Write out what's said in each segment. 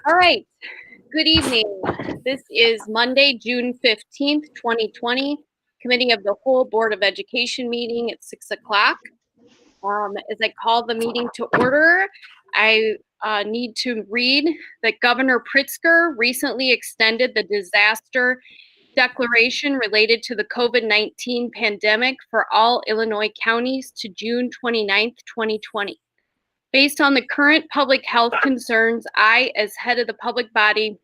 All right. Good evening. This is Monday, June 15th, 2020, Committee of the Whole Board of Education meeting at 6 o'clock. As I call the meeting to order, I need to read that Governor Pritzker recently extended the disaster declaration related to the COVID-19 pandemic for all Illinois counties to June 29th, 2020. Based on the current public health concerns, I, as head of the public body,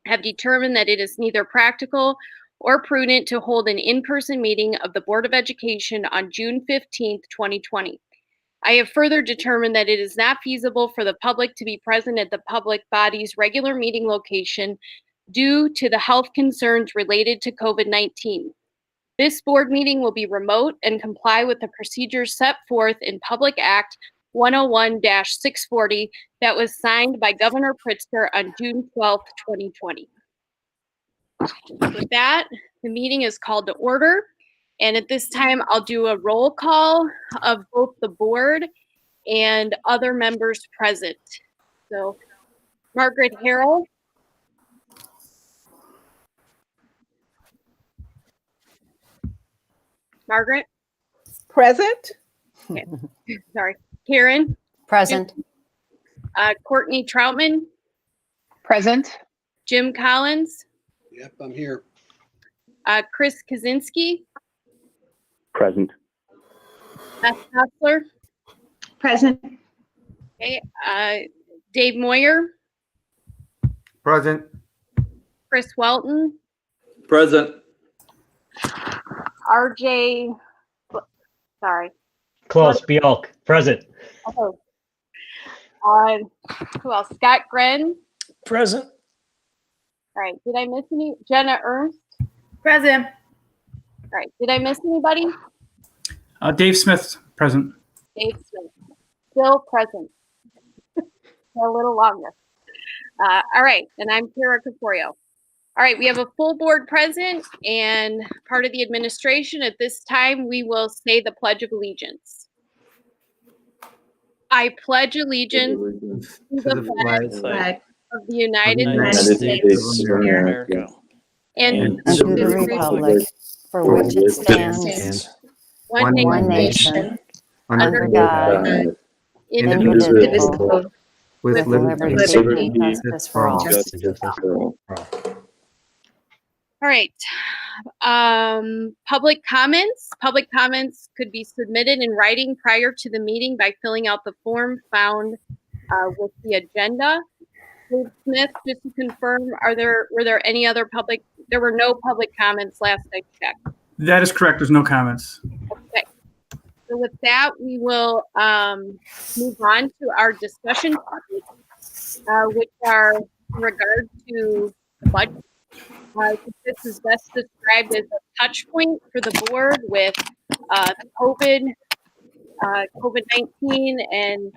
have determined that it is neither practical or prudent to hold an in-person meeting of the Board of Education on June 15th, 2020. I have further determined that it is not feasible for the public to be present at the public body's regular meeting location due to the health concerns related to COVID-19. This board meeting will be remote and comply with the procedures set forth in Public Act 101-640 that was signed by Governor Pritzker on June 12th, 2020. With that, the meeting is called to order. And at this time, I'll do a roll call of both the board and other members present. So, Margaret Harrell. Margaret? Present. Okay. Sorry. Hiren? Present. Courtney Troutman? Present. Jim Collins? Yep, I'm here. Kris Kaczynski? Present. Beth Hessler? Present. Okay. Dave Moyer? Present. Chris Walton? Present. RJ, sorry. Closby, present. Oh. Who else? Scott Gren? Present. All right. Did I miss any? Jenna Ernst? Present. All right. Did I miss anybody? Dave Smith, present. Dave Smith. Still present. For a little longer. All right. And I'm Kara Caporio. All right. We have a full board present and part of the administration. At this time, we will say the Pledge of Allegiance. I pledge allegiance to the flag of the United States of America. And to the republic for which it stands, one nation, under God, indivisible, with liberty and justice for all. All right. Public comments. Public comments could be submitted in writing prior to the meeting by filling out the form found with the agenda. Dave Smith, just to confirm, were there any other public? There were no public comments last I checked. That is correct. There's no comments. Okay. So with that, we will move on to our discussion topics, which are in regard to the budget. This is best described as a touch point for the board with COVID-19 and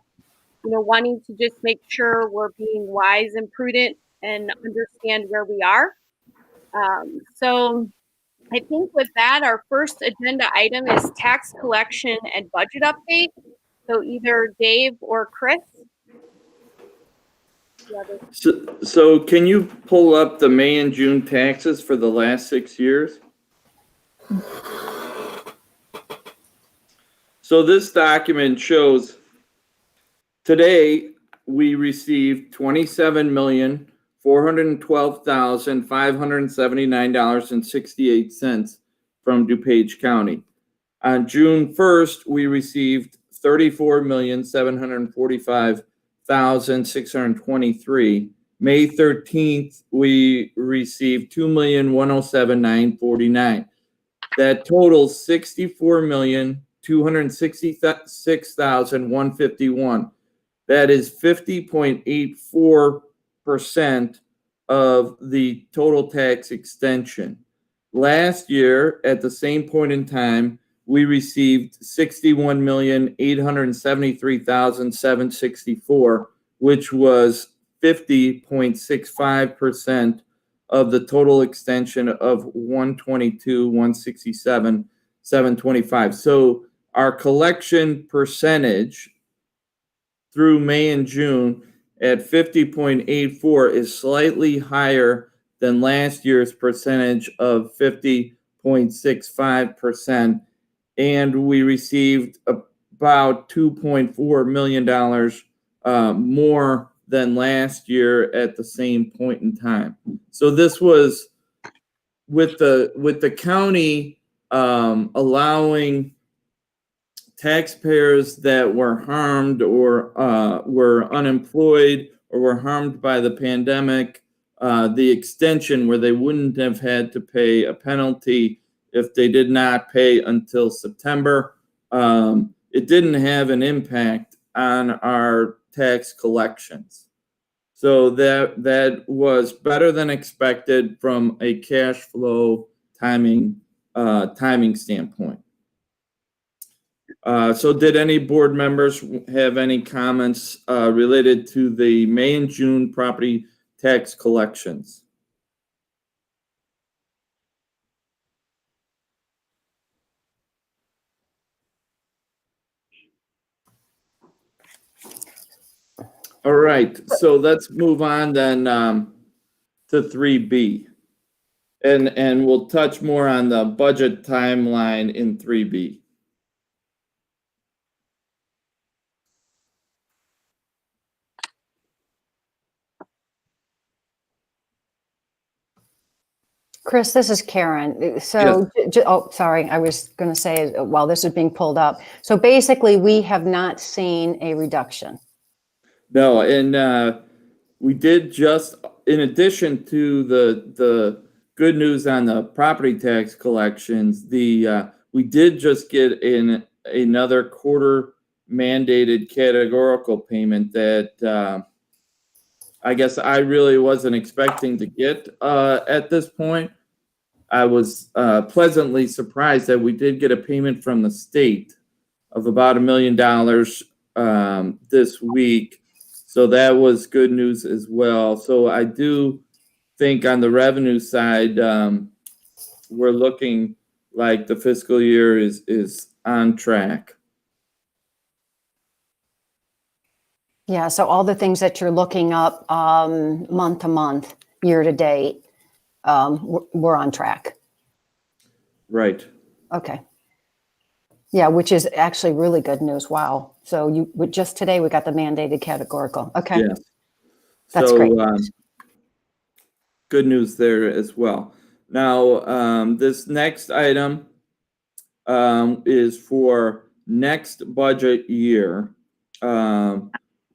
wanting to just make sure we're being wise and prudent and understand where we are. So I think with that, our first agenda item is tax collection and budget update. So either Dave or Kris. So can you pull up the May and June taxes for the last 6 years? So this document shows today we received $27,412,579.68 from DuPage County. On June 1st, we received $34,745,623. May 13th, we received $2,107,949. That totals $64,266,151. That is 50.84% of the total tax extension. Last year, at the same point in time, we received $61,873,764, which was 50.65% of the total extension of 122, 167, 725. So our collection percentage through May and June at 50.84 is slightly higher than last year's percentage of 50.65%. And we received about $2.4 million more than last year at the same point in time. So this was with the county allowing taxpayers that were harmed or were unemployed or were harmed by the pandemic, the extension where they wouldn't have had to pay a penalty if they did not pay until September. It didn't have an impact on our tax collections. So that was better than expected from a cash flow timing standpoint. So did any board members have any comments related to the May and June property tax collections? All right, so let's move on then to 3B. And we'll touch more on the budget timeline in 3B. Kris, this is Karen. So, oh, sorry, I was going to say while this is being pulled up. So basically, we have not seen a reduction. No, and we did just, in addition to the good news on the property tax collections, we did just get in another quarter mandated categorical payment that I guess I really wasn't expecting to get at this point. I was pleasantly surprised that we did get a payment from the state of about $1 million this week. So that was good news as well. So I do think on the revenue side, we're looking like the fiscal year is on track. Yeah, so all the things that you're looking up month to month, year to date, we're on track. Right. Okay. Yeah, which is actually really good news. Wow. So just today we got the mandated categorical. Okay. Yes. That's so, great. Good news there as well. Now, this next item is for next budget year.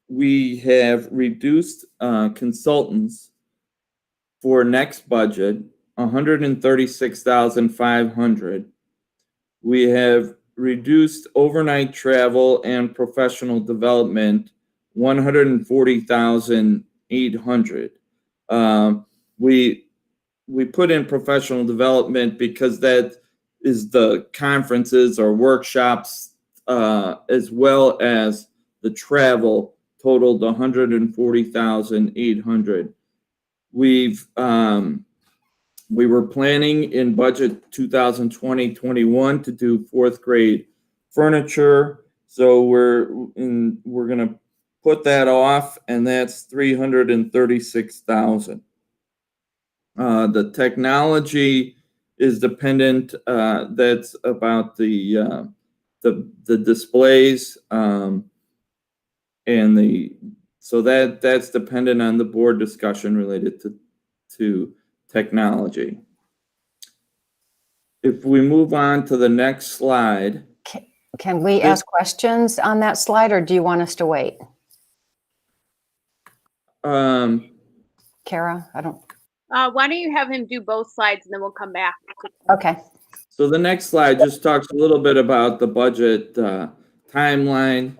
We have reduced consultants for next budget, $136,500. We have reduced overnight travel and professional development, $140,800. We put in professional development because that is the conferences or workshops, as well as the travel totaled $140,800. We were planning in budget 2020-21 to do fourth grade furniture. So we're going to put that off, and that's $336,000. The technology is dependent. That's about the displays, so that's dependent on the board discussion related to technology. If we move on to the next slide. Can we ask questions on that slide, or do you want us to wait? Kara, I don't. Why don't you have him do both slides and then we'll come back. Okay. So the next slide just talks a little bit about the budget timeline.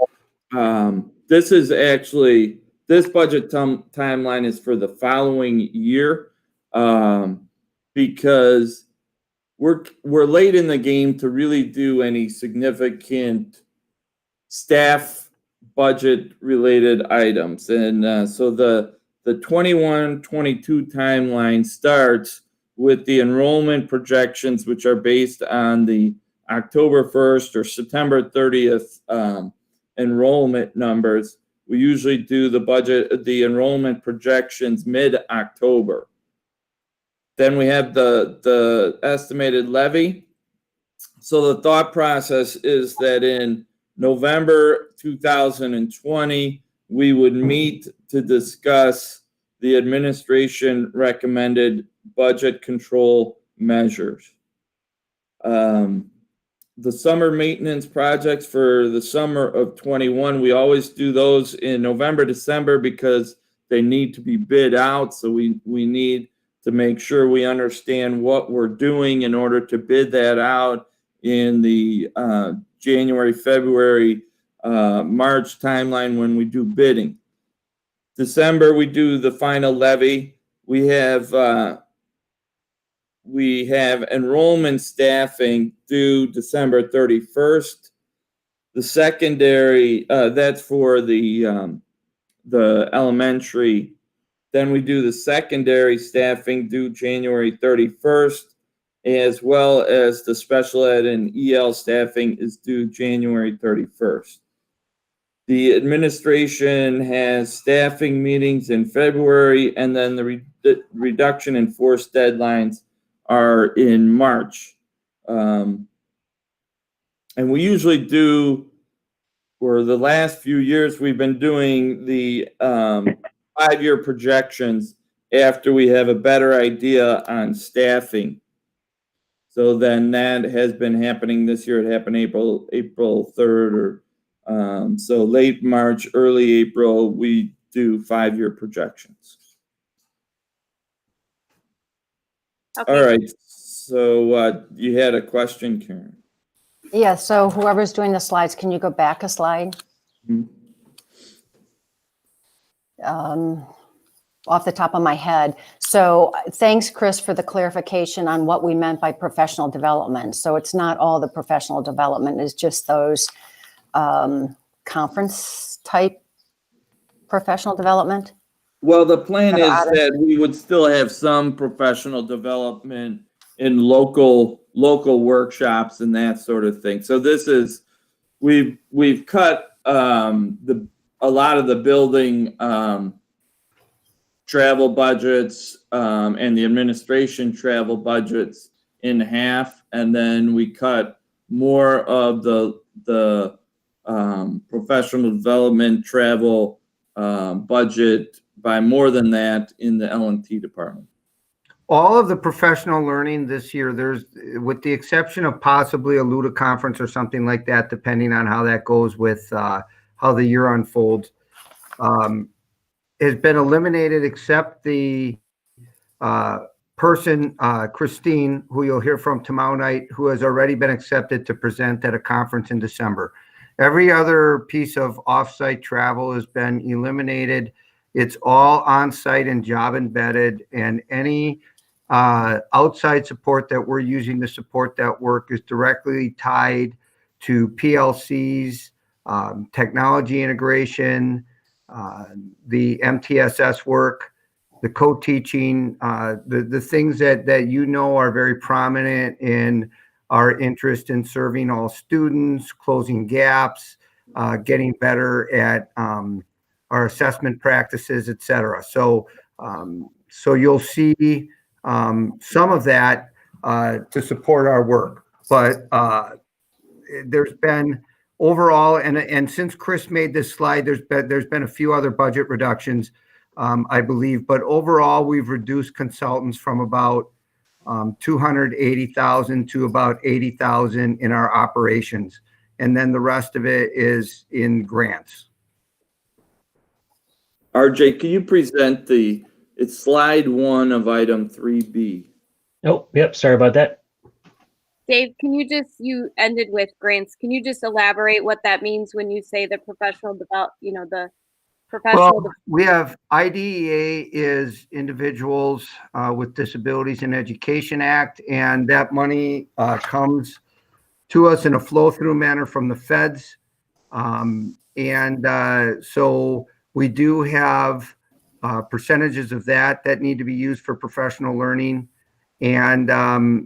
This is actually, this budget timeline is for the following year, because we're late in the game to really do any significant staff budget related items. And so the 21-22 timeline starts with the enrollment projections, which are based on the October 1st or September 30th enrollment numbers. we usually do the enrollment projections mid-October. Then we have the estimated levy. So the thought process is that in November 2020, we would meet to discuss the administration recommended budget control measures. The summer maintenance projects for the summer of 21, we always do those in November, December because they need to be bid out. So we need to make sure we understand what we're doing in order to bid that out in the January, February, March timeline when we do bidding. December, we do the final levy. We have enrollment staffing due December 31st. The secondary, that's for the elementary. Then we do the secondary staffing due January 31st, as well as the special ed and EL staffing is due January 31st. The administration has staffing meetings in February, and then the reduction in force deadlines are in March. And we usually do, for the last few years, we've been doing the 5-year projections after we have a better idea on staffing. So then that has been happening this year. It happened April 3rd, or so late March, early April, we do 5-year projections. Okay. All right, so you had a question, Karen? Yeah, so whoever's doing the slides, can you go back a slide? Off the top of my head. So thanks, Kris, for the clarification on what we meant by professional development. So it's not all the professional development, it's just those conference type professional development? Well, the plan is that we would still have some professional development in local workshops and that sort of thing. So this is, we've cut a lot of the building travel budgets and the administration travel budgets in half, and then we cut more of the professional development travel budget by more than that in the L&T department. All of the professional learning this year, there's, with the exception of possibly a LUDA conference or something like that, depending on how that goes with how the year unfolds, has been eliminated except the person, Christine, who you'll hear from tomorrow night, who has already been accepted to present at a conference in December. Every other piece of offsite travel has been eliminated. It's all on-site and job embedded, and any outside support that we're using to support that work is directly tied to PLCs, technology integration, the MTSS work, the co-teaching, the things that you know are very prominent in our interest in serving all students, closing gaps, getting better at our assessment practices, et cetera. So you'll see some of that to support our work. But there's been overall, and since Kris made this slide, there's been a few other budget reductions, I believe. But overall, we've reduced consultants from about 280,000 to about 80,000 in our operations. And then the rest of it is in grants. RJ, can you present it's slide 1 of item 3B? Oh, yep. Sorry about that. Dave, you ended with grants. Can you just elaborate what that means when you say the professional the professional? Well, we have IDEA is Individuals with Disabilities in Education Act, and that money comes to us in a flow-through manner from the feds. So we do have percentages of that need to be used for professional learning. And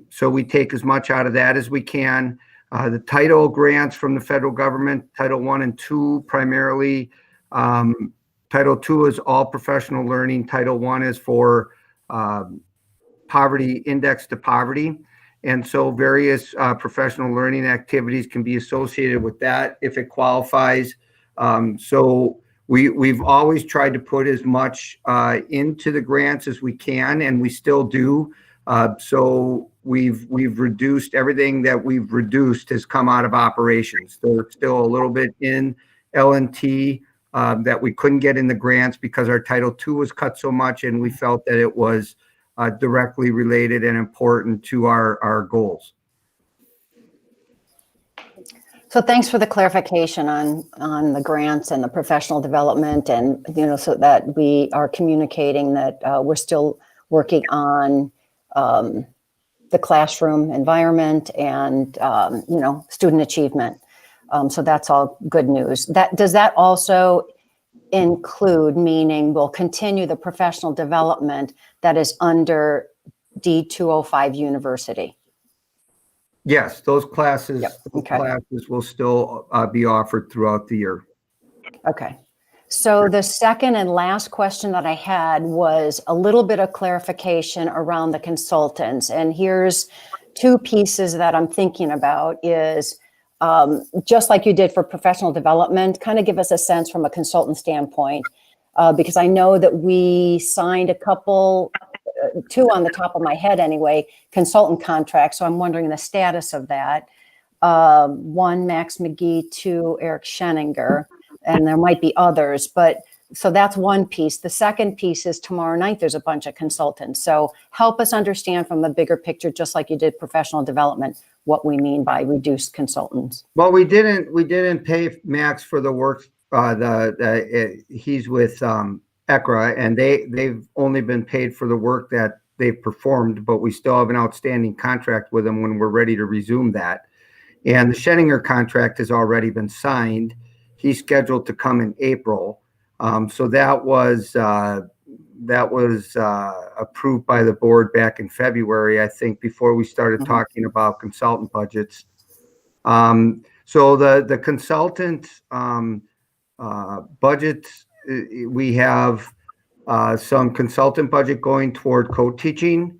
so we take as much out of that as we can. The title grants from the federal government, Title I and II primarily, Title II is all professional learning. Title I is for poverty, index to poverty. And so various professional learning activities can be associated with that if it qualifies. So we've always tried to put as much into the grants as we can, and we still do. So we've reduced everything that we've reduced has come out of operations. There's still a little bit in L&T that we couldn't get in the grants because our Title II was cut so much, and we felt that it was directly related and important to our goals. So thanks for the clarification on the grants and the professional development, and so that we are communicating that we're still working on the classroom environment and student achievement. So that's all good news. Does that also include, meaning we'll continue the professional development that is under D205 University? Yes, those classes, Yep. Okay. classes will still be offered throughout the year. Okay. So the second and last question that I had was a little bit of clarification around the consultants. And here's two pieces that I'm thinking about is just like you did for professional development, kind of give us a sense from a consultant standpoint, because I know that we signed a couple, two on the top of my head anyway, consultant contracts. So I'm wondering the status of that. One, Max McGee, two, Eric Scheninger, and there might be others, but so that's one piece. The second piece is tomorrow night, there's a bunch of consultants. So help us understand from the bigger picture, just like you did professional development, what we mean by reduced consultants. Well, we didn't pay Max for the work. He's with ECRA, and they've only been paid for the work that they've performed, but we still have an outstanding contract with them when we're ready to resume that. And the Scheninger contract has already been signed. He's scheduled to come in April. So that was approved by the board back in February, I think, before we started talking about consultant budgets. So the consultant budgets, we have some consultant budget going toward co-teaching,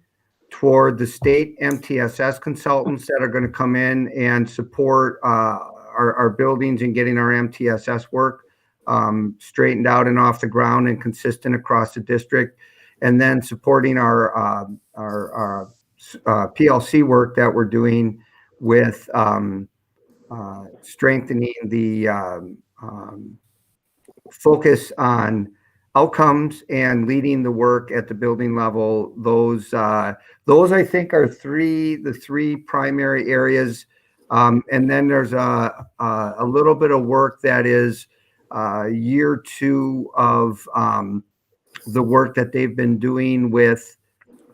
toward the state MTSS consultants that are going to come in and support our buildings and getting our MTSS work straightened out and off the ground and consistent across the district, and then supporting our PLC work that we're doing with strengthening the focus on outcomes and leading the work at the building level. Those I think are the three primary areas. And then there's a little bit of work that is year two of the work that they've been doing with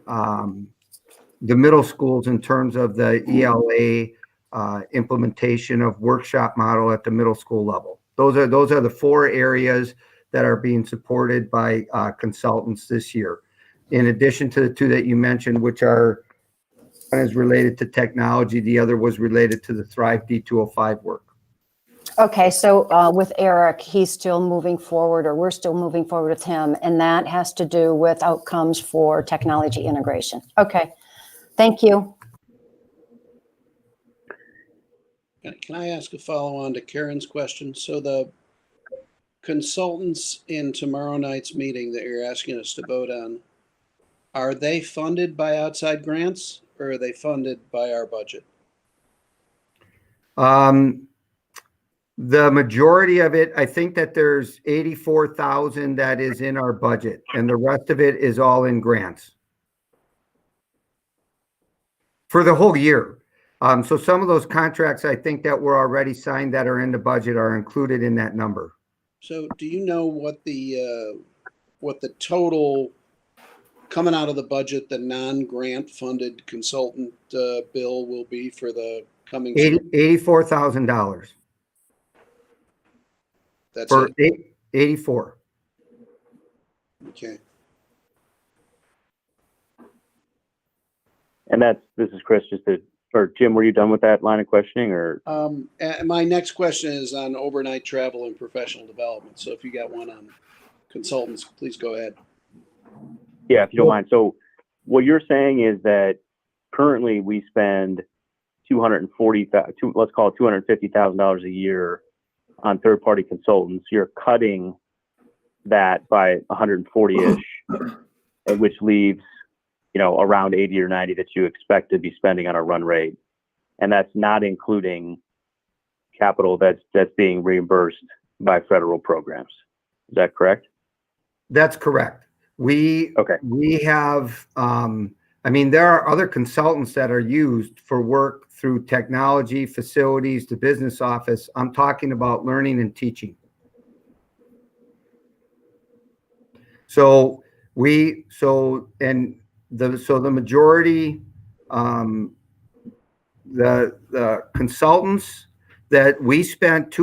the middle schools in terms of the ELA implementation of workshop model at the middle school level. Those are the four areas that are being supported by consultants this year. In addition to the two that you mentioned, which are, one is related to technology, the other was related to the Thrive D205 work. Okay, so with Eric, he's still moving forward, or we're still moving forward with him, and that has to do with outcomes for technology integration. Okay, thank you. Can I ask a follow-on to Karen's question? So the consultants in tomorrow night's meeting that you're asking us to vote on, are they funded by outside grants, or are they funded by our budget? The majority of it, I think that there's 84,000 that is in our budget, and the rest of it is all in grants for the whole year. So some of those contracts, I think that were already signed that are in the budget are included in that number. So do you know what the total coming out of the budget, the non-grant funded consultant bill will be for the coming $84,000. That's for it? 84. Okay. And this is Kris, just to or Jim, were you done with that line of questioning, or? And my next question is on overnight travel and professional development. So if you got one on consultants, please go ahead. Yeah, if you don't mind. So what you're saying is that currently we spend let's call it $250,000 a year on third-party consultants. You're cutting that by 140-ish, which leaves, around 80 or 90 that you expect to be spending on a run rate. And that's not including capital that's being reimbursed by federal programs. Is that correct? That's correct. We have, there are other consultants that are used for work through technology, facilities, the business office. I'm talking about learning and teaching. So the majority, the consultants that we spent it's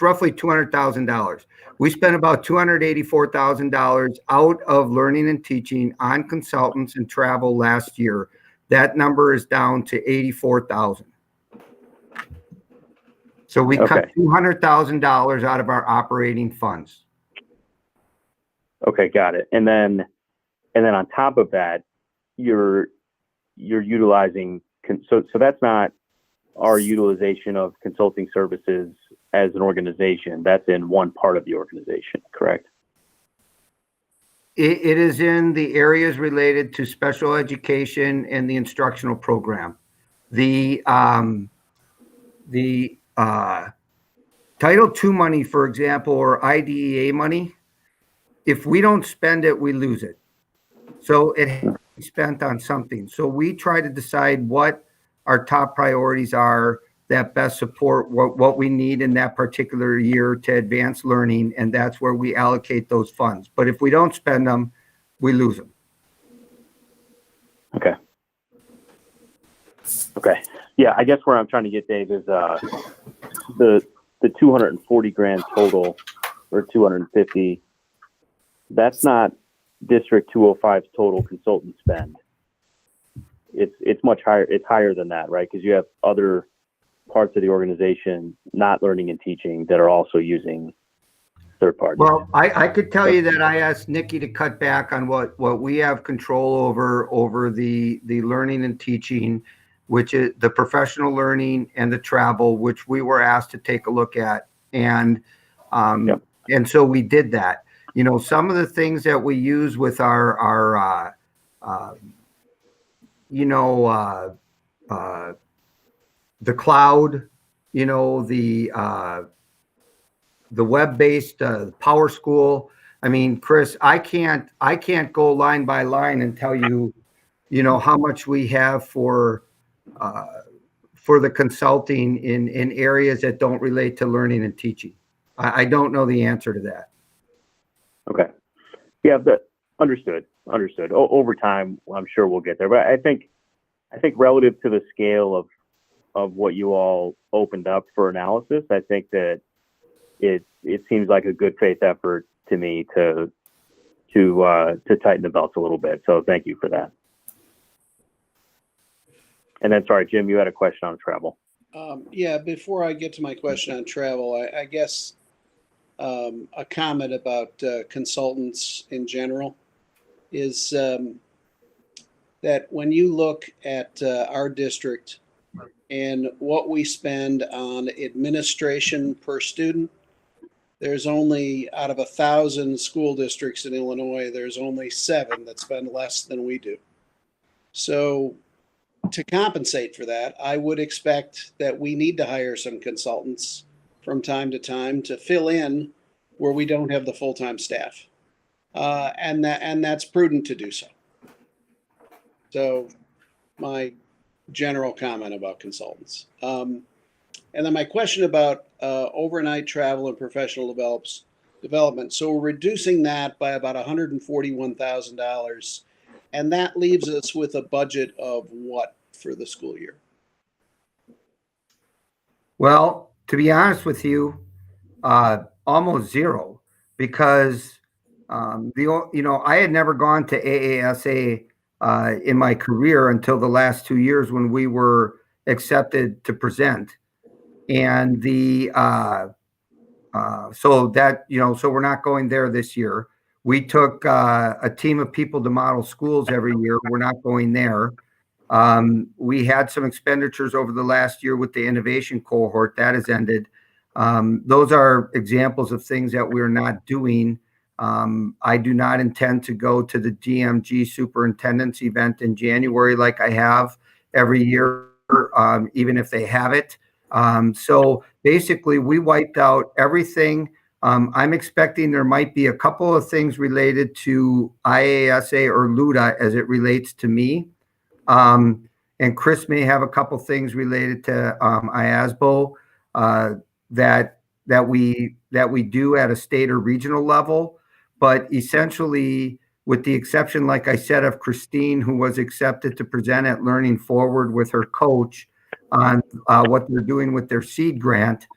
roughly $200,000. We spent about $284,000 out of learning and teaching on consultants and travel last year. That number is down to $84,000. So we cut $200,000 out of our operating funds. Okay, got it. And then on top of that, you're utilizing, so that's not our utilization of consulting services as an organization. That's in one part of the organization, correct? It is in the areas related to special education and the instructional program. The Title II money, for example, or IDEA money, if we don't spend it, we lose it. So it has to be spent on something. So we try to decide what our top priorities are that best support what we need in that particular year to advance learning, and that's where we allocate those funds. But if we don't spend them, we lose them. Okay. Yeah, I guess where I'm trying to get, Dave, is the 240 grand total, or 250. That's not District 205's total consultant spend. It's much higher. It's higher than that, right? Because you have other parts of the organization, not learning and teaching, that are also using third parties. Well, I could tell you that I asked Nikki to cut back on what we have control over the learning and teaching, which is the professional learning and the travel, which we were asked to take a look at. And so we did that. Some of the things that we use with our the cloud, the web-based Power School. Kris, I can't go line by line and tell you, how much we have for the consulting in areas that don't relate to learning and teaching. I don't know the answer to that. Okay. Yeah, understood. Over time, I'm sure we'll get there. But I think relative to the scale of what you all opened up for analysis, I think that it seems like a good faith effort to me to tighten the belts a little bit. So thank you for that. And then, sorry, Jim, you had a question on travel. Yeah, before I get to my question on travel, I guess a comment about consultants in general is that when you look at our district and what we spend on administration per student, there's only, out of 1,000 school districts in Illinois, there's only 7 that spend less than we do. So to compensate for that, I would expect that we need to hire some consultants from time to time to fill in where we don't have the full-time staff. And that's prudent to do so. So my general comment about consultants. And then my question about overnight travel and professional development. So we're reducing that by about $141,000. And that leaves us with a budget of what for the school year? Well, to be honest with you, almost zero, because I had never gone to AASA in my career until the last 2 years when we were accepted to present. And so we're not going there this year. We took a team of people to model schools every year. We're not going there. We had some expenditures over the last year with the innovation cohort. That has ended. Those are examples of things that we're not doing. I do not intend to go to the DMG superintendent's event in January like I have every year, even if they have it. So basically, we wiped out everything. I'm expecting there might be a couple of things related to IASA or LUDA as it relates to me. And Kris may have a couple things related to IASBO that we do at a state or regional level. But essentially, with the exception, like I said, of Christine, who was accepted to present at Learning Forward with her coach on what they're doing with their seed grant,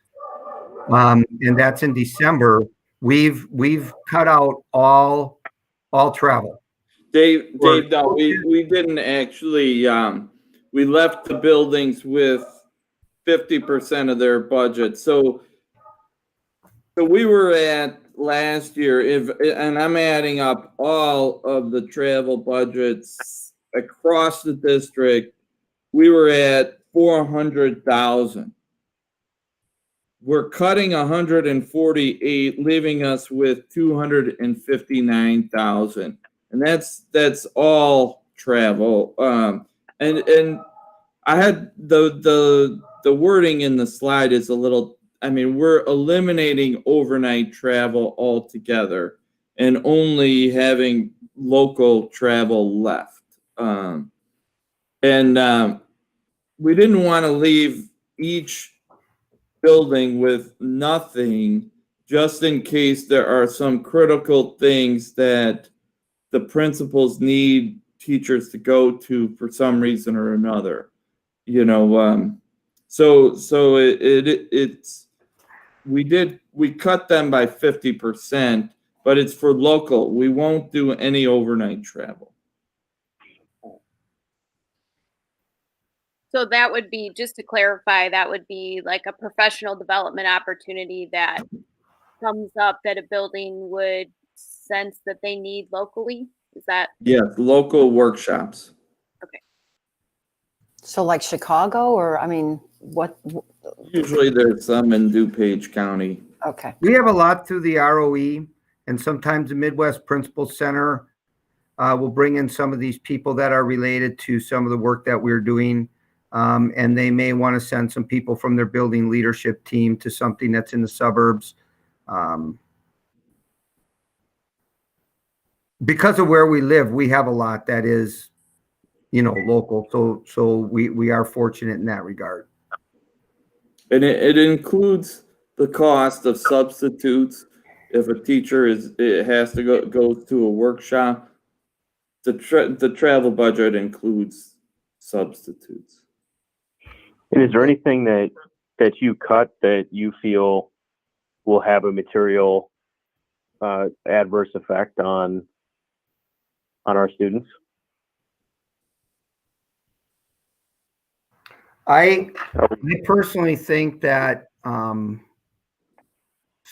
and that's in December. We've cut out all travel. Dave, no, we didn't actually. We left the buildings with 50% of their budget. So we were at last year, and I'm adding up all of the travel budgets across the district, we were at 400,000. We're cutting 148, leaving us with 259,000. And that's all travel. And I had the wording in the slide is a little, I mean, we're eliminating overnight travel altogether and only having local travel left. We didn't want to leave each building with nothing just in case there are some critical things that the principals need teachers to go to for some reason or another, you know. So we cut them by 50%, but it's for local. We won't do any overnight travel. So that would be, just to clarify, that would be like a professional development opportunity that comes up that a building would sense that they need locally. Is that? Yes, local workshops. Okay. So like Chicago, or I mean, what? Usually there's some in DuPage County. Okay. We have a lot through the ROE, and sometimes the Midwest Principal Center will bring in some of these people that are related to some of the work that we're doing. And they may want to send some people from their building leadership team to something that's in the suburbs. Because of where we live, we have a lot that is, you know, local. So we are fortunate in that regard. And it includes the cost of substitutes. If a teacher has to go to a workshop, the travel budget includes substitutes. And is there anything that you cut that you feel will have a material adverse effect on our students? I personally think that some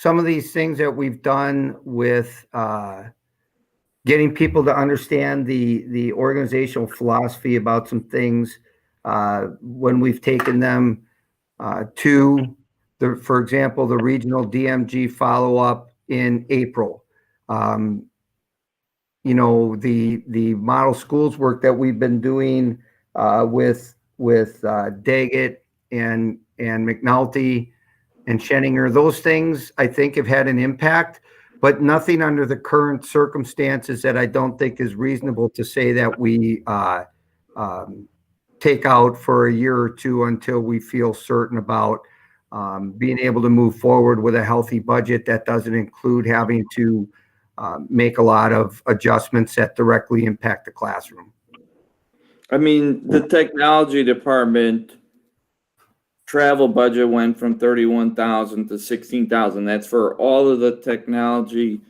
of these things that we've done with getting people to understand the organizational philosophy about some things, when we've taken them to for example, the regional DMG follow-up in April. You know, the model schools work that we've been doing with Daggett and McNulty and Scheninger, those things I think have had an impact, but nothing under the current circumstances that I don't think is reasonable to say that we take out for a year or two until we feel certain about being able to move forward with a healthy budget that doesn't include having to make a lot of adjustments that directly impact the classroom. I mean, the technology department travel budget went from 31,000 to 16,000. That's for all of the technology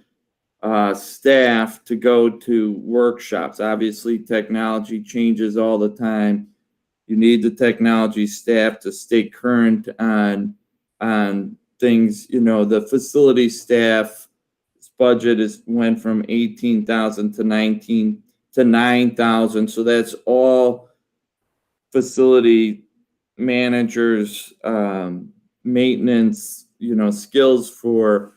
staff to go to workshops. Obviously, technology changes all the time. You need the technology staff to stay current on things. You know, the facility staff budget went from 18,000 to 9,000. So that's all facility managers, maintenance, skills for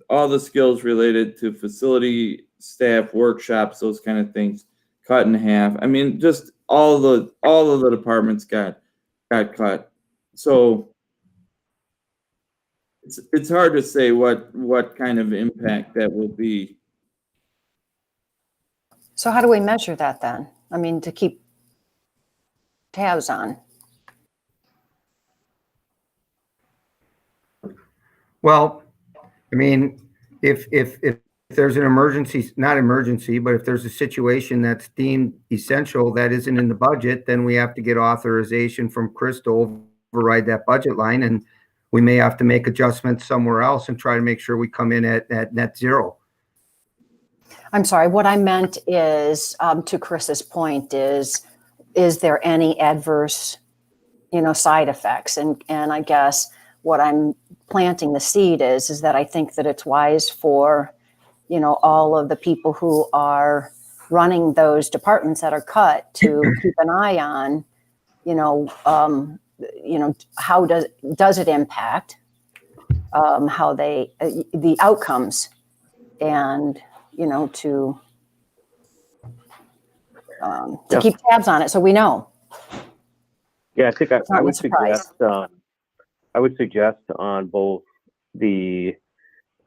all the skills related to facility staff, workshops, those kind of things, cut in half. I mean, just all of the departments got cut. So it's hard to say what kind of impact that will be. So how do we measure that then? I mean, to keep tabs on. Well, I mean, if there's an emergency, not emergency, but if there's a situation that's deemed essential that isn't in the budget, then we have to get authorization from Kris to override that budget line, and we may have to make adjustments somewhere else and try to make sure we come in at net zero. I'm sorry, what I meant is, to Kris's point, is there any adverse, side effects? And I guess what I'm planting the seed is that I think that it's wise for, all of the people who are running those departments that are cut to keep an eye on, how does it impact, how they, the outcomes, and, to keep tabs on it so we know. Yeah, I think I would surprise. suggest on both the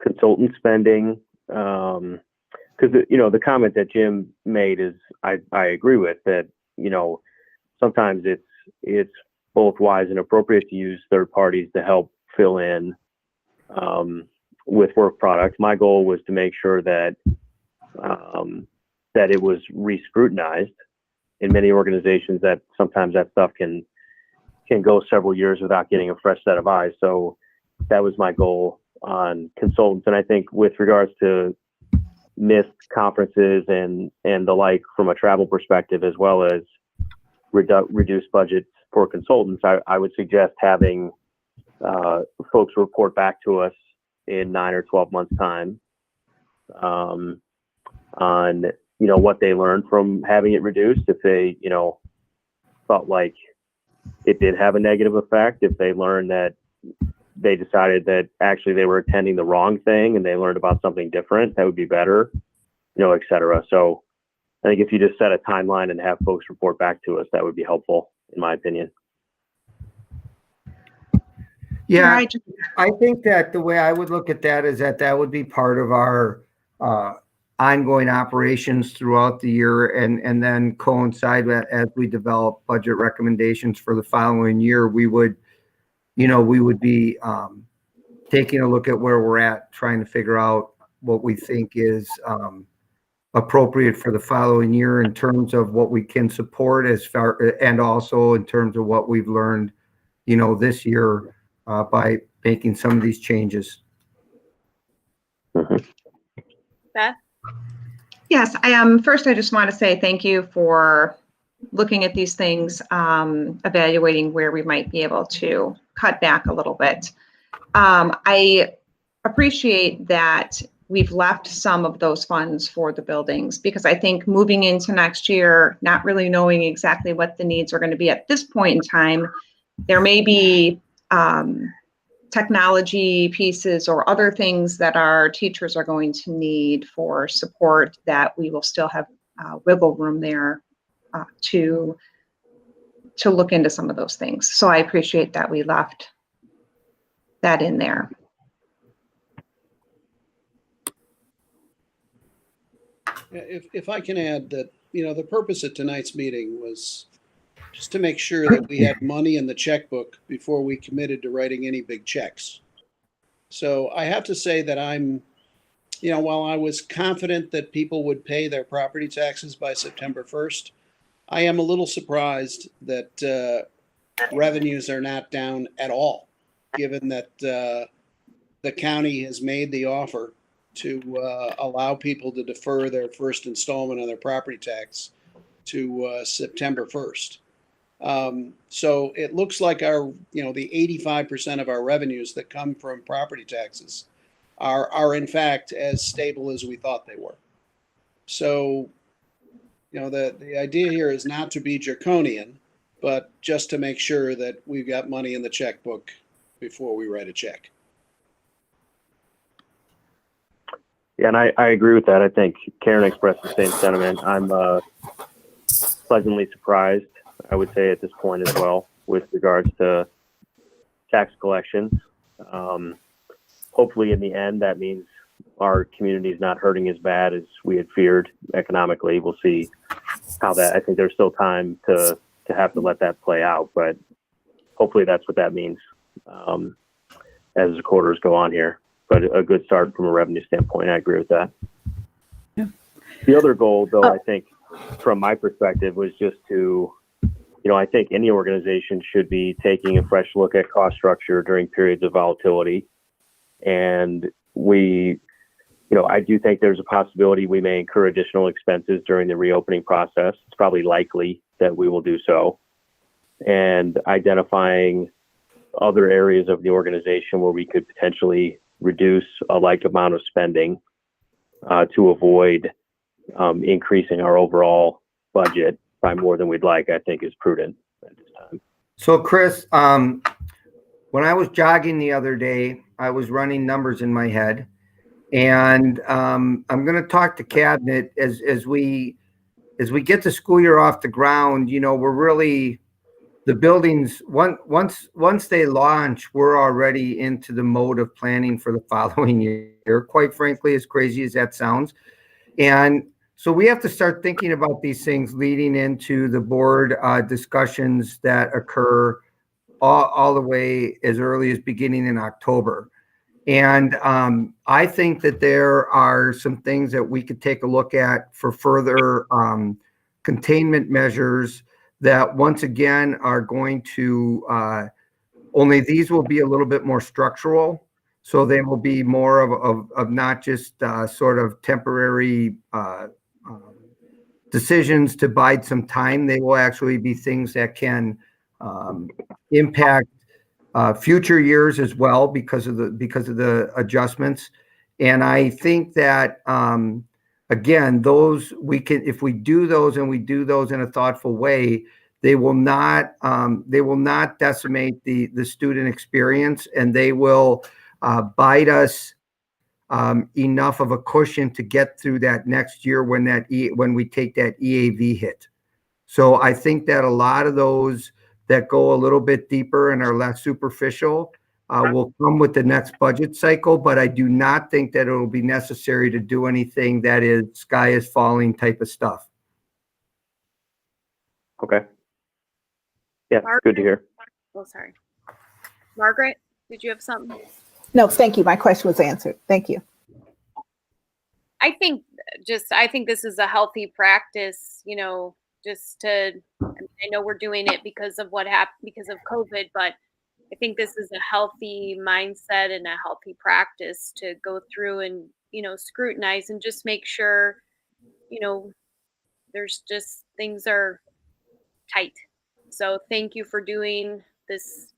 consultant spending, because the comment that Jim made is I agree with that. Sometimes it's both wise and appropriate to use third parties to help fill in with work product. My goal was to make sure that that it was re-scrutinized. In many organizations, that sometimes that stuff can go several years without getting a fresh set of eyes. So that was my goal on consultants. And I think with regards to missed conferences and the like from a travel perspective, as well as reduced budgets for consultants, I would suggest having folks report back to us in 9 or 12 months time on what they learned from having it reduced. If they felt like it did have a negative effect, if they learned that they decided that actually they were attending the wrong thing and they learned about something different, that would be better, et cetera. So I think if you just set a timeline and have folks report back to us, that would be helpful, in my opinion. Yeah, I think that the way I would look at that is that would be part of our ongoing operations throughout the year, and then coincide as we develop budget recommendations for the following year. We would be taking a look at where we're at, trying to figure out what we think is appropriate for the following year in terms of what we can support and also in terms of what we've learned, this year by making some of these changes. Mm-hmm. Beth? Yes, first I just want to say thank you for looking at these things, evaluating where we might be able to cut back a little bit. I appreciate that we've left some of those funds for the buildings, because I think moving into next year, not really knowing exactly what the needs are going to be at this point in time, there may be technology pieces or other things that our teachers are going to need for support that we will still have wiggle room there to look into some of those things. So I appreciate that we left that in there. If I can add that, the purpose of tonight's meeting was just to make sure that we had money in the checkbook before we committed to writing any big checks. So I have to say that I'm, while I was confident that people would pay their property taxes by September 1st, I am a little surprised that revenues are not down at all, given that the county has made the offer to allow people to defer their first installment on their property tax to September 1st. So it looks like our, the 85% of our revenues that come from property taxes are in fact as stable as we thought they were. So, the idea here is not to be draconian, but just to make sure that we've got money in the checkbook before we write a check. Yeah, and I agree with that. I think Karen expressed the same sentiment. I'm pleasantly surprised, I would say, at this point as well, with regards to tax collections. Hopefully, in the end, that means our community is not hurting as bad as we had feared economically. We'll see how that. I think there's still time to have to let that play out, but hopefully that's what that means as the quarters go on here. But a good start from a revenue standpoint. I agree with that. Yeah. The other goal, though, I think, from my perspective, was just to, I think any organization should be taking a fresh look at cost structure during periods of volatility. And I do think there's a possibility we may incur additional expenses during the reopening process. It's probably likely that we will do so. And identifying other areas of the organization where we could potentially reduce a like amount of spending to avoid increasing our overall budget by more than we'd like, I think is prudent at this time. So Kris, when I was jogging the other day, I was running numbers in my head, and I'm going to talk to cabinet as we get the school year off the ground. We're really, the buildings, once they launch, we're already into the mode of planning for the following year, quite frankly, as crazy as that sounds. And so we have to start thinking about these things leading into the board discussions that occur all the way as early as beginning in October. And I think that there are some things that we could take a look at for further containment measures that once again are going to, only these will be a little bit more structural. So they will be more of not just sort of temporary decisions to bide some time. They will actually be things that can impact future years as well because of the adjustments. And I think that again, those we can, if we do those and we do those in a thoughtful way, they will not decimate the student experience, and they will bide us enough of a cushion to get through that next year when we take that EAV hit. So I think that a lot of those that go a little bit deeper and are less superficial will come with the next budget cycle, but I do not think that it will be necessary to do anything that is sky is falling type of stuff. Okay. Yeah, Margaret? good to hear. Oh, sorry. Margaret, did you have something? No, thank you. My question was answered. Thank you. I think this is a healthy practice, just to, I know we're doing it because of what happened, because of COVID, but I think this is a healthy mindset and a healthy practice to go through and, scrutinize and just make sure, there's just things are tight. So thank you for doing this,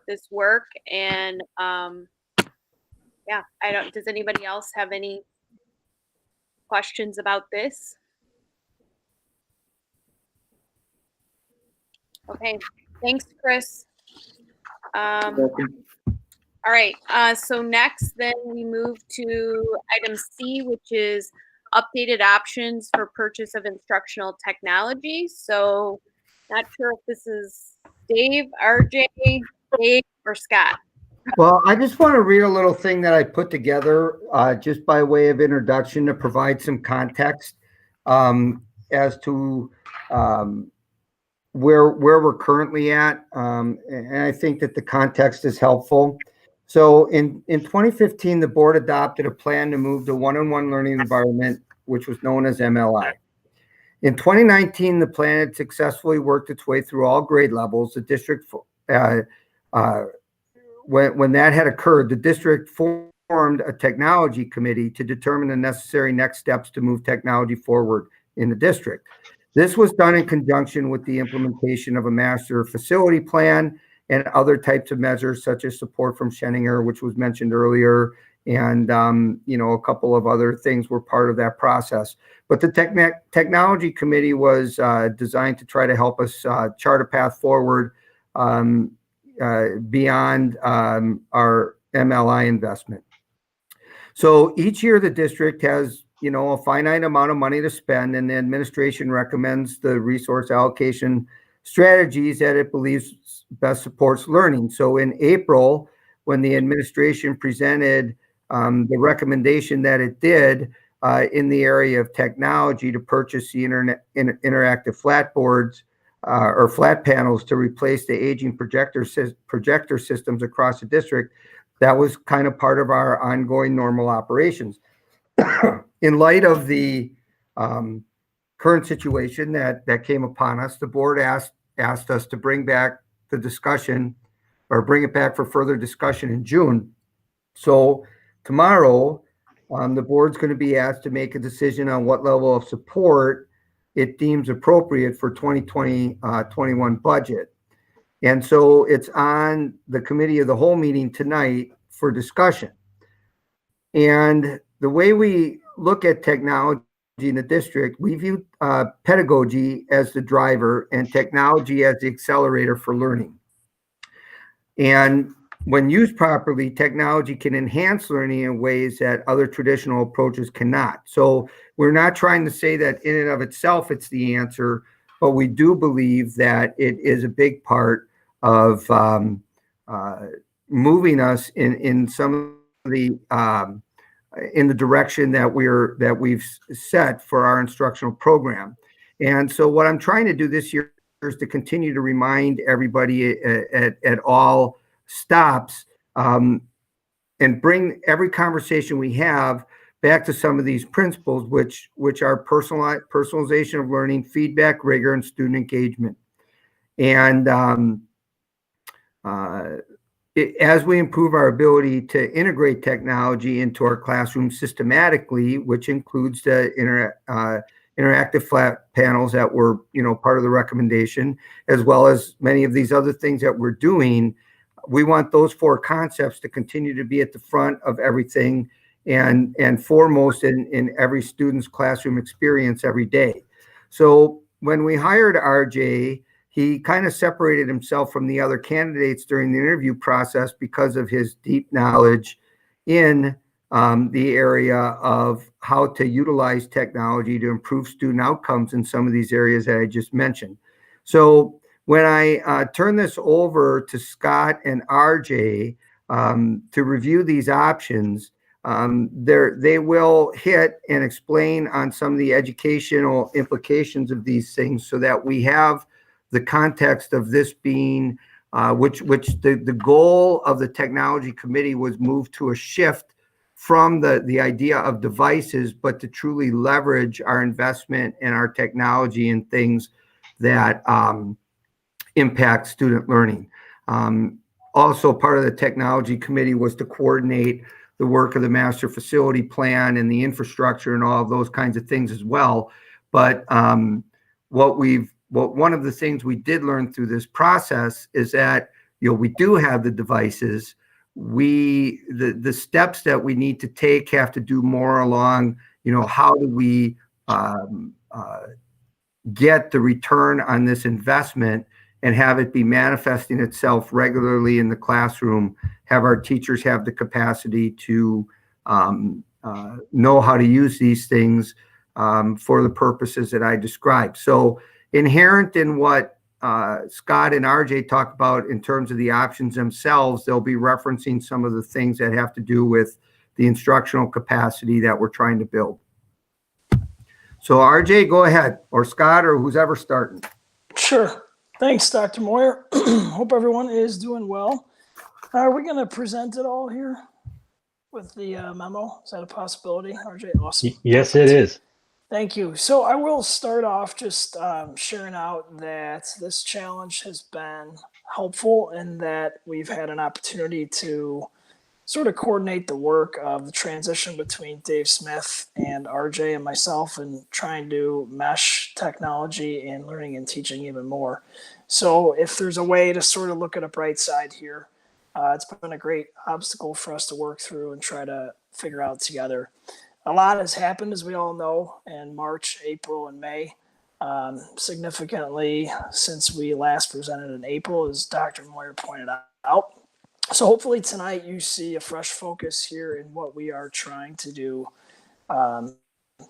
this work. And does anybody else have any questions about this? Okay, thanks, Kris. All right, so next then we move to item C, which is updated options for purchase of instructional technology. So not sure if this is Dave, RJ, Dave, or Scott. Well, I just want to read a little thing that I put together just by way of introduction to provide some context as to where we're currently at. And I think that the context is helpful. So in 2015, the board adopted a plan to move to one-on-one learning environment, which was known as MLI. In 2019, the plan had successfully worked its way through all grade levels. The district, when that had occurred, the district formed formed a technology committee to determine the necessary next steps to move technology forward in the district. This was done in conjunction with the implementation of a master facility plan and other types of measures such as support from Scheninger, which was mentioned earlier, and a couple of other things were part of that process. But the technology committee was designed to try to help us chart a path forward beyond our MLI investment. So each year the district has a finite amount of money to spend, and the administration recommends the resource allocation strategies that it believes best supports learning. So in April, when the administration presented the recommendation that it did in the area of technology to purchase the interactive flat boards or flat panels to replace the aging projector systems across the district, that was kind of part of our ongoing normal operations. In light of the current situation that came upon us, the board asked us to bring back the discussion or bring it back for further discussion in June. So tomorrow, the board's going to be asked to make a decision on what level of support it deems appropriate for 2020-21 budget. And so it's on the committee of the whole meeting tonight for discussion. And the way we look at technology in the district, we view pedagogy as the driver and technology as the accelerator for learning. And when used properly, technology can enhance learning in ways that other traditional approaches cannot. So we're not trying to say that in and of itself it's the answer, but we do believe that it is a big part of moving us in some of the in the direction that we've set for our instructional program. And so what I'm trying to do this year is to continue to remind everybody at all stops and bring every conversation we have back to some of these principles, which are personalization of learning, feedback, rigor, and student engagement. And as we improve our ability to integrate technology into our classroom systematically, which includes the interactive flat panels that were, part of the recommendation, as well as many of these other things that we're doing, we want those four concepts to continue to be at the front of everything and foremost in every student's classroom experience every day. So when we hired RJ, he kind of separated himself from the other candidates during the interview process because of his deep knowledge in the area of how to utilize technology to improve student outcomes in some of these areas that I just mentioned. So when I turn this over to Scott and RJ to review these options, they will hit and explain on some of the educational implications of these things so that we have the context of this being, which the goal of the technology committee was moved to a shift from the idea of devices, but to truly leverage our investment and our technology in things that impact student learning. Also, part of the technology committee was to coordinate the work of the master facility plan and the infrastructure and all of those kinds of things as well. But one of the things we did learn through this process is that, we do have the devices. The steps that we need to take have to do more along, how do we get the return on this investment and have it be manifesting itself regularly in the classroom, have our teachers have the capacity to know how to use these things for the purposes that I described. So inherent in what Scott and RJ talk about in terms of the options themselves, they'll be referencing some of the things that have to do with the instructional capacity that we're trying to build. So RJ, go ahead, or Scott, or who's ever starting. Sure. Thanks, Dr. Moyer. Hope everyone is doing well. Are we going to present it all here with the memo? Is that a possibility, RJ? Awesome. Yes, it is. Thank you. So I will start off just sharing out that this challenge has been helpful in that we've had an opportunity to sort of coordinate the work of the transition between Dave Smith and RJ and myself, and trying to mesh technology and learning and teaching even more. So if there's a way to sort of look at a bright side here, it's been a great obstacle for us to work through and try to figure out together. A lot has happened, as we all know, in March, April, and May. Significantly since we last presented in April, as Dr. Moyer pointed out. So hopefully tonight you see a fresh focus here in what we are trying to do. The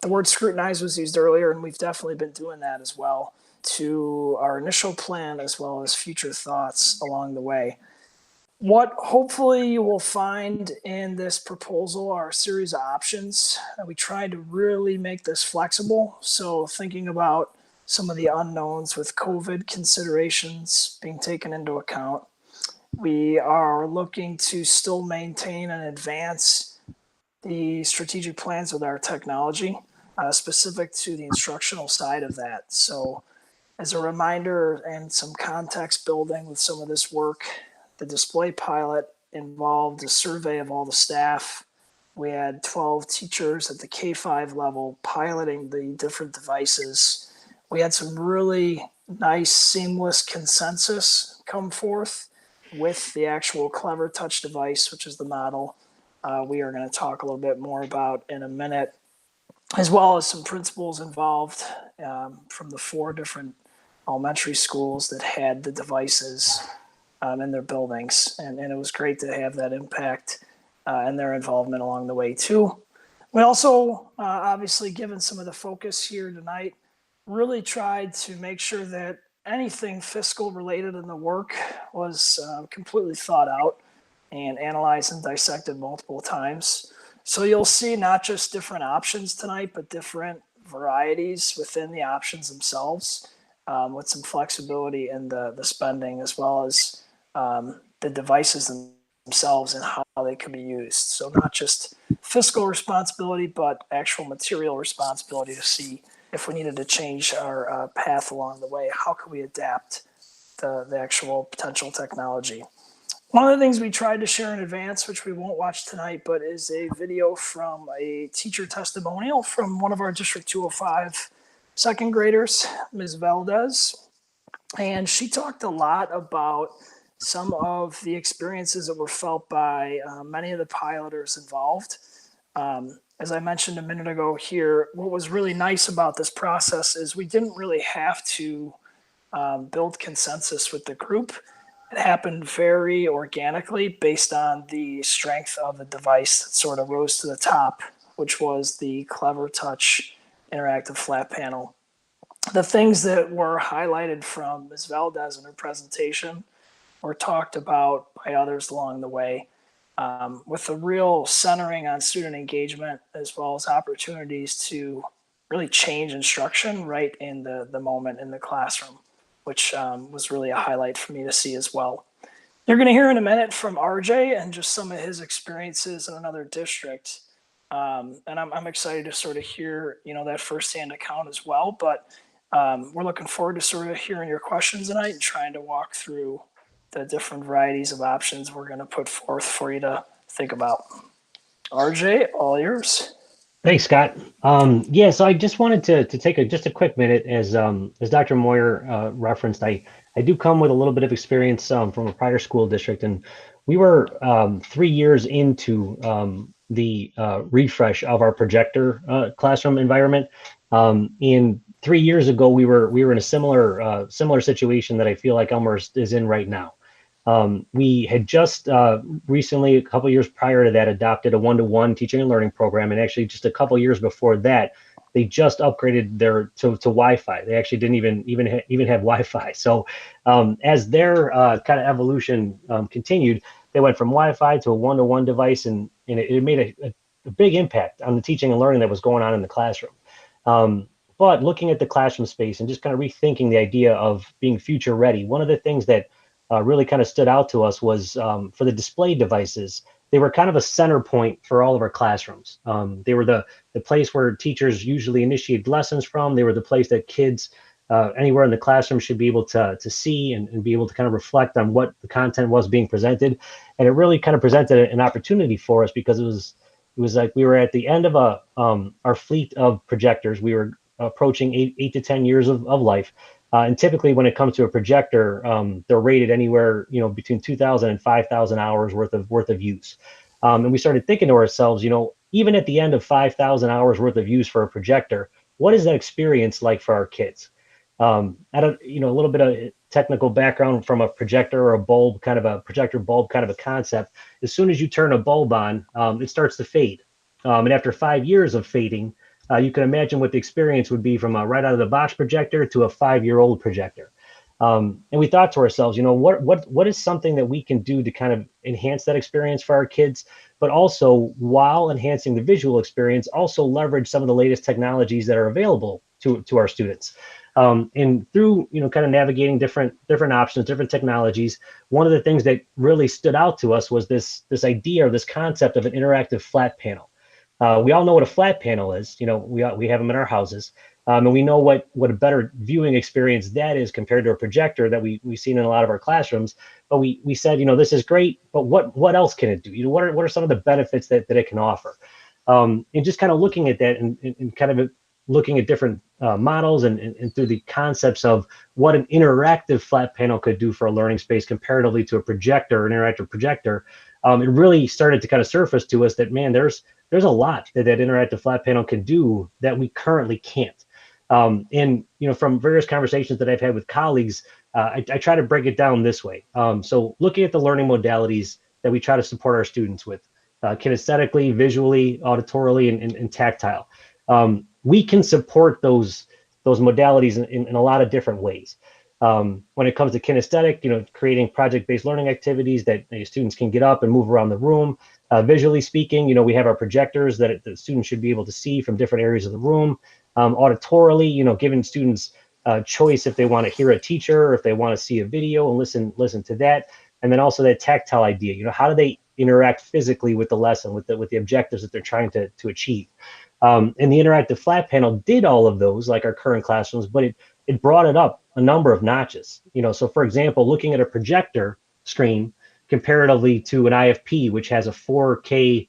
word scrutinize was used earlier, and we've definitely been doing that as well, to our initial plan as well as future thoughts along the way. What hopefully you will find in this proposal are a series of options. We tried to really make this flexible. So thinking about some of the unknowns with COVID considerations being taken into account, we are looking to still maintain and advance the strategic plans with our technology, specific to the instructional side of that. So as a reminder and some context building with some of this work, the display pilot involved a survey of all the staff. We had 12 teachers at the K-5 level piloting the different devices. We had some really nice seamless consensus come forth with the actual Clever Touch device, which is the model we are going to talk a little bit more about in a minute, as well as some principals involved from the 4 different elementary schools that had the devices in their buildings. And it was great to have that impact and their involvement along the way too. We also, obviously, given some of the focus here tonight, really tried to make sure that anything fiscal related in the work was completely thought out and analyzed and dissected multiple times. So you'll see not just different options tonight, but different varieties within the options themselves, with some flexibility in the spending, as well as the devices themselves and how they can be used. So not just fiscal responsibility, but actual material responsibility to see if we needed to change our path along the way, how can we adapt the actual potential technology. One of the things we tried to share in advance, which we won't watch tonight, but is a video from a teacher testimonial from one of our District 205 second graders, Ms. Valdez. And she talked a lot about some of the experiences that were felt by many of the piloters involved. As I mentioned a minute ago here, what was really nice about this process is we didn't really have to build consensus with the group. It happened very organically based on the strength of the device that sort of rose to the top, which was the Clever Touch interactive flat panel. The things that were highlighted from Ms. Valdez in her presentation were talked about by others along the way, with a real centering on student engagement, as well as opportunities to really change instruction right in the moment in the classroom, which was really a highlight for me to see as well. You're going to hear in a minute from RJ and just some of his experiences in another district. And I'm excited to sort of hear, that firsthand account as well. But we're looking forward to sort of hearing your questions tonight and trying to walk through the different varieties of options we're going to put forth for you to think about. RJ, all yours. Thanks, Scott. So I just wanted to take just a quick minute, as Dr. Moyer referenced. I do come with a little bit of experience from a prior school district, and we were 3 years into the refresh of our projector classroom environment. And 3 years ago, we were in a similar situation that I feel like Elmhurst is in right now. We had just recently, a couple years prior to that, adopted a one-to-one teaching and learning program, and actually just a couple years before that, they just upgraded to Wi-Fi. They actually didn't even have Wi-Fi. So as their kind of evolution continued, they went from Wi-Fi to a one-to-one device, and it made a big impact on the teaching and learning that was going on in the classroom. But looking at the classroom space and just kind of rethinking the idea of being future ready, one of the things that really kind of stood out to us was for the display devices, they were kind of a center point for all of our classrooms. They were the place where teachers usually initiated lessons from. They were the place that kids anywhere in the classroom should be able to see and be able to kind of reflect on what the content was being presented. And it really kind of presented an opportunity for us, because it was like we were at the end of our fleet of projectors. We were approaching 8 to 10 years of life. And typically when it comes to a projector, they're rated anywhere, between 2,000 and 5,000 hours worth of use. And we started thinking to ourselves, even at the end of 5,000 hours worth of use for a projector, what is that experience like for our kids? I don't, a little bit of technical background from a projector or a bulb, kind of a projector bulb kind of a concept. As soon as you turn a bulb on, it starts to fade. And after 5 years of fading, you can imagine what the experience would be from a right out of the box projector to a 5-year-old projector. And we thought to ourselves, what is something that we can do to kind of enhance that experience for our kids, but also while enhancing the visual experience, also leverage some of the latest technologies that are available to our students. And through, kind of navigating different options, different technologies, one of the things that really stood out to us was this idea or this concept of an interactive flat panel. We all know what a flat panel is. We have them in our houses, and we know what a better viewing experience that is compared to a projector that we've seen in a lot of our classrooms. But we said, this is great, but what else can it do? What are some of the benefits that it can offer? And just kind of looking at that and kind of looking at different models and through the concepts of what an interactive flat panel could do for a learning space comparatively to a projector, an interactive projector, it really started to kind of surface to us that, man, there's a lot that interactive flat panel can do that we currently can't. And from various conversations that I've had with colleagues, I try to break it down this way. So looking at the learning modalities that we try to support our students with, kinesthetically, visually, auditorily, and tactile. We can support those modalities in a lot of different ways. When it comes to kinesthetic, creating project-based learning activities that students can get up and move around the room. Visually speaking, we have our projectors that the students should be able to see from different areas of the room. Auditorily, giving students choice if they want to hear a teacher or if they want to see a video and listen to that. And then also that tactile idea, how do they interact physically with the lesson, with the objectives that they're trying to achieve. And the interactive flat panel did all of those like our current classrooms, but it brought it up a number of notches. So for example, looking at a projector screen comparatively to an IFP, which has a 4K,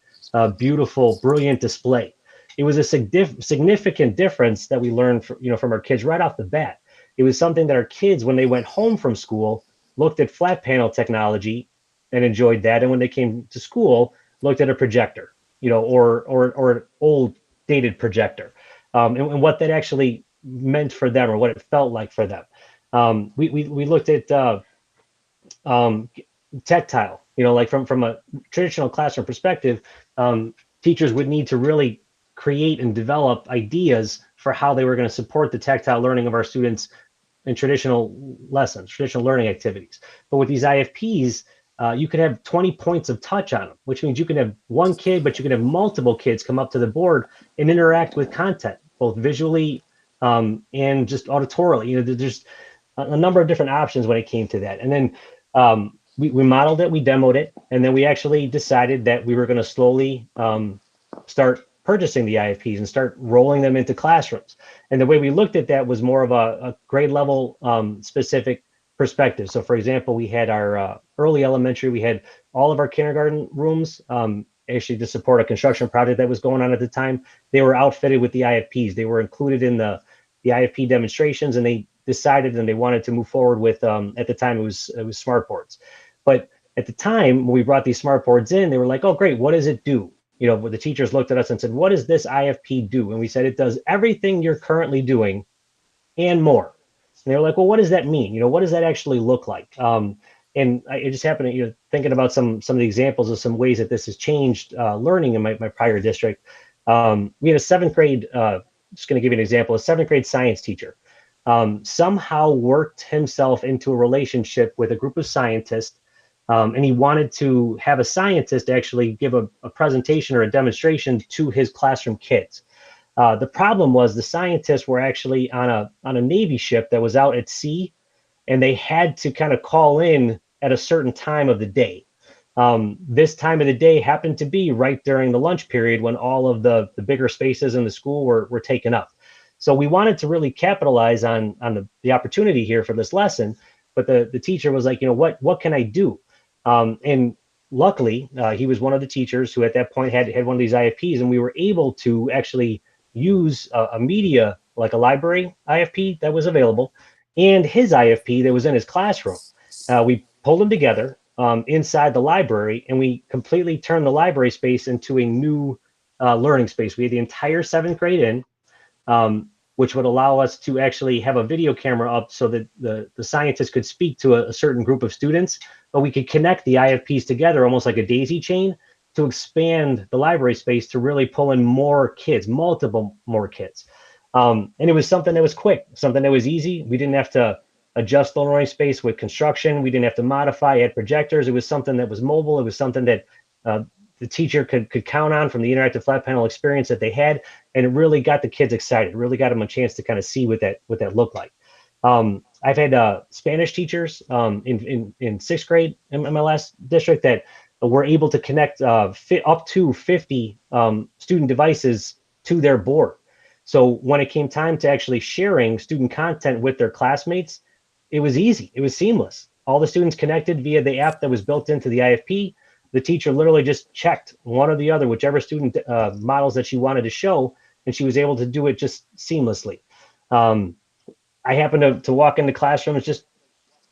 beautiful, brilliant display, it was a significant difference that we learned from our kids right off the bat. It was something that our kids, when they went home from school, looked at flat panel technology and enjoyed that. And when they came to school, looked at a projector, or an old dated projector, and what that actually meant for them or what it felt like for them. We looked at tactile, like from a traditional classroom perspective, teachers would need to really create and develop ideas for how they were going to support the tactile learning of our students in traditional lessons, traditional learning activities. But with these IFPs, you could have 20 points of touch on them, which means you can have one kid, but you can have multiple kids come up to the board and interact with content, both visually and just auditorily. There's a number of different options when it came to that. And then we modeled it, we demoed it, and then we actually decided that we were going to slowly start purchasing the IFPs and start rolling them into classrooms. And the way we looked at that was more of a grade level specific perspective. So for example, we had our early elementary, we had all of our kindergarten rooms, actually to support a construction project that was going on at the time. They were outfitted with the IFPs. They were included in the IFP demonstrations, and they decided and they wanted to move forward with, at the time it was smart boards. But at the time when we brought these smart boards in, they were like, oh great, what does it do? The teachers looked at us and said, what does this IFP do? And we said, it does everything you're currently doing and more. And they were like, well, what does that mean? What does that actually look like? And I just happened to, thinking about some of the examples of some ways that this has changed learning in my prior district. We had a 7th grade, just going to give you an example, a 7th grade science teacher somehow worked himself into a relationship with a group of scientists. And he wanted to have a scientist actually give a presentation or a demonstration to his classroom kids. The problem was the scientists were actually on a Navy ship that was out at sea, and they had to kind of call in at a certain time of the day. This time of the day happened to be right during the lunch period when all of the bigger spaces in the school were taken up. So we wanted to really capitalize on the opportunity here for this lesson, but the teacher was like, what can I do? And luckily, he was one of the teachers who at that point had one of these IFPs, and we were able to actually use a media, like a library IFP that was available, and his IFP that was in his classroom. We pulled them together inside the library, and we completely turned the library space into a new learning space. We had the entire 7th grade in, which would allow us to actually have a video camera up so that the scientists could speak to a certain group of students, but we could connect the IFPs together almost like a daisy chain to expand the library space to really pull in more kids, multiple more kids. And it was something that was quick, something that was easy. We didn't have to adjust the learning space with construction. We didn't have to modify, add projectors. It was something that was mobile. It was something that the teacher could count on from the interactive flat panel experience that they had, and it really got the kids excited. It really got them a chance to kind of see what that looked like. I've had Spanish teachers in 6th grade in my last district that were able to connect up to 50 student devices to their board. So when it came time to actually sharing student content with their classmates, it was easy. It was seamless. All the students connected via the app that was built into the IFP. The teacher literally just checked one or the other, whichever student models that she wanted to show, and she was able to do it just seamlessly. I happened to walk into classrooms just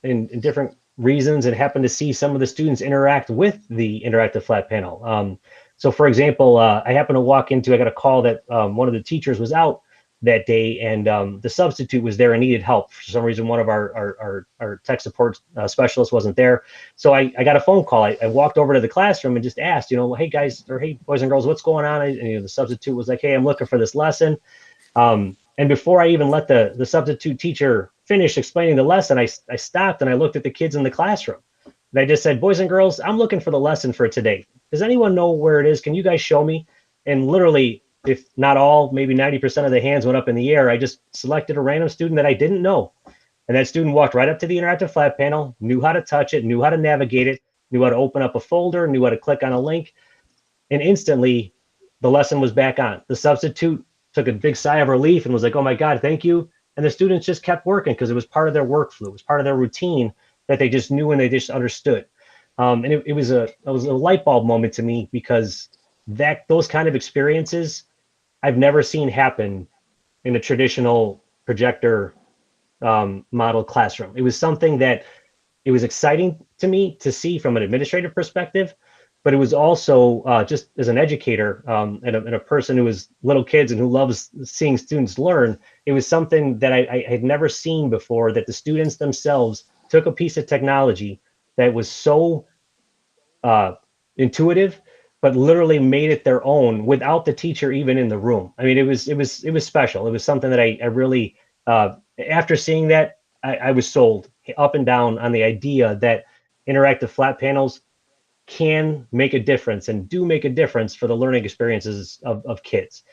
in different reasons and happened to see some of the students interact with the interactive flat panel. So for example, I happened to walk into, I got a call that one of the teachers was out that day, and the substitute was there and needed help. For some reason, one of our tech support specialists wasn't there. So I got a phone call. I walked over to the classroom and just asked, hey guys, or hey boys and girls, what's going on? And the substitute was like, hey, I'm looking for this lesson. And before I even let the substitute teacher finish explaining the lesson, I stopped and I looked at the kids in the classroom. And I just said, boys and girls, I'm looking for the lesson for today. Does anyone know where it is? Can you guys show me? And literally, if not all, maybe 90% of the hands went up in the air. I just selected a random student that I didn't know. And that student walked right up to the interactive flat panel, knew how to touch it, knew how to navigate it, knew how to open up a folder, knew how to click on a link. And instantly, the lesson was back on. The substitute took a big sigh of relief and was like, oh my God, thank you. And the students just kept working because it was part of their workflow. It was part of their routine that they just knew and they just understood. And it was a light bulb moment to me, because those kind of experiences I've never seen happen in a traditional projector model classroom. It was something that it was exciting to me to see from an administrative perspective, but it was also just as an educator and a person who was little kids and who loves seeing students learn. It was something that I had never seen before, that the students themselves took a piece of technology that was so intuitive, but literally made it their own without the teacher even in the room. I mean, it was special. It was something that I really, after seeing that, I was sold up and down on the idea that interactive flat panels can make a difference and do make a difference for the learning experiences of kids.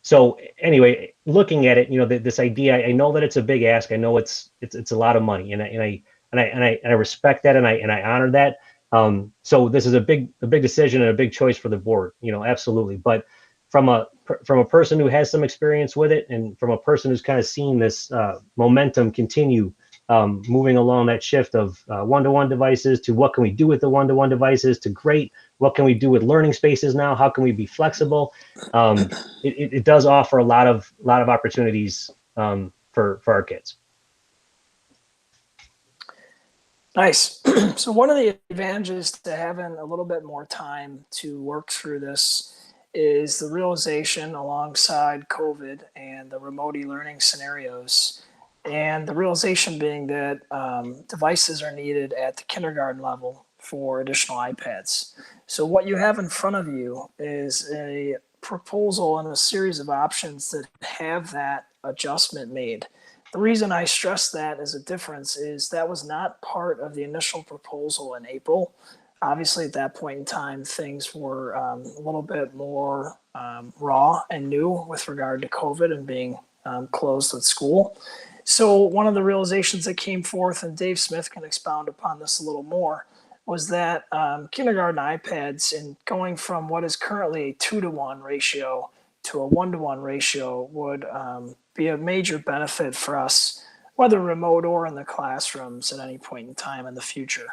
So anyway, looking at it, this idea, I know that it's a big ask. I know it's a lot of money, and I respect that, and I honor that. So this is a big decision and a big choice for the board, absolutely. But from a person who has some experience with it, and from a person who's kind of seen this momentum continue, moving along that shift of one-to-one devices to what can we do with the one-to-one devices to great, what can we do with learning spaces now? How can we be flexible? It does offer a lot of opportunities for our kids. Nice. So one of the advantages to having a little bit more time to work through this is the realization, alongside COVID and the remote e-learning scenarios, and the realization being that devices are needed at the kindergarten level for additional iPads. So what you have in front of you is a proposal and a series of options that have that adjustment made. The reason I stress that as a difference is that was not part of the initial proposal in April. Obviously, at that point in time, things were a little bit more raw and new with regard to COVID and being closed with school. So one of the realizations that came forth, and Dave Smith can expound upon this a little more, was that kindergarten iPads, and going from what is currently a 2-to-1 ratio to a 1-to-1 ratio would be a major benefit for us, whether remote or in the classrooms at any point in time in the future.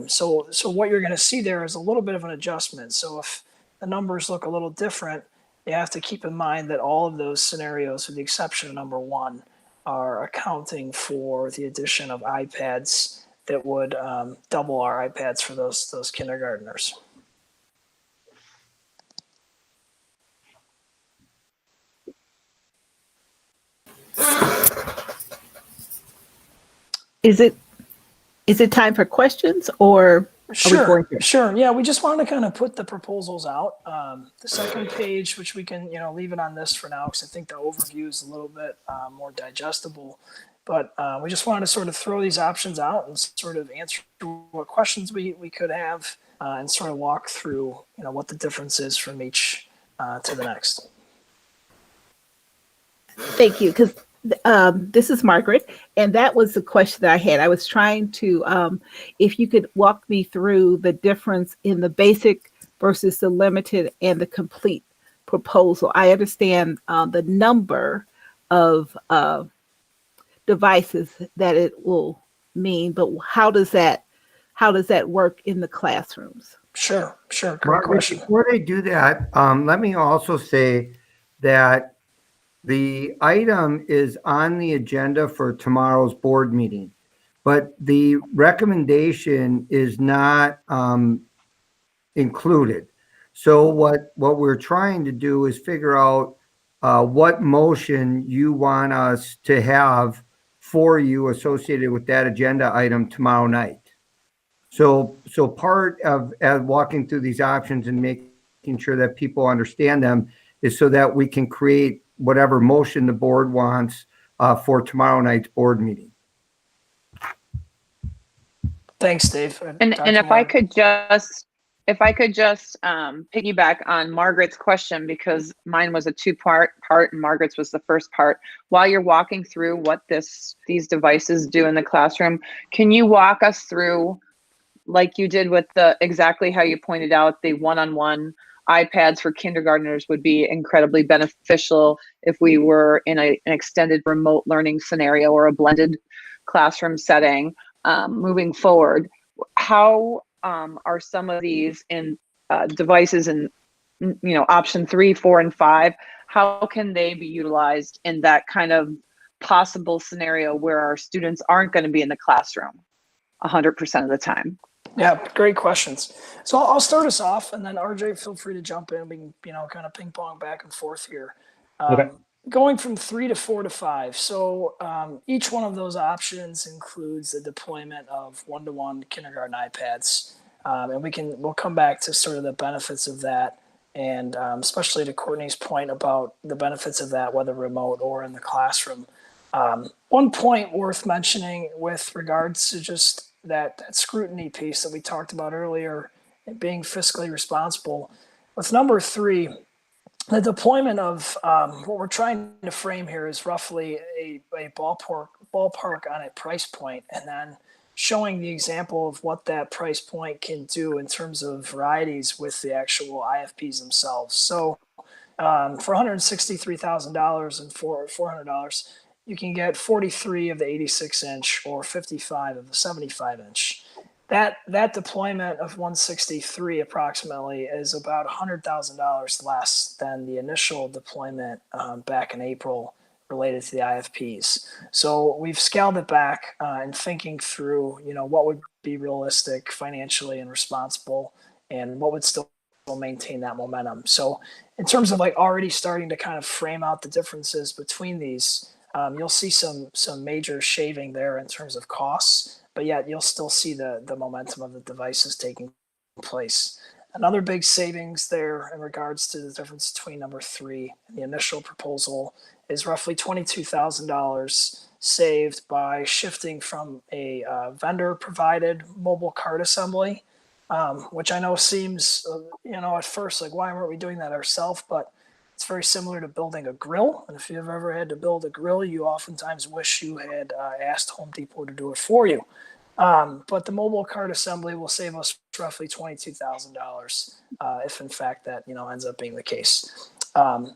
So what you're going to see there is a little bit of an adjustment. So if the numbers look a little different, you have to keep in mind that all of those scenarios, with the exception of number 1, are accounting for the addition of iPads that would double our iPads for those kindergartners. Is it time for questions, or Sure. Yeah, we just wanted to kind of put the proposals out. The second page, which we can, leave it on this for now, because I think the overview is a little bit more digestible. But we just wanted to sort of throw these options out and sort of answer what questions we could have and sort of walk through, what the difference is from each to the next. Thank you, because this is Margaret, and that was the question that I had. I was trying to, if you could walk me through the difference in the basic versus the limited and the complete proposal. I understand the number of devices that it will mean, but how does that work in the classrooms? Sure. Great Margaret, question. before they do that, let me also say that the item is on the agenda for tomorrow's board meeting, but the recommendation is not included. So what we're trying to do is figure out what motion you want us to have for you associated with that agenda item tomorrow night. So part of walking through these options and making sure that people understand them is so that we can create whatever motion the board wants for tomorrow night's board meeting. Thanks, Dave. And Dr. if Moyer. I could just piggyback on Margaret's question, because mine was a two-part and Margaret's was the first part. While you're walking through what these devices do in the classroom, can you walk us through, like you did with exactly how you pointed out, the one-on-one iPads for kindergartners would be incredibly beneficial if we were in an extended remote learning scenario or a blended classroom setting moving forward. How are some of these in devices in option 3, 4, and 5? How can they be utilized in that kind of possible scenario where our students aren't going to be in the classroom 100% of the time? Yeah, great questions. So I'll start us off, and then RJ, feel free to jump in. We can, kind of ping pong back and forth here. Okay. Going from 3 to 4 to 5. So each one of those options includes the deployment of 1-to-1 kindergarten iPads, and we'll come back to sort of the benefits of that, and especially to Courtney's point about the benefits of that, whether remote or in the classroom. One point worth mentioning with regards to just that scrutiny piece that we talked about earlier, being fiscally responsible. With number 3, the deployment of what we're trying to frame here is roughly a ballpark on a price point, and then showing the example of what that price point can do in terms of varieties with the actual IFPs themselves. So for $163,000 and for $400, you can get 43 of the 86-inch or 55 of the 75-inch. That deployment of 163 approximately is about $100,000 less than the initial deployment back in April related to the IFPs. So we've scaled it back and thinking through, what would be realistic financially and responsible, and what would still maintain that momentum. So in terms of already starting to kind of frame out the differences between these, you'll see some major shaving there in terms of costs, but yet you'll still see the momentum of the devices taking place. Another big savings there in regards to the difference between number 3 and the initial proposal is roughly $22,000 saved by shifting from a vendor-provided mobile card assembly, which I know seems, at first why weren't we doing that ourselves? But it's very similar to building a grill. And if you've ever had to build a grill, you oftentimes wish you had asked Home Depot to do it for you. But the mobile card assembly will save us roughly $22,000 if in fact that ends up being the case.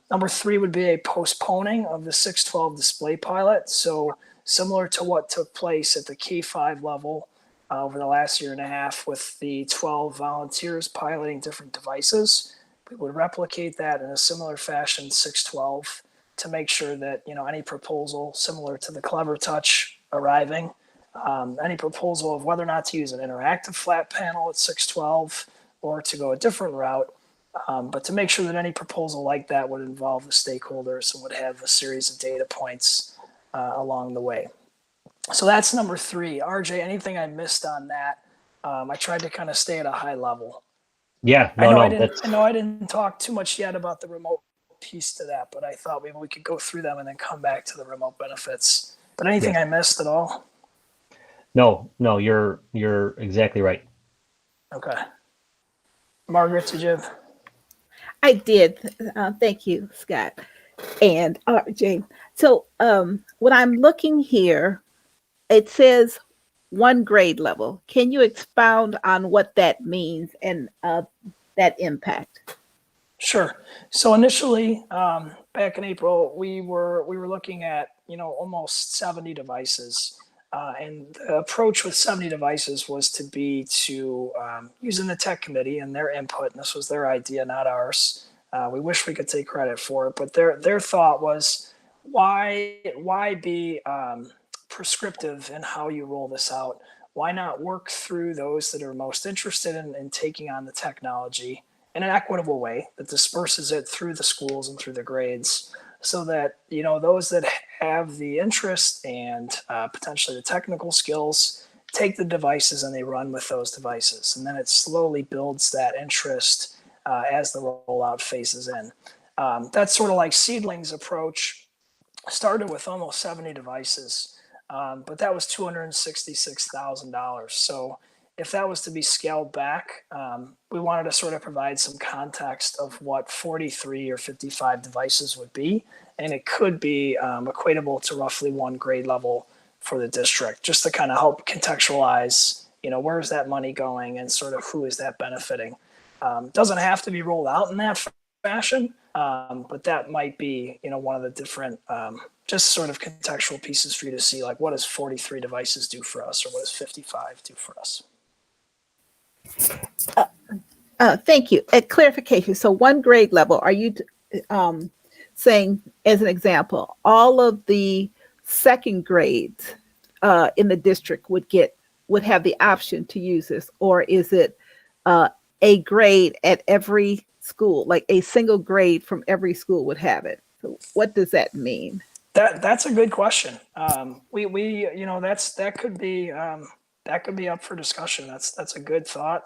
Number 3 would be a postponing of the 612 display pilot. So similar to what took place at the K5 level over the last year and a half with the 12 volunteers piloting different devices, we would replicate that in a similar fashion 612 to make sure that, you know, any proposal similar to the Clever Touch arriving, any proposal of whether or not to use an interactive flat panel at 612 or to go a different route, but to make sure that any proposal like that would involve the stakeholders and would have a series of data points along the way. So that's number 3. RJ, anything I missed on that? I tried to kind of stay at a high level. Yeah, I know no, I didn't talk too much yet about the remote piece to that, but I thought maybe we could go through them and then come back to the remote benefits. But anything I missed at all? no, you're exactly right. Okay. Margaret, did you have? I did. Thank you, Scott and RJ. So when I'm looking here, it says 1 grade level. Can you expound on what that means and that impact? Sure. So initially, back in April, we were looking at, you know, almost 70 devices. And the approach with 70 devices was to be using the tech committee and their input, and this was their idea, not ours. We wish we could take credit for it, but their thought was, why be prescriptive in how you roll this out? Why not work through those that are most interested in taking on the technology in an equitable way that disperses it through the schools and through the grades, so that, you know, those that have the interest and potentially the technical skills take the devices and they run with those devices. And then it slowly builds that interest as the rollout phases in. That's sort of like Seedling's approach. Started with almost 70 devices, but that was $266,000. So if that was to be scaled back, we wanted to sort of provide some context of what 43 or 55 devices would be. And it could be equatable to roughly 1 grade level for the district, just to kind of help contextualize, you know, where's that money going and sort of who is that benefiting. Doesn't have to be rolled out in that fashion, but that might be, you know, one of the different just sort of contextual pieces for you to see, like, what does 43 devices do for us, or what does 55 do for us? Thank you. A clarification. So 1 grade level, are you saying, as an example, all of the second grades in the district would have the option to use this, or is it a grade at every school, like a single grade from every school would have it? So what does that mean? That's a good question. We you know, that could be up for discussion. That's a good thought.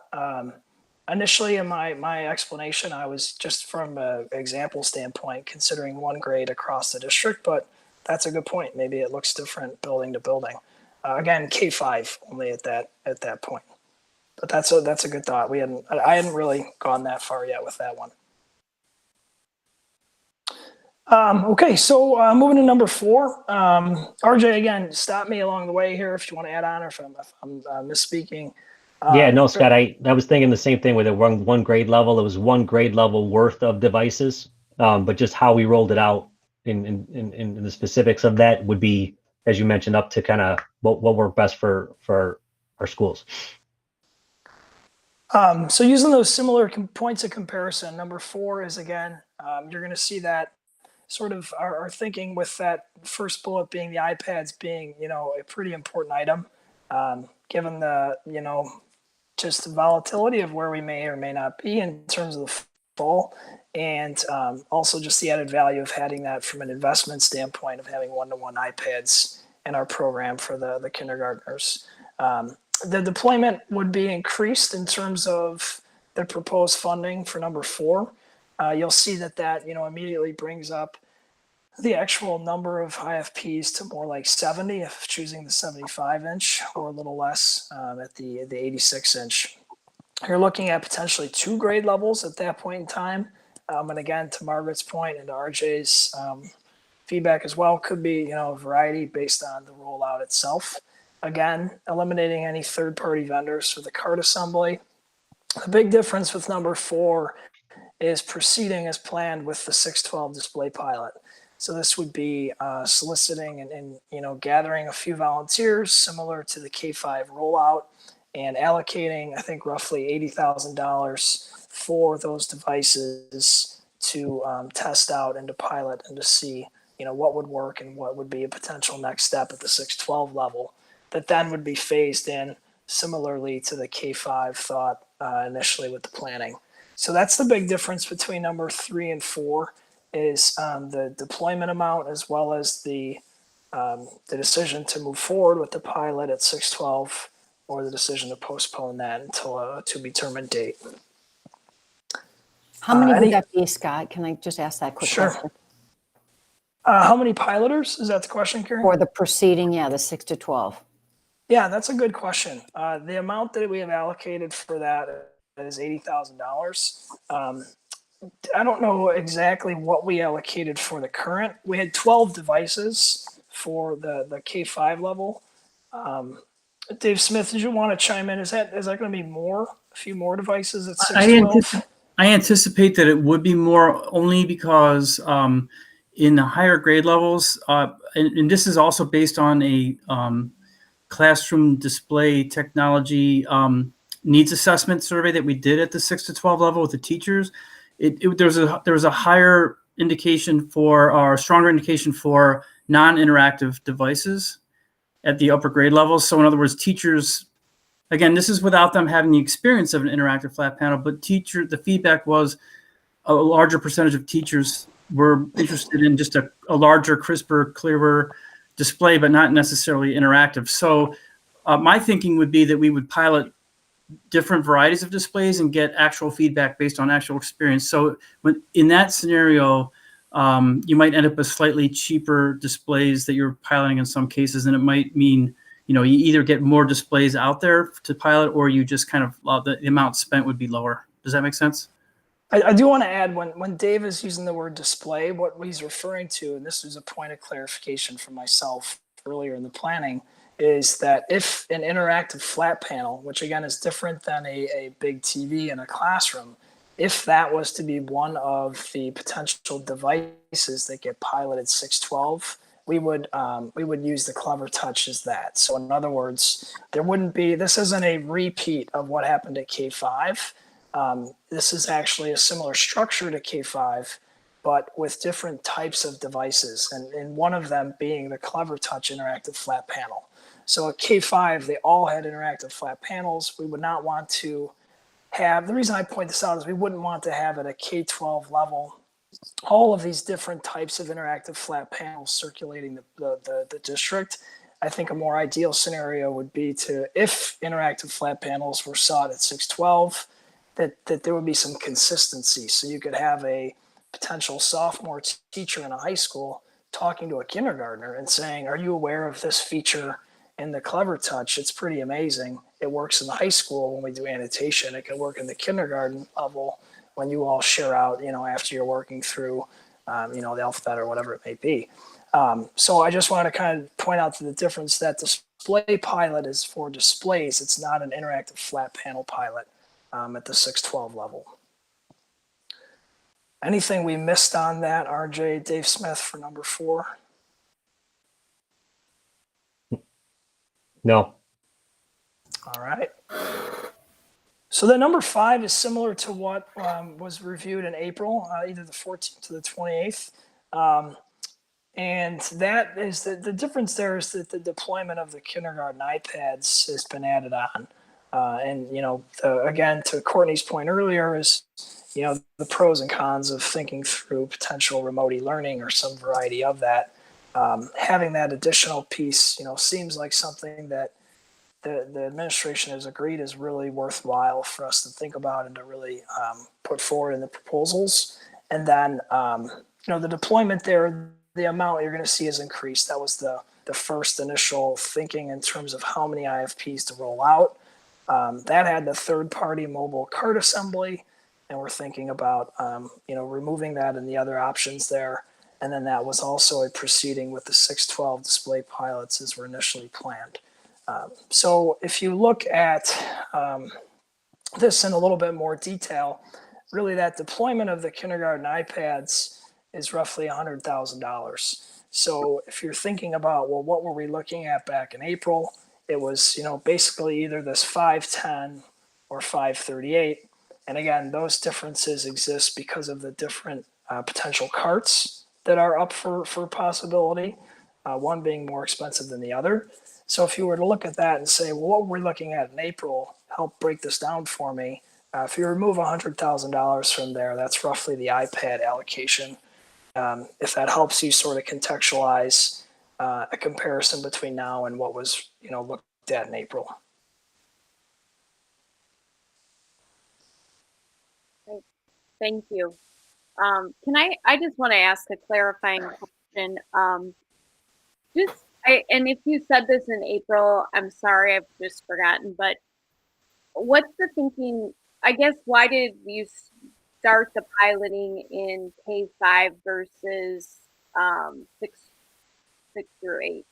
Initially in my explanation, I was just from an example standpoint considering 1 grade across the district, but that's a good point. Maybe it looks different building to building. Again, K5 only at that point. But that's a good thought. I hadn't really gone that far yet with that one. Okay, so moving to number 4. RJ, again, stop me along the way here if you want to add on, or if I'm misspeaking. Yeah, no, Scott, I was thinking the same thing with the 1 grade level. It was 1 grade level worth of devices, but just how we rolled it out in the specifics of that would be, as you mentioned, up to kind of what worked best for our schools. So using those similar points of comparison, number 4 is, again, you're going to see that sort of our thinking with that first bullet being the iPads being, you know, a pretty important item, given the, you know, just the volatility of where we may or may not be in terms of the fall, and also just the added value of having that from an investment standpoint of having 1-to-1 iPads in our program for the kindergartners. The deployment would be increased in terms of the proposed funding for number 4. You'll see that, you know, immediately brings up the actual number of IFPs to more like 70 if choosing the 75-inch, or a little less at the 86-inch. You're looking at potentially 2 grade levels at that point in time. And again, to Margaret's point and to RJ's feedback as well, could be, you know, a variety based on the rollout itself. Again, eliminating any third-party vendors for the card assembly. The big difference with number 4 is proceeding as planned with the 612 display pilot. So this would be soliciting and gathering a few volunteers similar to the K5 rollout and allocating, I think, roughly $80,000 for those devices to test out and to pilot and to see, what would work and what would be a potential next step at the 612 level that then would be phased in similarly to the K5 thought initially with the planning. So that's the big difference between number 3 and 4 is the deployment amount as well as the decision to move forward with the pilot at 612 or the decision to postpone that until a to-be-determined date. How many would that be, Scott? Can I just ask that quick question? How many piloters? Is that the question, Karen? For the proceeding, the 6 to 12. Yeah, that's a good question. The amount that we have allocated for that is $80,000. I don't know exactly what we allocated for the current. We had 12 devices for the K5 level. Dave Smith, did you want to chime in? Is that going to be more? A few more devices at 612? I anticipate that it would be more only because in the higher grade levels, and this is also based on a classroom display technology needs assessment survey that we did at the 6 to 12 level with the teachers. There was a higher indication for, or a stronger indication for non-interactive devices at the upper grade levels. So in other words, teachers, again, this is without them having the experience of an interactive flat panel, but the feedback was a larger percentage of teachers were interested in just a larger, crisper, clearer display, but not necessarily interactive. So my thinking would be that we would pilot different varieties of displays and get actual feedback based on actual experience. So in that scenario, you might end up with slightly cheaper displays that you're piloting in some cases, and it might mean, you either get more displays out there to pilot, or you just kind of, the amount spent would be lower. Does that make sense? I do want to add, when Dave is using the word display, what he's referring to, and this is a point of clarification for myself earlier in the planning, is that if an interactive flat panel, which again is different than a big TV in a classroom, if that was to be one of the potential devices that get piloted 612, we would use the Clever Touch as that. So in other words, this isn't a repeat of what happened at K5. This is actually a similar structure to K5, but with different types of devices, and one of them being the Clever Touch interactive flat panel. So at K5, they all had interactive flat panels. We would not want to have, the reason I point this out is we wouldn't want to have at a K12 level all of these different types of interactive flat panels circulating the district. I think a more ideal scenario would be if interactive flat panels were sought at 612, that there would be some consistency. So you could have a potential sophomore teacher in a high school talking to a kindergartner and saying, are you aware of this feature in the Clever Touch? It's pretty amazing. It works in the high school when we do annotation. It can work in the kindergarten level when you all share out, after you're working through, the alphabet or whatever it may be. So I just want to kind of point out the difference that display pilot is for displays. It's not an interactive flat panel pilot at the 612 level. Anything we missed on that, RJ, Dave Smith, for number 4? No. All right. So the number 5 is similar to what was reviewed in April, either the 14th to the 28th. And that is the difference there is that the deployment of the kindergarten iPads has been added on. And, again, to Courtney's point earlier is, the pros and cons of thinking through potential remote e-learning or some variety of that. Having that additional piece, seems like something that the administration has agreed is really worthwhile for us to think about and to really put forward in the proposals. And then, the deployment there, the amount you're going to see has increased. That was the first initial thinking in terms of how many IFPs to roll out. That had the third-party mobile card assembly, and we're thinking about, removing that and the other options there. And then that was also a proceeding with the 612 display pilots as were initially planned. So if you look at this in a little bit more detail, really that deployment of the kindergarten iPads is roughly $100,000. So if you're thinking about, well, what were we looking at back in April? It was, basically either this 510 or 538. And again, those differences exist because of the different potential carts that are up for possibility, one being more expensive than the other. So if you were to look at that and say, well, what were we looking at in April? Help break this down for me. If you remove $100,000 from there, that's roughly the iPad allocation. If that helps you sort of contextualize a comparison between now and what was, looked at in April. Thank you. I just want to ask a clarifying question. And if you said this in April, I'm sorry, I've just forgotten, but what's the thinking? I guess, why did you start the piloting in K-5 versus 6 through 8?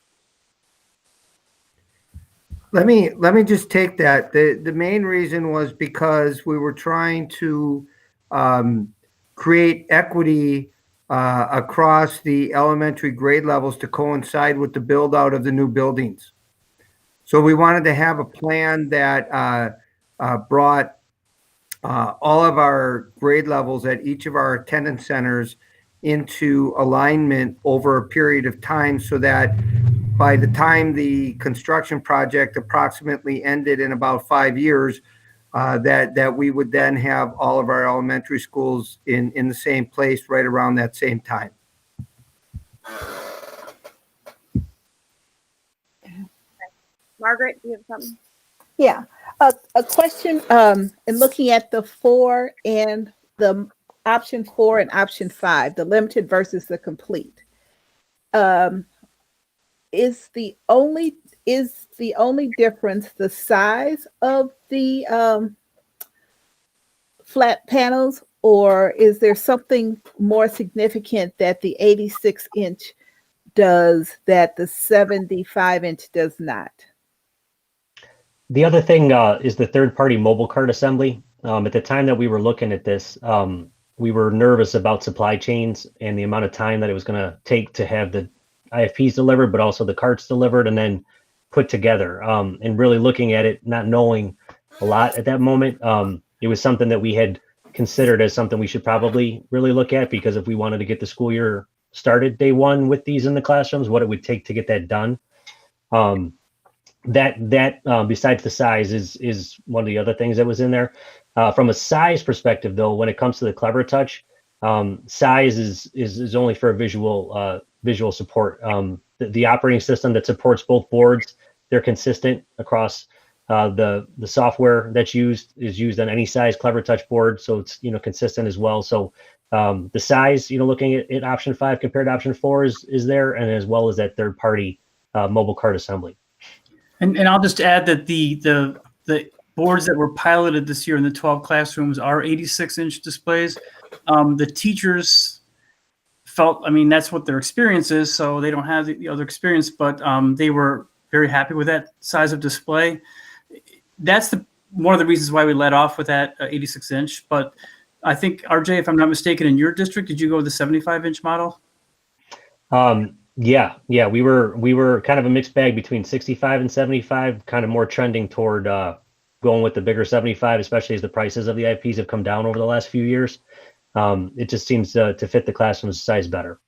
Let me just take that. The main reason was because we were trying to create equity across the elementary grade levels to coincide with the build out of the new buildings. So we wanted to have a plan that brought all of our grade levels at each of our attendance centers into alignment over a period of time, so that by the time the construction project approximately ended in about 5 years, that we would then have all of our elementary schools in the same place right around that same time. Margaret, do you have something? Yeah, a question in looking at the 4 and the option 4 and option 5, the limited versus the complete. Is the only difference the size of the flat panels, or is there something more significant that the 86-inch does that the 75-inch does not? The other thing is the third-party mobile cart assembly. At the time that we were looking at this, we were nervous about supply chains and the amount of time that it was going to take to have the IFPs delivered, but also the carts delivered and then put together. And really looking at it, not knowing a lot at that moment, it was something that we had considered as something we should probably really look at, because if we wanted to get the school year started day one with these in the classrooms, what it would take to get that done. Besides the size is one of the other things that was in there. From a size perspective, though, when it comes to the Clever Touch, size is only for visual support. The operating system that supports both boards, they're consistent across the software that's used on any size Clever Touch board, so it's consistent as well. So the size, looking at option 5 compared to option 4 is there, and as well as that third party mobile cart assembly. And I'll just add that the boards that were piloted this year in the 12 classrooms are 86-inch displays. The teachers felt, that's what their experience is, so they don't have the other experience, but they were very happy with that size of display. That's one of the reasons why we led off with that 86-inch. But I think, RJ, if I'm not mistaken, in your district, did you go with the 75-inch model? Yeah, we were kind of a mixed bag between 65 and 75, kind of more trending toward going with the bigger 75, especially as the prices of the IPs have come down over the last few years. It just seems to fit the classroom's size better.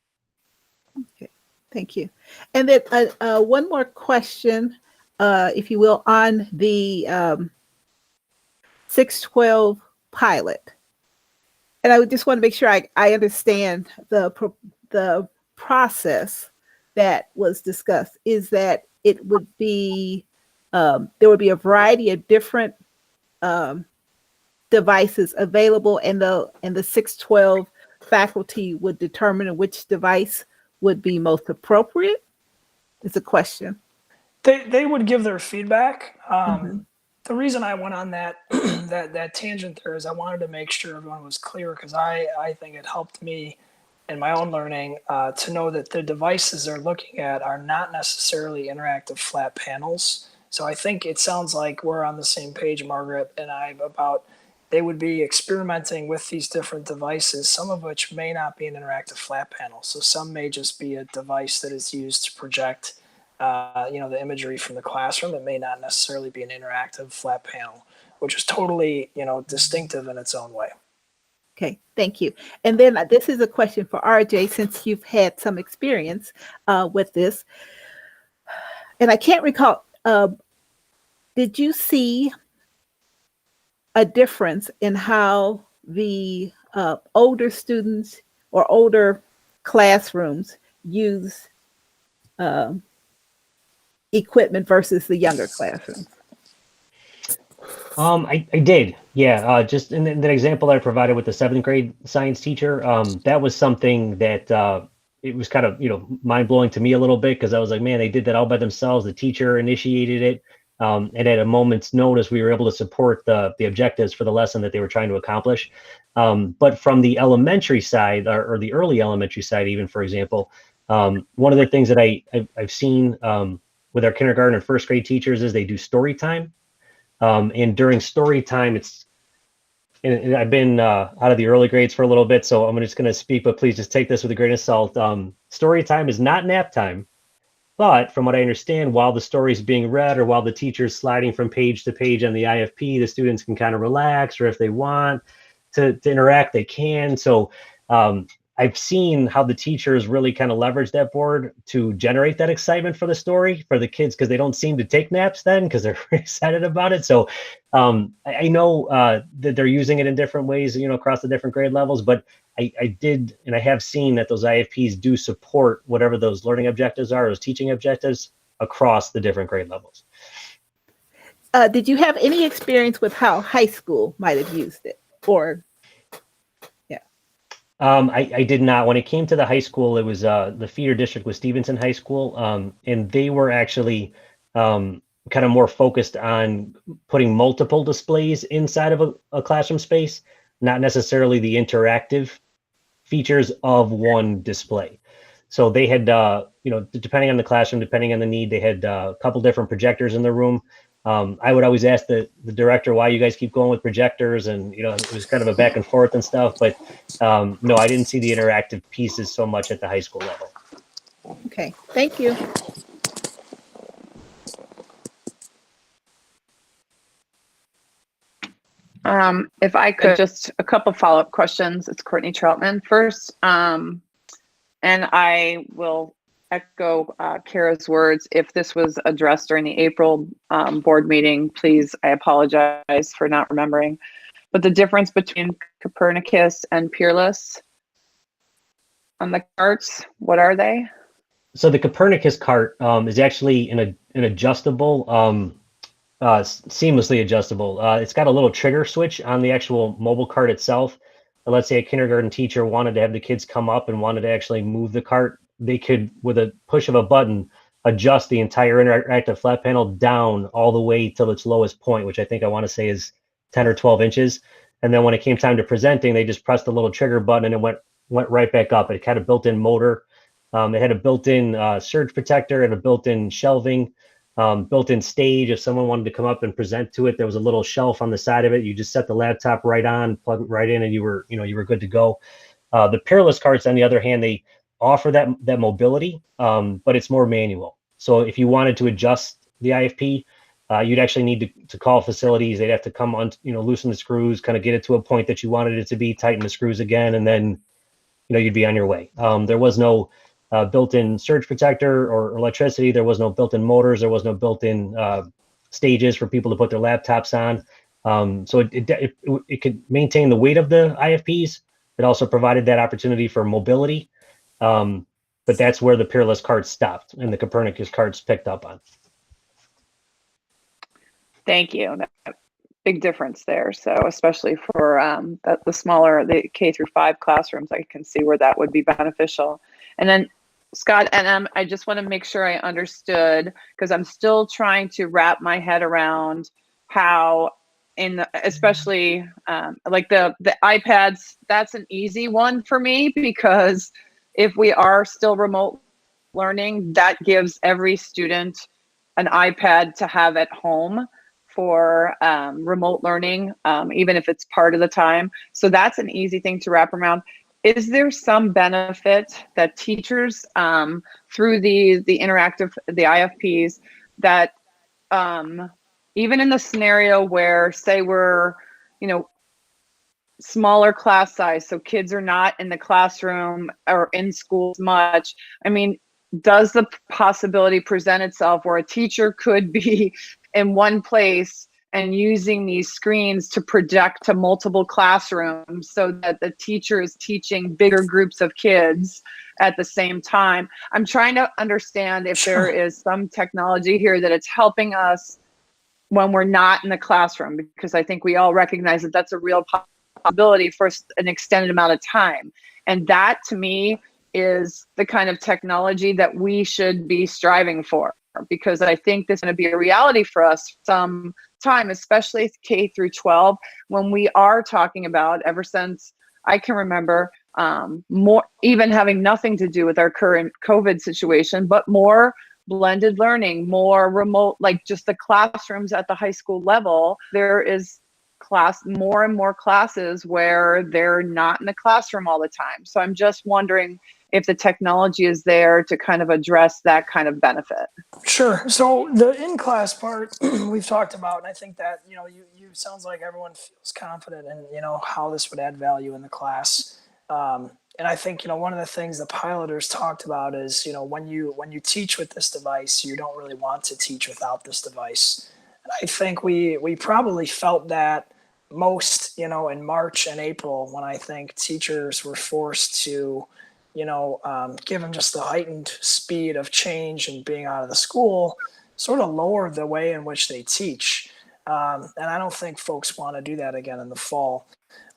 Okay, thank you. And then one more question, if you will, on the 612 pilot. And I would just want to make sure I understand the process that was discussed. Is that it would be there would be a variety of different devices available, and the 612 faculty would determine which device would be most appropriate? It's a question. They would give their feedback. The reason I went on that that tangent there is I wanted to make sure everyone was clear, because I think it helped me in my own learning to know that the devices they're looking at are not necessarily interactive flat panels. So I think it sounds like we're on the same page, Margaret and I, about they would be experimenting with these different devices, some of which may not be an interactive flat panel. So some may just be a device that is used to project, the imagery from the classroom. It may not necessarily be an interactive flat panel, which is totally, distinctive in its own way. Okay, thank you. And then this is a question for RJ, since you've had some experience with this. And I can't recall, did you see a difference in how the older students or older classrooms use equipment versus the younger classrooms? I did, yeah. Just in that example that I provided with the 7th grade science teacher, that was something that it was kind of mind blowing to me a little bit, because I was like, man, they did that all by themselves. The teacher initiated it, and at a moment's notice, we were able to support the objectives for the lesson that they were trying to accomplish. But from the elementary side, or the early elementary side, even, for example, one of the things that I've seen with our kindergarten and 1st grade teachers is they do story time. And during story time, and I've been out of the early grades for a little bit, so I'm just going to speak, but please just take this with a grain of salt. Story time is not nap time, but from what I understand, while the story is being read or while the teacher's sliding from page to page on the IFP, the students can kind of relax, or if they want to interact, they can. So I've seen how the teachers really kind of leverage that board to generate that excitement for the story for the kids, because they don't seem to take naps then, because they're excited about it. So I know that they're using it in different ways, across the different grade levels, but I did, and I have seen that those IFPs do support whatever those learning objectives are, those teaching objectives across the different grade levels. Did you have any experience with how high school might have used it? Or I did not. When it came to the high school, it was the feeder district was Stevenson High School, and they were actually kind of more focused on putting multiple displays inside of a classroom space, not necessarily the interactive features of one display. So they had, depending on the classroom, depending on the need, they had a couple different projectors in the room. I would always ask the director why you guys keep going with projectors, and it was kind of a back and forth and stuff. But no, I didn't see the interactive pieces so much at the high school level. Okay, thank you. If I could, just a couple follow-up questions. It's Courtney Troutman first, and I will echo Kara's words. If this was addressed during the April board meeting, please, I apologize for not remembering. But the difference between Copernicus and Peerless on the carts, what are they? So the Copernicus cart is actually an adjustable, seamlessly adjustable. It's got a little trigger switch on the actual mobile cart itself. Let's say a kindergarten teacher wanted to have the kids come up and wanted to actually move the cart. They could, with a push of a button, adjust the entire interactive flat panel down all the way till its lowest point, which I want to say is 10 or 12 inches. And then when it came time to presenting, they just pressed the little trigger button and it went right back up. It had a built-in motor. It had a built-in surge protector and a built-in shelving, built-in stage. If someone wanted to come up and present to it, there was a little shelf on the side of it. You just set the laptop right on, plug it right in, and you were good to go. The Peerless carts, on the other hand, they offer that mobility, but it's more manual. So if you wanted to adjust the IFP, you'd actually need to call facilities. They'd have to come on, loosen the screws, kind of get it to a point that you wanted it to be, tighten the screws again, and then, you'd be on your way. There was no built-in surge protector or electricity. There was no built-in motors. There was no built-in stages for people to put their laptops on. So it could maintain the weight of the IFPs. It also provided that opportunity for mobility. But that's where the Peerless carts stopped and the Copernicus carts picked up on. Thank you. Big difference there. So especially for the smaller, the K-5 classrooms, I can see where that would be beneficial. And then Scott, and I just want to make sure I understood, because I'm still trying to wrap my head around how, especially like the iPads, that's an easy one for me, because if we are still remote learning, that gives every student an iPad to have at home for remote learning, even if it's part of the time. So that's an easy thing to wrap around. Is there some benefit that teachers, through the IFPs, that even in the scenario where, say, we're, smaller class size, so kids are not in the classroom or in school as much, I mean, does the possibility present itself where a teacher could be in one place and using these screens to project to multiple classrooms so that the teacher is teaching bigger groups of kids at the same time? I'm trying to understand if there is some technology here that it's helping us when we're not in the classroom, because I think we all recognize that that's a real possibility for an extended amount of time. And that, to me, is the kind of technology that we should be striving for, because I think this is going to be a reality for us some time, especially K through 12, when we are talking about, ever since I can remember, more, even having nothing to do with our current COVID situation, but more blended learning, more remote, like just the classrooms at the high school level. There is more and more classes where they're not in the classroom all the time. So I'm just wondering if the technology is there to kind of address that kind of benefit. Sure. So the in-class part we've talked about, and I think that, you sounds like everyone feels confident in, how this would add value in the class. And I think, one of the things the piloters talked about is, when you teach with this device, you don't really want to teach without this device. And I think we probably felt that most, in March and April, when I think teachers were forced to, given just the heightened speed of change and being out of the school, sort of lowered the way in which they teach. And I don't think folks want to do that again in the fall.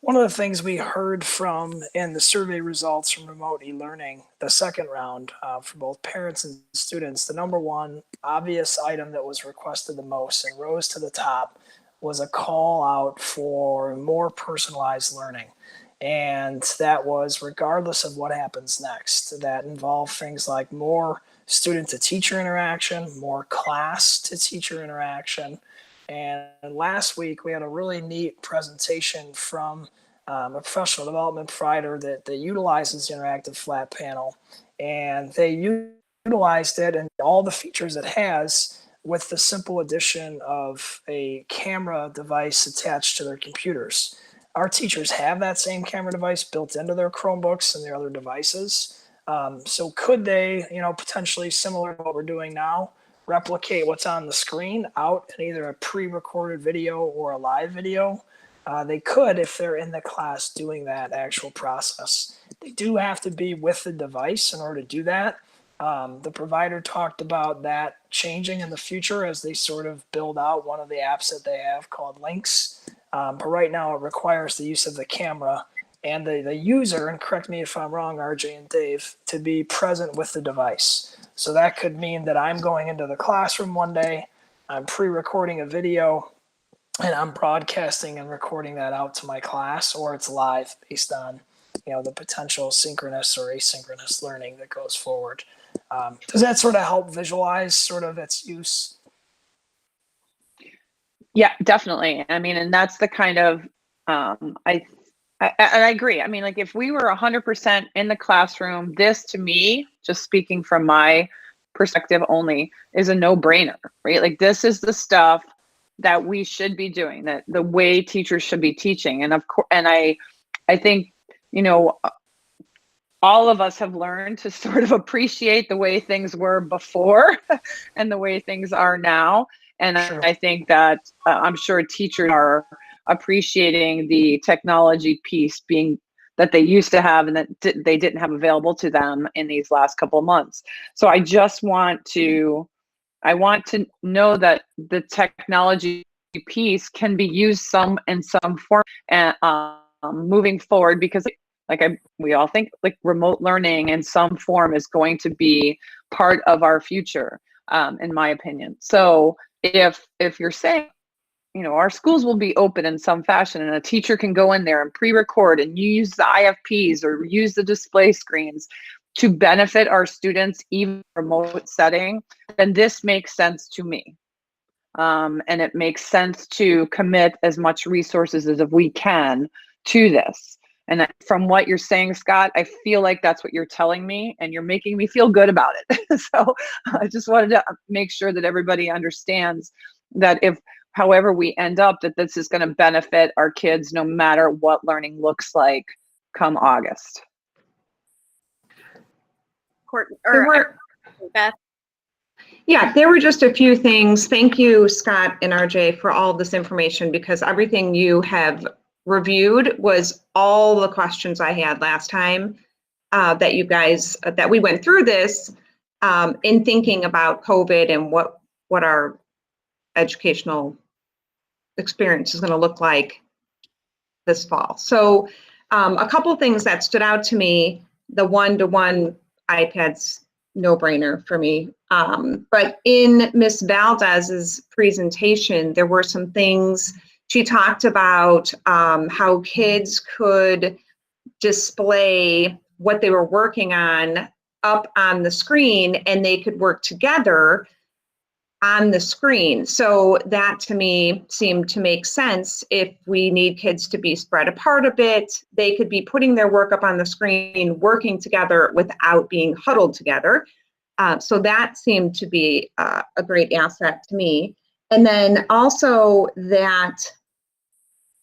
One of the things we heard from in the survey results from remote e-learning, the second round, for both parents and students, the number one obvious item that was requested the most and rose to the top was a call out for more personalized learning. And that was regardless of what happens next. That involved things like more student to teacher interaction, more class to teacher interaction. And last week we had a really neat presentation from a professional development provider that utilizes the interactive flat panel. And they utilized it and all the features it has with the simple addition of a camera device attached to their computers. Our teachers have that same camera device built into their Chromebooks and their other devices. So could they, potentially similar to what we're doing now, replicate what's on the screen out in either a pre-recorded video or a live video? They could if they're in the class doing that actual process. They do have to be with the device in order to do that. The provider talked about that changing in the future as they sort of build out one of the apps that they have called Links. But right now it requires the use of the camera and the user, and correct me if I'm wrong, RJ and Dave, to be present with the device. So that could mean that I'm going into the classroom one day, I'm pre-recording a video, and I'm broadcasting and recording that out to my class, or it's live based on, the potential synchronous or asynchronous learning that goes forward. Does that sort of help visualize sort of its use? Yeah, definitely. I mean, and that's the kind of, I agree. I mean, like if we were 100% in the classroom, this to me, just speaking from my perspective only, is a no-brainer, right? Like this is the stuff that we should be doing, that the way teachers should be teaching. And of course, and I think, all of us have learned to sort of appreciate the way things were before and the way things are now. And sure. I think that I'm sure teachers are appreciating the technology piece being that they used to have and that they didn't have available to them in these last couple of months. So I just want to know that the technology piece can be used in some form and moving forward, because we all think like remote learning in some form is going to be part of our future, in my opinion. So if you're saying, our schools will be open in some fashion and a teacher can go in there and pre-record and use the IFPs or use the display screens to benefit our students, even remote setting, then this makes sense to me. and it makes sense to commit as much resources as if we can to this. And from what you're saying, Scott, I feel like that's what you're telling me, and you're making me feel good about it. So I just wanted to make sure that everybody understands that if, however we end up, that this is going to benefit our kids no matter what learning looks like come August. Courtney, There or were- Beth. Yeah, there were just a few things. Thank you, Scott and RJ, for all this information, because everything you have reviewed was all the questions I had last time that you guys, that we went through this in thinking about COVID and what our educational experience is going to look like this fall. So a couple things that stood out to me, the one-to-one iPads, no brainer for me. But in Miss Valdez's presentation, there were some things she talked about, how kids could display what they were working on up on the screen, and they could work together on the screen. So that to me seemed to make sense. If we need kids to be spread apart a bit, they could be putting their work up on the screen, working together without being huddled together. So that seemed to be a great asset to me. And then also that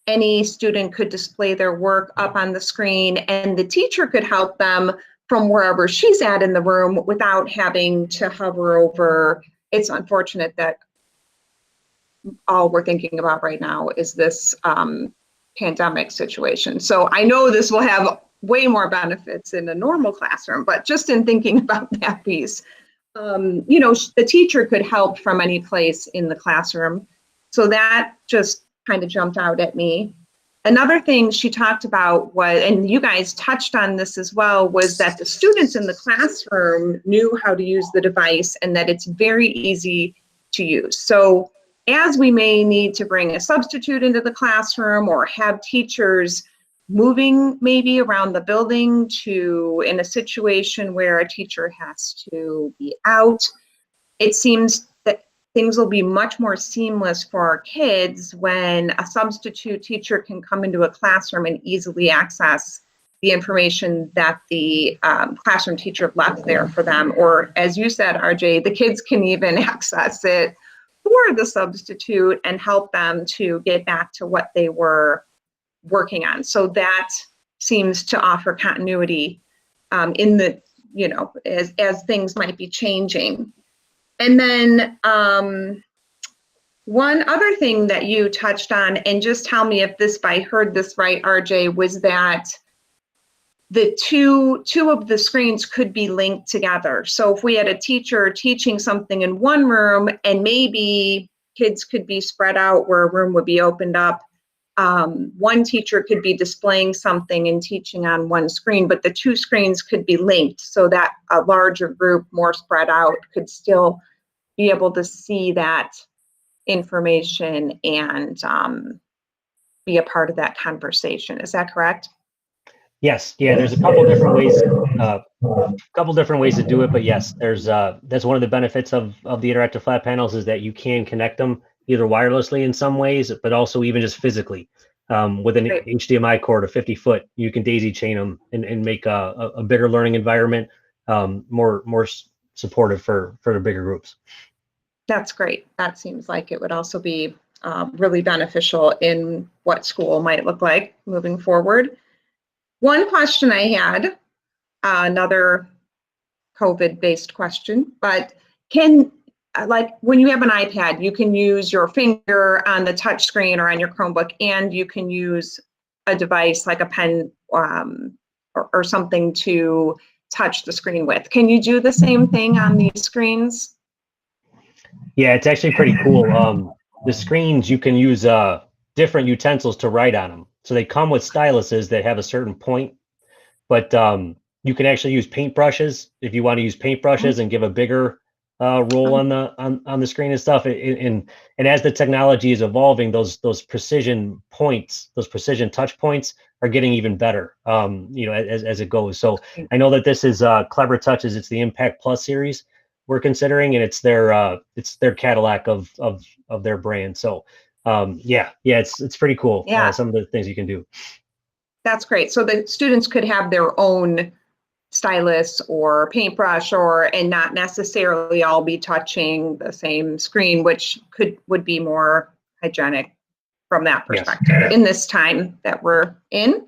any student could display their work up on the screen, and the teacher could help them from wherever she's at in the room without having to hover over. It's unfortunate that all we're thinking about right now is this pandemic situation. So I know this will have way more benefits in a normal classroom, but just in thinking about that piece, you know, the teacher could help from any place in the classroom. So that just kind of jumped out at me. Another thing she talked about was, and you guys touched on this as well, was that the students in the classroom knew how to use the device and that it's very easy to use. So as we may need to bring a substitute into the classroom or have teachers moving maybe around the building to in a situation where a teacher has to be out, it seems that things will be much more seamless for our kids when a substitute teacher can come into a classroom and easily access the information that the classroom teacher left there for them. Or as you said, RJ, the kids can even access it for the substitute and help them to get back to what they were working on. So that seems to offer continuity in the, you know, as things might be changing. And then one other thing that you touched on, and just tell me if I heard this right, RJ, was that the two of the screens could be linked together. So if we had a teacher teaching something in one room and maybe kids could be spread out where a room would be opened up, one teacher could be displaying something and teaching on one screen, but the two screens could be linked so that a larger group, more spread out, could still be able to see that information and be a part of that conversation. Is that correct? Yes, yeah, there's a couple different ways to do it, but yes, there's that's one of the benefits of the interactive flat panels, is that you can connect them either wirelessly in some ways, but also even just physically with an HDMI cord of 50 foot, you can daisy chain them and make a bigger learning environment more supportive for the bigger groups. That's great. That seems like it would also be really beneficial in what school might look like moving forward. One question I had, another COVID-based question, but like when you have an iPad, you can use your finger on the touch screen or on your Chromebook, and you can use a device like a pen or something to touch the screen with. Can you do the same thing on these screens? Yeah, it's actually pretty cool. The screens, you can use different utensils to write on them. So they come with styluses that have a certain point, but you can actually use paintbrushes if you want to use paintbrushes and give a bigger role on the screen and stuff. And as the technology is evolving, those precision points, those precision touch points are getting even better, you know, as it goes. So I know that this is Clever Touches. It's the Impact Plus series. we're considering, and it's their Cadillac of their brand. So yeah, it's pretty cool. Yeah. Some of the things you can do. That's great. So the students could have their own stylus or paintbrush and not necessarily all be touching the same screen, which would be more hygienic from that perspective in this time that we're in.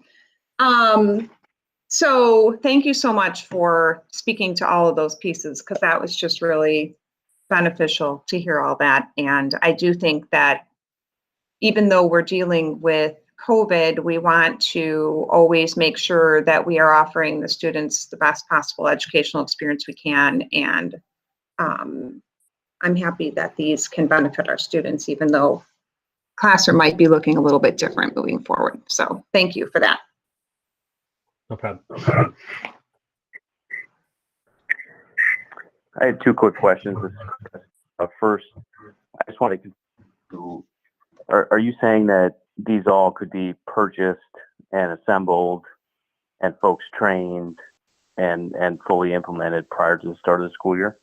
So thank you so much for speaking to all of those pieces, because that was just really beneficial to hear all that. And I do think that even though we're dealing with COVID, we want to always make sure that we are offering the students the best possible educational experience we can. And I'm happy that these can benefit our students, even though classroom might be looking a little bit different moving forward. So thank you for that. No problem. I had two quick questions. First, I just wanted to, are you saying that these all could be purchased and assembled and folks trained and fully implemented prior to the start of the school year?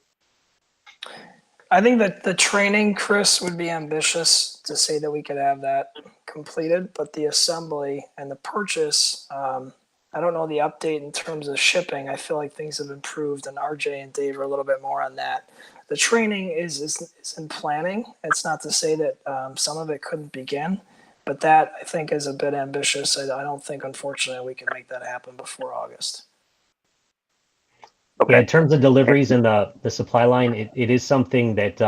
I think that the training, Kris, would be ambitious to say that we could have that completed, but the assembly and the purchase, I don't know the update in terms of shipping. I feel like things have improved, and RJ and Dave are a little bit more on that. The training is in planning. It's not to say that some of it couldn't begin, but that I think is a bit ambitious. I don't think, unfortunately, we can make that happen before August. Okay. Yeah, in terms of deliveries and the supply line, it is something that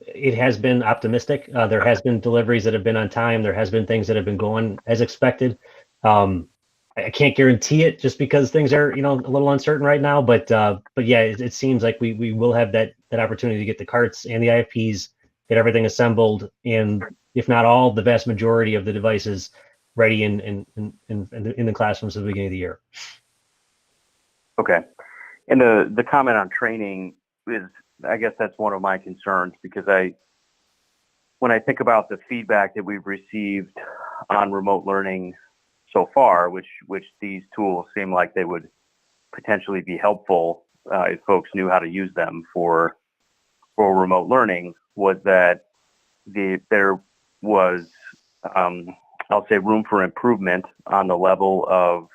it has been optimistic. There has been deliveries that have been on time. There has been things that have been going as expected. I can't guarantee it just because things are, a little uncertain right now. But yeah, it seems like we will have that opportunity to get the carts and the IFPs, get everything assembled, and if not all, the vast majority of the devices ready in the classrooms at the beginning of the year. Okay. And the comment on training is, I guess that's one of my concerns, because when I think about the feedback that we've received on remote learning so far, which these tools seem like they would potentially be helpful if folks knew how to use them for remote learning, was that there was, I'll say, room for improvement on the level of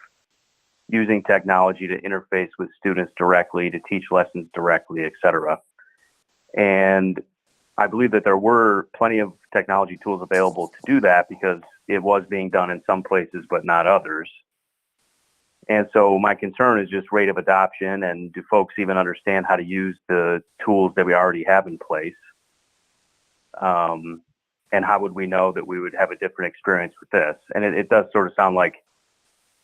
using technology to interface with students directly, to teach lessons directly, et cetera. And I believe that there were plenty of technology tools available to do that, because it was being done in some places, but not others. And so my concern is just rate of adoption, and do folks even understand how to use the tools that we already have in place? And how would we know that we would have a different experience with this? And it does sort of sound like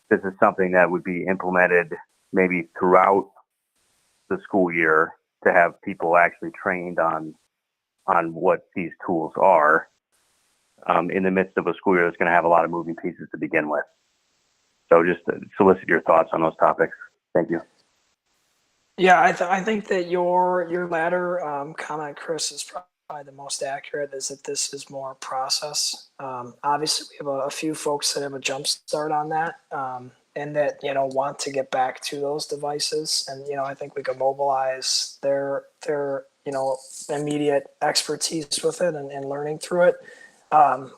this is something that would be implemented maybe throughout the school year, to have people actually trained on what these tools are, in the midst of a school year that's going to have a lot of moving pieces to begin with. So just to solicit your thoughts on those topics. Thank you. Yeah, I think that your latter comment, Kris, is probably the most accurate, is that this is more process. Obviously, we have a few folks that have a jump start on that, and that, want to get back to those devices. And, I think we could mobilize their immediate expertise with it and learning through it.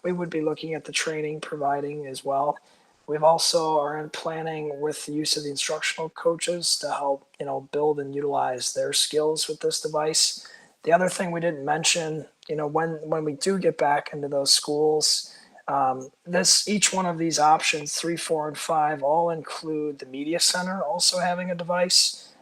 We would be looking at the training providing as well. We've also are in planning with the use of the instructional coaches to help, build and utilize their skills with this device. The other thing we didn't mention, when we do get back into those schools, each one of these options, 3, 4, and 5, all include the media center also having a device.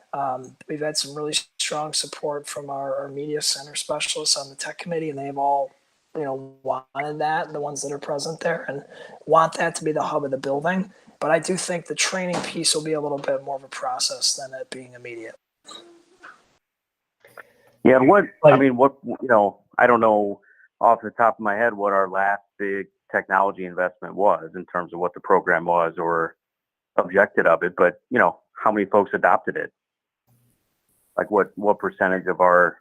We've had some really strong support from our media center specialists on the tech committee, and they've all, wanted that, the ones that are present there, and want that to be the hub of the building. But I do think the training piece will be a little bit more of a process than it being immediate. Yeah, I don't know off the top of my head what our last big technology investment was in terms of what the program was or objective of it, but how many folks adopted it? Like what percentage of our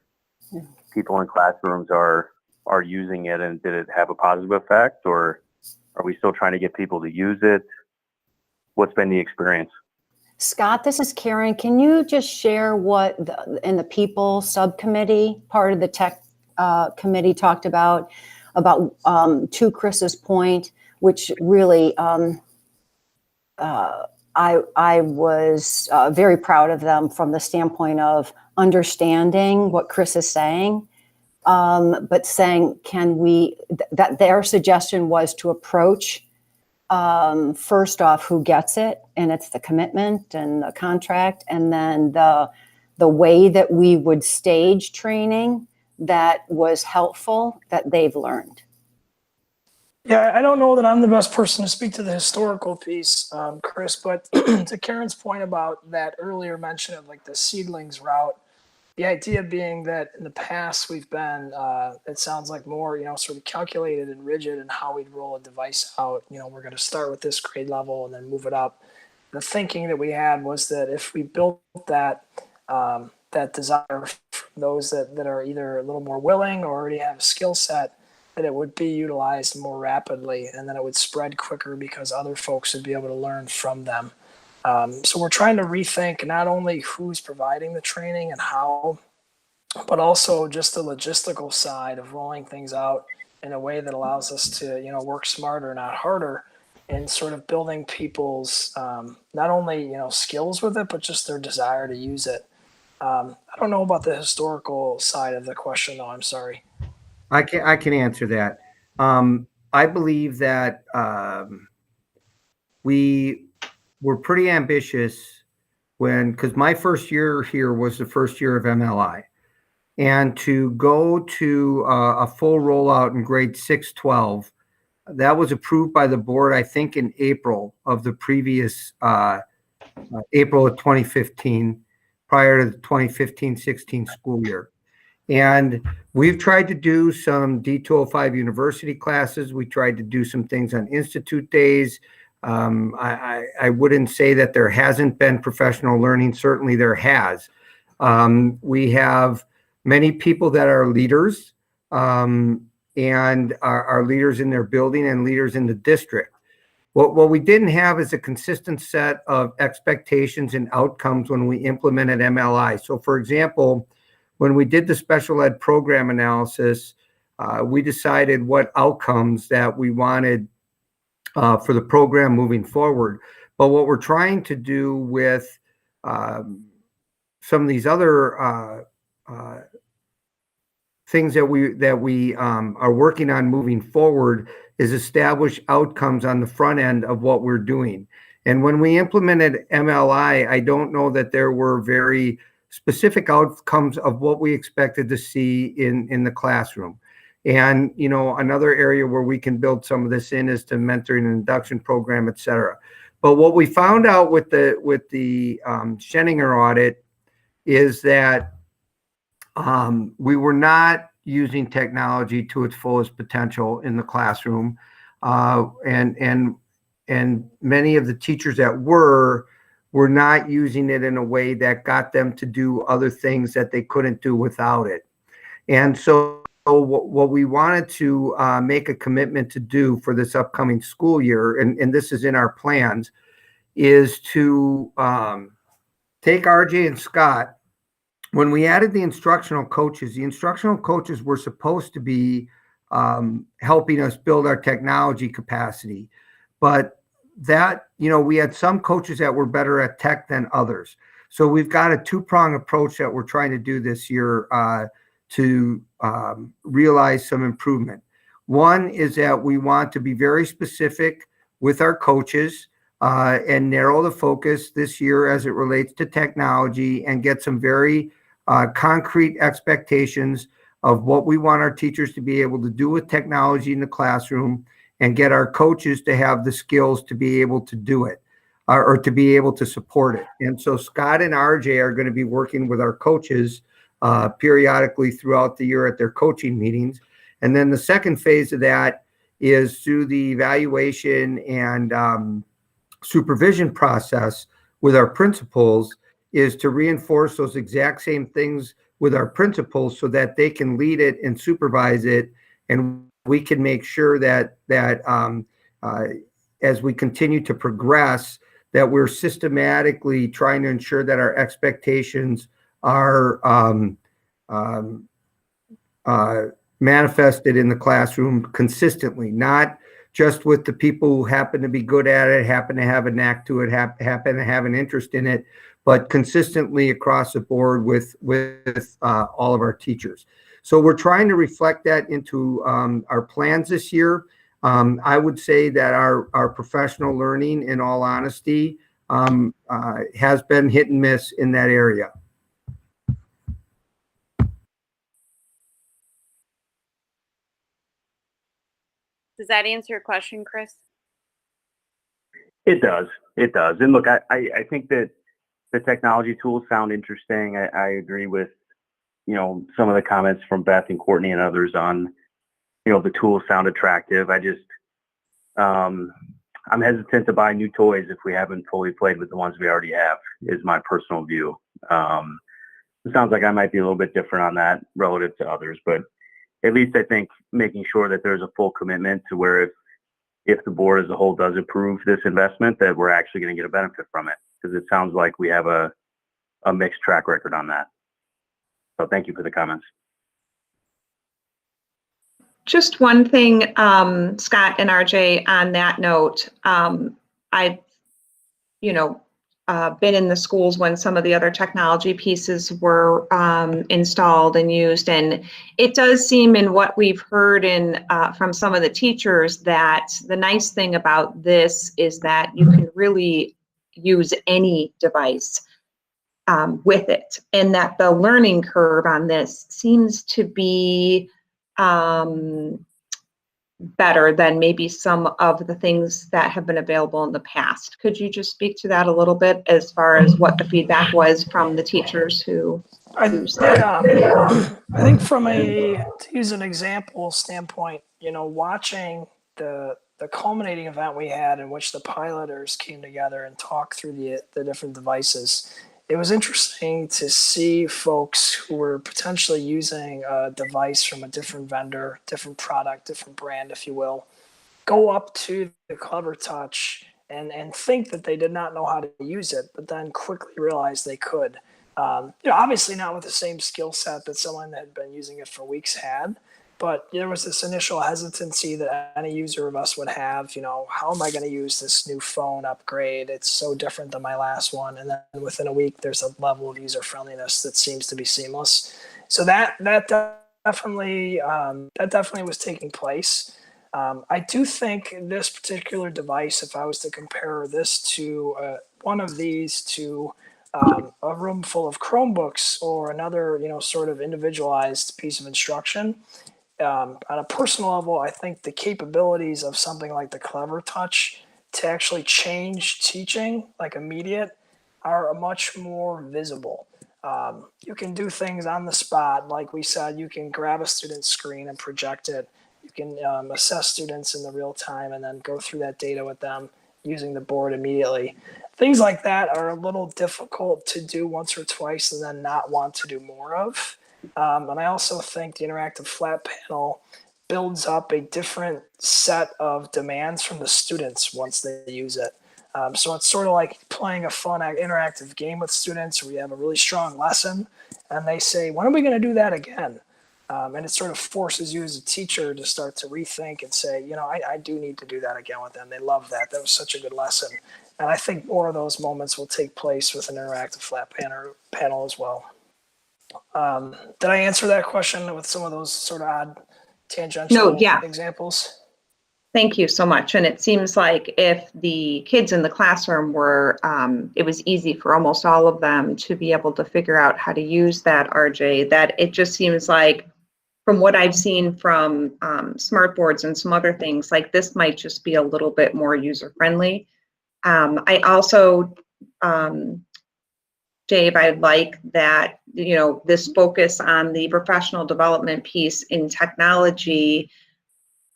people in classrooms are using it, and did it have a positive effect, or are we still trying to get people to use it? What's been the experience? Scott, this is Karen. Can you just share what in the people subcommittee part of the tech committee talked about to Kris's point, which really I was very proud of them from the standpoint of understanding what Kris is saying, but saying, that their suggestion was to approach first off who gets it, and it's the commitment and the contract, and then the way that we would stage training that was helpful that they've learned. Yeah, I don't know that I'm the best person to speak to the historical piece, Kris, but to Karen's point about that earlier mention of like the seedlings route, the idea being that in the past we've been, it sounds like more, sort of calculated and rigid in how we'd roll a device out. We're going to start with this grade level and then move it up. The thinking that we had was that if we built that, that desire from those that are either a little more willing or already have a skill set, that it would be utilized more rapidly, and then it would spread quicker because other folks would be able to learn from them. So we're trying to rethink not only who's providing the training and how, but also just the logistical side of rolling things out in a way that allows us to, work smarter, not harder, and sort of building people's not only, skills with it, but just their desire to use it. I don't know about the historical side of the question, though. I'm sorry. I can answer that. I believe that we were pretty ambitious because my first year here was the first year of MLI, and to go to a full rollout in grade 6-12, that was approved by the board, I think, in April of the previous April of 2015, prior to the 2015-16 school year. And we've tried to do some D205 university classes. We tried to do some things on institute days. I wouldn't say that there hasn't been professional learning. Certainly there has. We have many people that are leaders and are leaders in their building and leaders in the district. What we didn't have is a consistent set of expectations and outcomes when we implemented MLI. So for example, when we did the special ed program analysis, we decided what outcomes that we wanted for the program moving forward. But what we're trying to do with some of these other things that we are working on moving forward is establish outcomes on the front end of what we're doing. And when we implemented MLI, I don't know that there were very specific outcomes of what we expected to see in the classroom. And, another area where we can build some of this in is the mentoring and induction program, et cetera. But what we found out with the Scheninger audit is that we were not using technology to its fullest potential in the classroom. And many of the teachers that were not using it in a way that got them to do other things that they couldn't do without it. And so what we wanted to make a commitment to do for this upcoming school year, and this is in our plans, is to take RJ and Scott. When we added the instructional coaches were supposed to be helping us build our technology capacity. But that, we had some coaches that were better at tech than others. So we've got a two-prong approach that we're trying to do this year to realize some improvement. One is that we want to be very specific with our coaches and narrow the focus this year as it relates to technology and get some very concrete expectations of what we want our teachers to be able to do with technology in the classroom, and get our coaches to have the skills to be able to do it or to be able to support it. And so Scott and RJ are going to be working with our coaches periodically throughout the year at their coaching meetings. And then the second phase of that is through the evaluation and supervision process with our principals, is to reinforce those exact same things with our principals so that they can lead it and supervise it, and we can make sure that as we continue to progress, that we're systematically trying to ensure that our expectations are manifested in the classroom consistently, not just with the people who happen to be good at it, happen to have a knack to it, happen to have an interest in it, but consistently across the board with all of our teachers. So we're trying to reflect that into our plans this year. I would say that our professional learning, in all honesty, has been hit and miss in that area. Does that answer your question, Kris? It does. It does. And look, I think that the technology tools sound interesting. I agree with, some of the comments from Beth and Courtney and others on, the tools sound attractive. I just, I'm hesitant to buy new toys if we haven't fully played with the ones we already have, is my personal view. It sounds like I might be a little bit different on that relative to others, but at least I think making sure that there's a full commitment to where if the board as a whole does approve this investment, that we're actually going to get a benefit from it, because it sounds like we have a mixed track record on that. So thank you for the comments. Just one thing, Scott and RJ, on that note, I've, been in the schools when some of the other technology pieces were installed and used, and it does seem, in what we've heard from some of the teachers, that the nice thing about this is that you can really use any device with it, and that the learning curve on this seems to be better than maybe some of the things that have been available in the past. Could you just speak to that a little bit as far as what the feedback was from the teachers who used that? I think to use an example standpoint, watching the culminating event we had in which the piloters came together and talked through the different devices, it was interesting to see folks who were potentially using a device from a different vendor, different product, different brand, if you will, go up to the Clever Touch and think that they did not know how to use it, but then quickly realize they could. Obviously not with the same skill set that someone that had been using it for weeks had, but there was this initial hesitancy that any user of us would have, how am I going to use this new phone upgrade? It's so different than my last one. And then within a week, there's a level of user friendliness that seems to be seamless. So that definitely was taking place. I do think this particular device, if I was to compare this to one of these to a room full of Chromebooks or another, sort of individualized piece of instruction, on a personal level, I think the capabilities of something like the Clever Touch to actually change teaching, like immediate, are much more visible. You can do things on the spot. Like we said, you can grab a student's screen and project it. You can assess students in the real time and then go through that data with them using the board immediately. Things like that are a little difficult to do once or twice and then not want to do more of. And I also think the interactive flat panel builds up a different set of demands from the students once they use it. So it's sort of like playing a fun interactive game with students where you have a really strong lesson and they say, when are we going to do that again? And it sort of forces you as a teacher to start to rethink and say, I do need to do that again with them. They love that. That was such a good lesson. And I think more of those moments will take place with an interactive flat panel as well. Did I answer that question with some of those sort of odd tangential examples? Thank you so much. And it seems like if the kids in the classroom were, it was easy for almost all of them to be able to figure out how to use that, RJ, that it just seems like, from what I've seen from smart boards and some other things, like this might just be a little bit more user friendly. I also, Dave, I like that, this focus on the professional development piece in technology,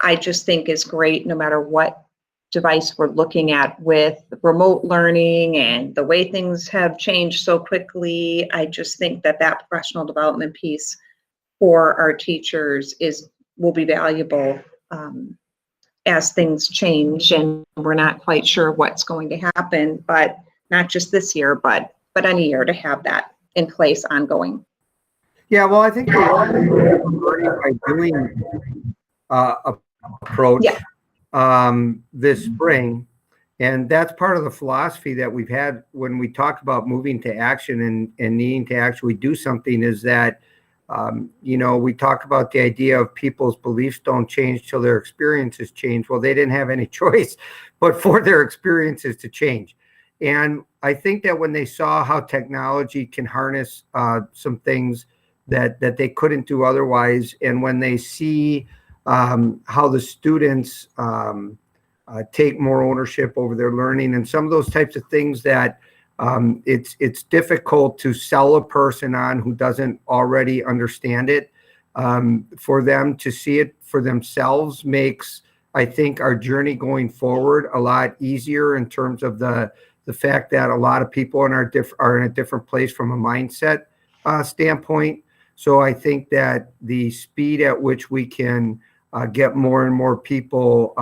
I just think is great no matter what device we're looking at with remote learning and the way things have changed so quickly. I just think that professional development piece for our teachers will be valuable as things change, and we're not quite sure what's going to happen, but not just this year, but any year, to have that in place ongoing. Yeah, well, I think we are learning by doing approach this spring. And that's part of the philosophy that we've had when we talk about moving to action and needing to actually do something, is that, you know, we talk about the idea of people's beliefs don't change till their experiences change. Well, they didn't have any choice but for their experiences to change. And I think that when they saw how technology can harness some things that they couldn't do otherwise, and when they see how the students take more ownership over their learning and some of those types of things that it's difficult to sell a person on who doesn't already understand it. For them to see it for themselves makes, I think, our journey going forward a lot easier, in terms of the fact that a lot of people are in a different place from a mindset standpoint. So I think that the speed at which we can get more and more people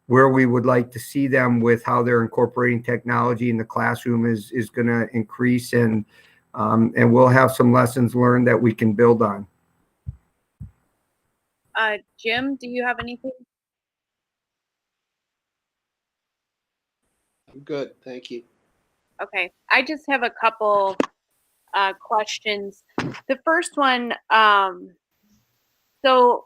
where we would like to see them with how they're incorporating technology in the classroom is going to increase, and we'll have some lessons learned that we can build on. Jim, do you have anything? I'm good, thank you. Okay, I just have a couple questions. The first one, so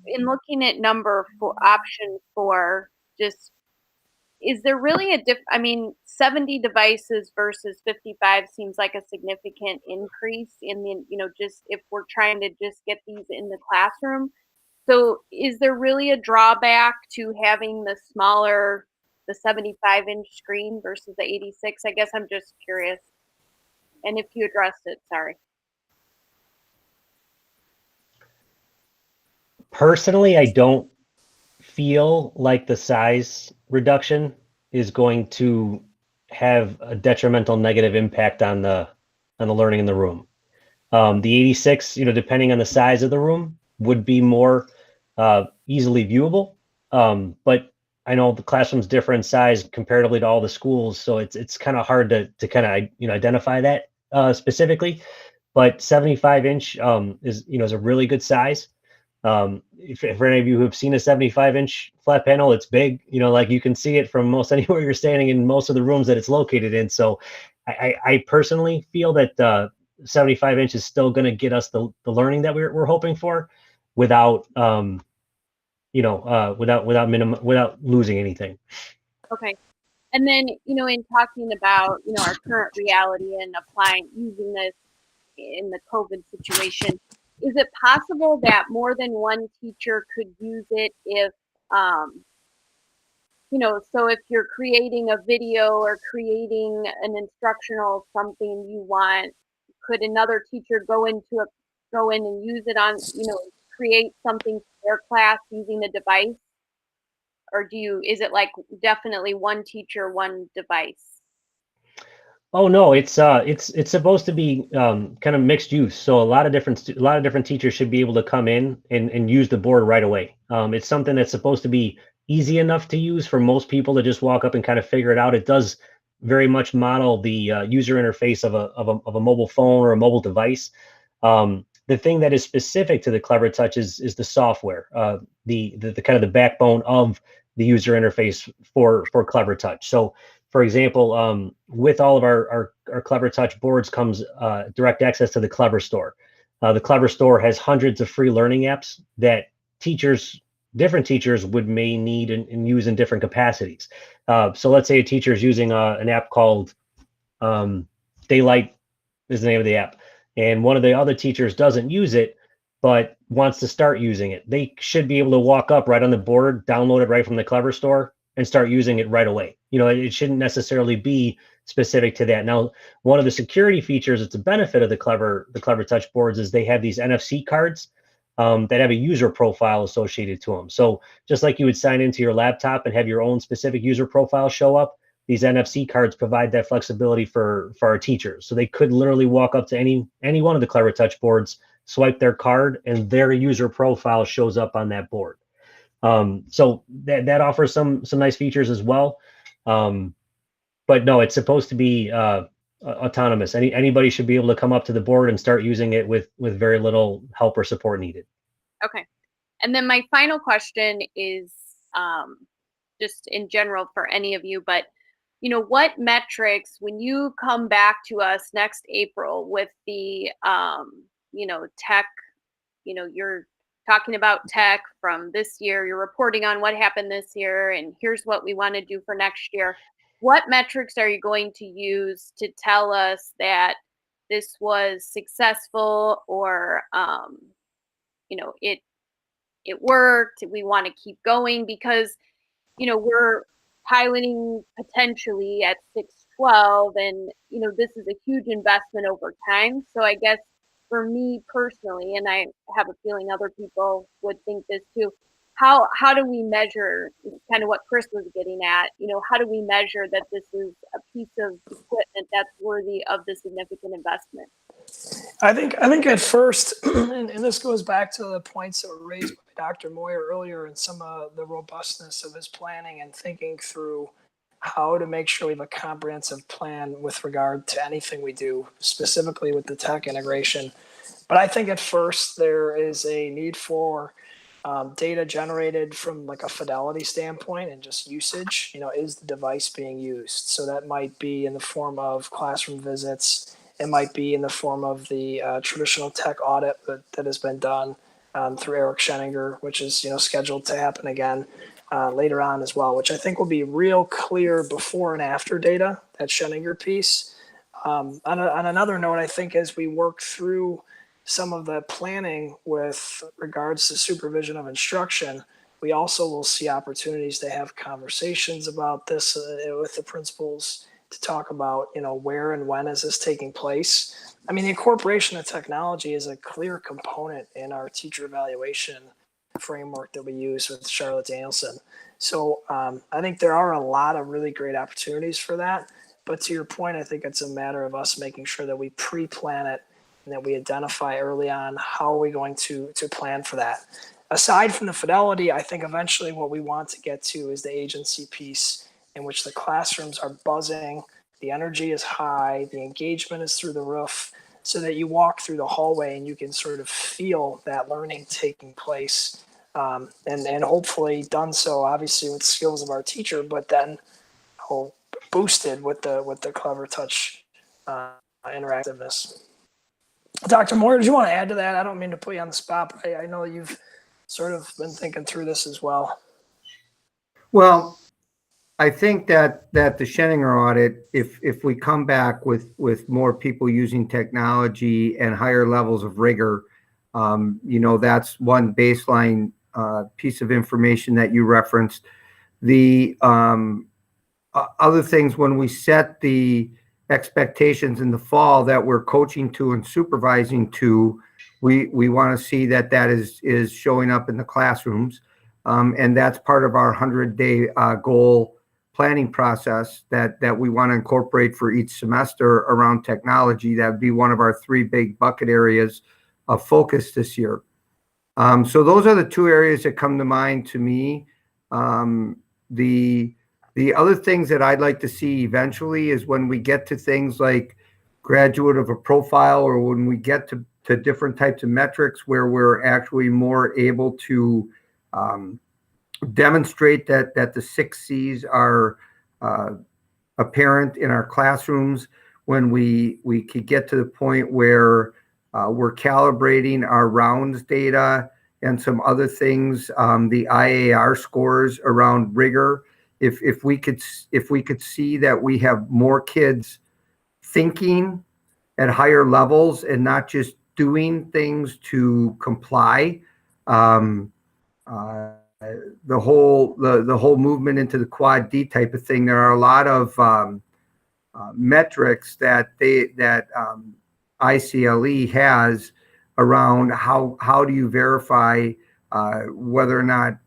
in looking at option 4, just, is there really I mean, 70 devices versus 55 seems like a significant increase in the, you know, just if we're trying to just get these in the classroom. So is there really a drawback to having the smaller, the 75-inch screen versus the 86? I guess I'm just curious. And if you addressed it, sorry. Personally, I don't feel like the size reduction is going to have a detrimental negative impact on the learning in the room. The 86, you know, depending on the size of the room, would be more easily viewable. But I know the classroom's different size comparatively to all the schools, so it's kind of hard to kind of, you know, identify that specifically. But 75-inch is a really good size. If for any of you who have seen a 75-inch flat panel, it's big. You know, like you can see it from most anywhere you're standing in most of the rooms that it's located in. So I personally feel that 75-inch is still going to get us the learning that we're hoping for, without without losing anything. Okay. And then, you know, in talking about, you know, our current reality and using this in the COVID situation, is it possible that more than one teacher could use it if, you know, so if you're creating a video or creating an instructional something you want, could another teacher go in and use it on, you know, create something for their class using the device? Or is it like definitely one teacher, one device? Oh no, it's supposed to be kind of mixed use. So a lot of different teachers should be able to come in and use the board right away. It's something that's supposed to be easy enough to use for most people to just walk up and kind of figure it out. It does very much model the user interface of a mobile phone or a mobile device. The thing that is specific to the Clevertouch is the software, the kind of the backbone of the user interface for Clevertouch. So, for example, with all of our Clevertouch boards comes direct access to the Clever Store. The Clever Store has hundreds of free learning apps that different teachers may need and use in different capacities. So let's say a teacher is using an app called Daylight is the name of the app, and one of the other teachers doesn't use it, but wants to start using it. They should be able to walk up right on the board, download it right from the Clever Store, and start using it right away. You know, it shouldn't necessarily be specific to that. Now, one of the security features that's a benefit of the Clevertouch boards is they have these NFC cards that have a user profile associated to them. So just like you would sign into your laptop and have your own specific user profile show up, these NFC cards provide that flexibility for our teachers. So they could literally walk up to any one of the Clevertouch boards, swipe their card, and their user profile shows up on that board. So that offers some nice features as well. But no, it's supposed to be autonomous. Anybody should be able to come up to the board and start using it with very little help or support needed. Okay. And then my final question is just in general for any of you, but what metrics, when you come back to us next April with the tech, you're talking about tech from this year, you're reporting on what happened this year, and here's what we want to do for next year. What metrics are you going to use to tell us that this was successful, or it worked, we want to keep going? Because we're piloting potentially at 612, and this is a huge investment over time. So I guess for me personally, and I have a feeling other people would think this too, how do we measure kind of what Kris was getting at? How do we measure that this is a piece of equipment that's worthy of the significant investment? I think at first, and this goes back to the points that were raised by Dr. Moyer earlier, and some of the robustness of his planning and thinking through how to make sure we have a comprehensive plan with regard to anything we do, specifically with the tech integration. But I think at first there is a need for data generated from like a fidelity standpoint and just usage. Is the device being used? So that might be in the form of classroom visits. It might be in the form of the traditional tech audit that has been done through Eric Scheninger, which is scheduled to happen again later on as well, which I think will be real clear before and after data, that Scheninger piece. On another note, I think as we work through some of the planning with regards to supervision of instruction, we also will see opportunities to have conversations about this with the principals, to talk about, where and when is this taking place. I mean, the incorporation of technology is a clear component in our teacher evaluation framework that we use with Charlotte Danielson. So I think there are a lot of really great opportunities for that. But to your point, I think it's a matter of us making sure that we pre-plan it and that we identify early on how are we going to plan for that. Aside from the fidelity, I think eventually what we want to get to is the agency piece, in which the classrooms are buzzing, the energy is high, the engagement is through the roof, so that you walk through the hallway and you can sort of feel that learning taking place, and hopefully done so obviously with skills of our teacher, but then boosted with the clever touch interactiveness. Dr. Moyer, did you want to add to that? I don't mean to put you on the spot, but I know you've sort of been thinking through this as well. Well, I think that the Scheninger audit, if we come back with more people using technology and higher levels of rigor, that's one baseline piece of information that you referenced. The other things, when we set the expectations in the fall that we're coaching to and supervising to, we want to see that is showing up in the classrooms, and that's part of our 100-day goal planning process that we want to incorporate for each semester around technology. That would be one of our 3 big bucket areas of focus this year. So those are the 2 areas that come to mind to me. The other things that I'd like to see eventually is when we get to things like graduate of a profile, or when we get to different types of metrics where we're actually more able to demonstrate that the 6 C's are apparent in our classrooms, when we could get to the point where we're calibrating our rounds data and some other things, the IAR scores around rigor. If we could see that we have more kids thinking at higher levels and not just doing things to comply, the whole movement into the quad D type of thing. There are a lot of metrics that ICLE has around how do you verify whether or not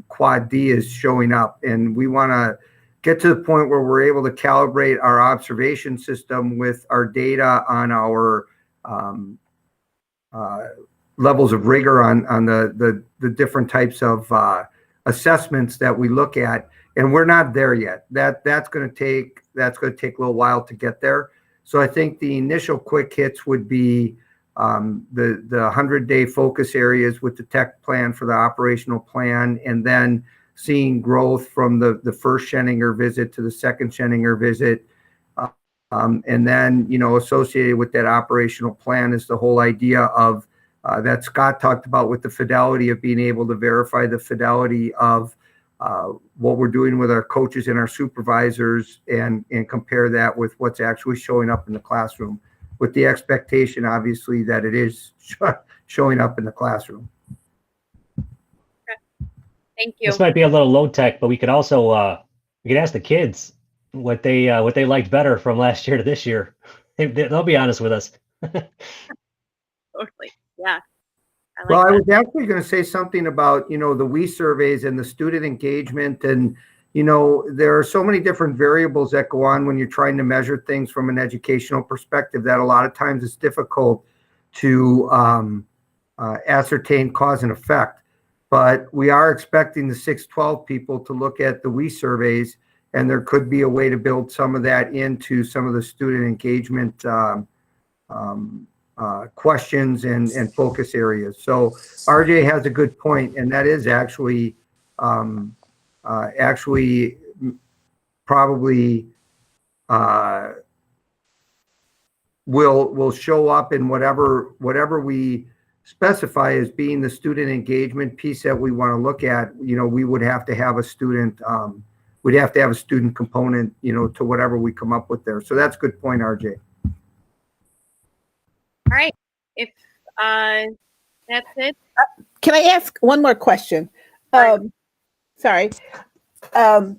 quad D is showing up. And we want to get to the point where we're able to calibrate our observation system with our data on our levels of rigor on the different types of assessments that we look at, and we're not there yet. That's going to take a little while to get there. So I think the initial quick hits would be the 100-day focus areas with the tech plan for the operational plan, and then seeing growth from the first Scheninger visit to the second Scheninger visit. And then, associated with that operational plan is the whole idea of that Scott talked about with the fidelity of being able to verify the fidelity of what we're doing with our coaches and our supervisors and compare that with what's actually showing up in the classroom, with the expectation, obviously, that it is showing up in the classroom. Thank you. This might be a little low tech, but we could also we could ask the kids what they liked better from last year to this year. They'll be honest with us. Totally. Yeah. Well, I was actually going to say something about, the WE surveys and the student engagement. And, there are so many different variables that go on when you're trying to measure things from an educational perspective that a lot of times it's difficult to ascertain cause and effect. But we are expecting the 612 people to look at the WE surveys, and there could be a way to build some of that into some of the student engagement questions and focus areas. So RJ has a good point, and that is actually probably will show up in whatever we specify as being the student engagement piece that we want to look at. We would have to have a student we'd have to have a student component, to whatever we come up with there. So that's a good point, RJ. All right. If that's it. Can I ask one more question? Sorry. I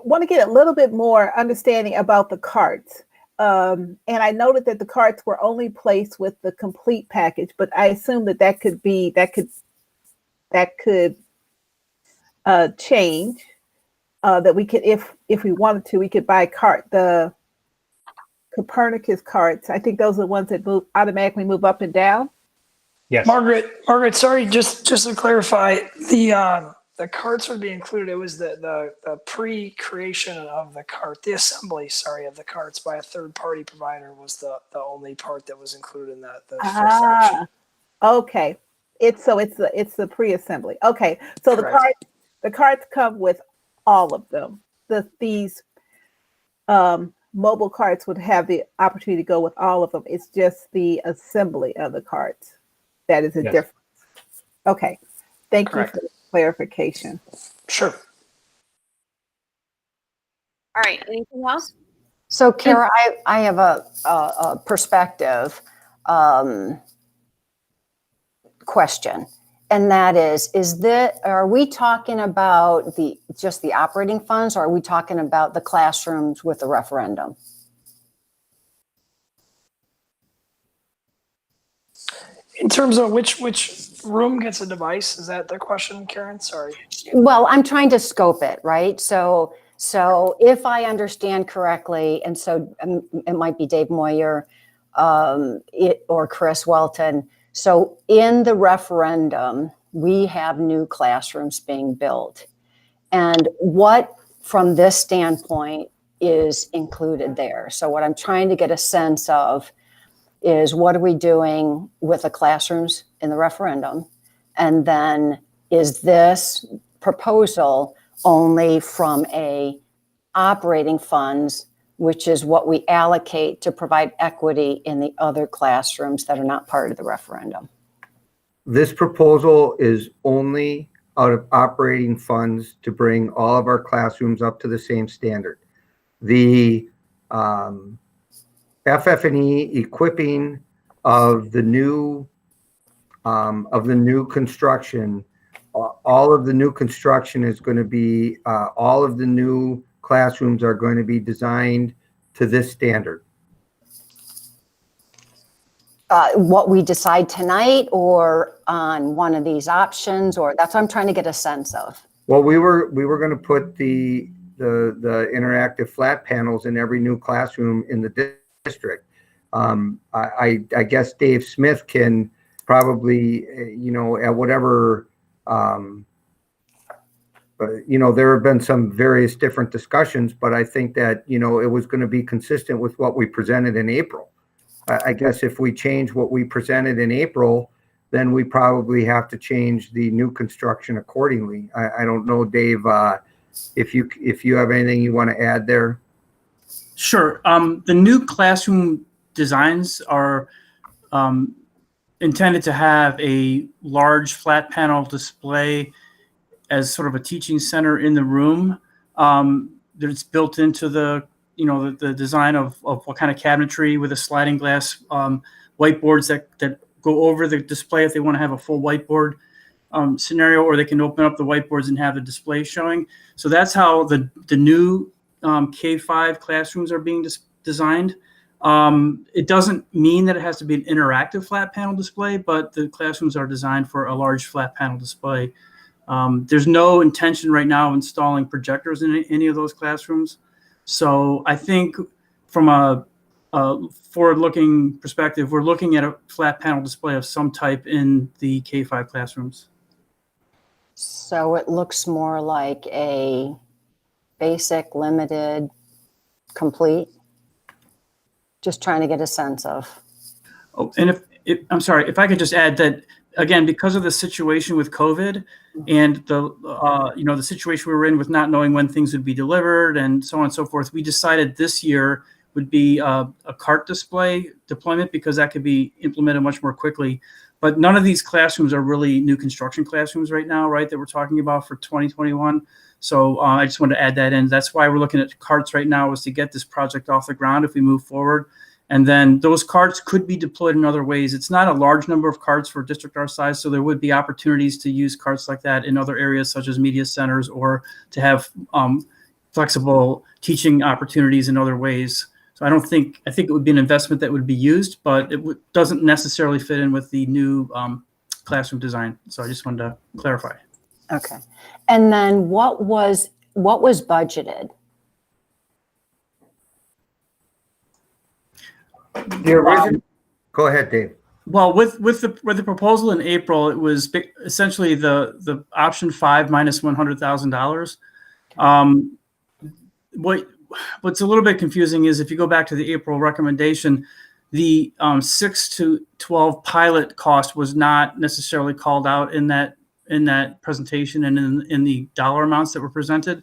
want to get a little bit more understanding about the carts. And I noted that the carts were only placed with the complete package, but I assume that could change. That we could, if we wanted to, we could buy the Copernicus carts. I think those are the ones that automatically move up and down. Yes. Margaret, sorry, just to clarify, the carts would be included. It was the pre-creation of the cart, the assembly, of the carts by a third-party provider was the only part that was included in that. Okay. It's the pre-assembly. Okay. So Correct. the carts come with all of them. These mobile carts would have the opportunity to go with all of them. It's just the assembly of the carts that is a difference. Okay. Thank Correct. you for the clarification. Sure. All right. Anything else? So, Kara, I have a perspective question, and that are we talking about just the operating funds, or are we talking about the classrooms with the referendum? In terms of which room gets a device, is that the question, Karen? Sorry. Well, I'm trying to scope it, right? So if I understand correctly, and so it might be Dave Moyer or Kris Walton. So in the referendum, we have new classrooms being built. And what, from this standpoint, is included there? So what I'm trying to get a sense of is, what are we doing with the classrooms in the referendum? And then is this proposal only from operating funds, which is what we allocate to provide equity in the other classrooms that are not part of the referendum? This proposal is only out of operating funds to bring all of our classrooms up to the same standard. The FF&E equipping of the new construction, all of the new construction is going to be, all of the new classrooms are going to be designed to this standard. What we decide tonight, or on one of these options, or that's what I'm trying to get a sense of. Well, we were going to put the interactive flat panels in every new classroom in the district. I guess Dave Smith can probably, at whatever, there have been some various different discussions, but I think that, it was going to be consistent with what we presented in April. I guess if we change what we presented in April, then we probably have to change the new construction accordingly. I don't know, Dave, if you have anything you want to add there. Sure. The new classroom designs are intended to have a large flat panel display as sort of a teaching center in the room. That's built into the design of what kind of cabinetry with a sliding glass whiteboards that go over the display if they want to have a full whiteboard scenario, or they can open up the whiteboards and have the display showing. So that's how the new K-5 classrooms are being designed. It doesn't mean that it has to be an interactive flat panel display, but the classrooms are designed for a large flat panel display. There's no intention right now of installing projectors in any of those classrooms. So I think from a forward-looking perspective, we're looking at a flat panel display of some type in the K-5 classrooms. So it looks more like a basic, limited, complete. Just trying to get a sense of. Oh, and I'm sorry, if I could just add that, again, because of the situation with COVID and the situation we were in with not knowing when things would be delivered and so on and so forth, we decided this year would be a cart display deployment because that could be implemented much more quickly. But none of these classrooms are really new construction classrooms right now, right, that we're talking about for 2021. So I just wanted to add that in. That's why we're looking at carts right now, is to get this project off the ground if we move forward. And then those carts could be deployed in other ways. It's not a large number of carts for a district our size, so there would be opportunities to use carts like that in other areas such as media centers, or to have flexible teaching opportunities in other ways. So I think it would be an investment that would be used, but it doesn't necessarily fit in with the new classroom design. So I just wanted to clarify. Okay. And then what was budgeted? The original, go ahead, Dave. Well, with the proposal in April, it was essentially the option 5 minus $100,000. What's a little bit confusing is if you go back to the April recommendation, the 6 to 12 pilot cost was not necessarily called out in that presentation and in the dollar amounts that were presented.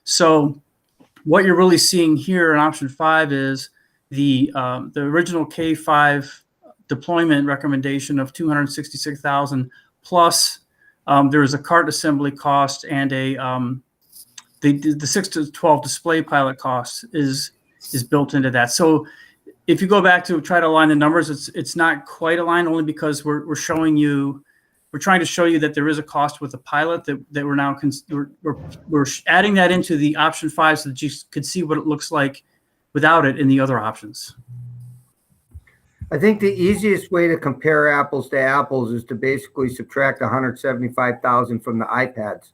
So what you're really seeing here in option 5 is the original K-5 deployment recommendation of $266,000 plus there is a cart assembly cost and the 6 to 12 display pilot cost is built into that. So if you go back to try to align the numbers, it's not quite aligned, only because we're trying to show you that there is a cost with the pilot that we're now we're adding that into the option 5 so that you could see what it looks like without it in the other options. I think the easiest way to compare apples to apples is to basically subtract 175,000 from the iPads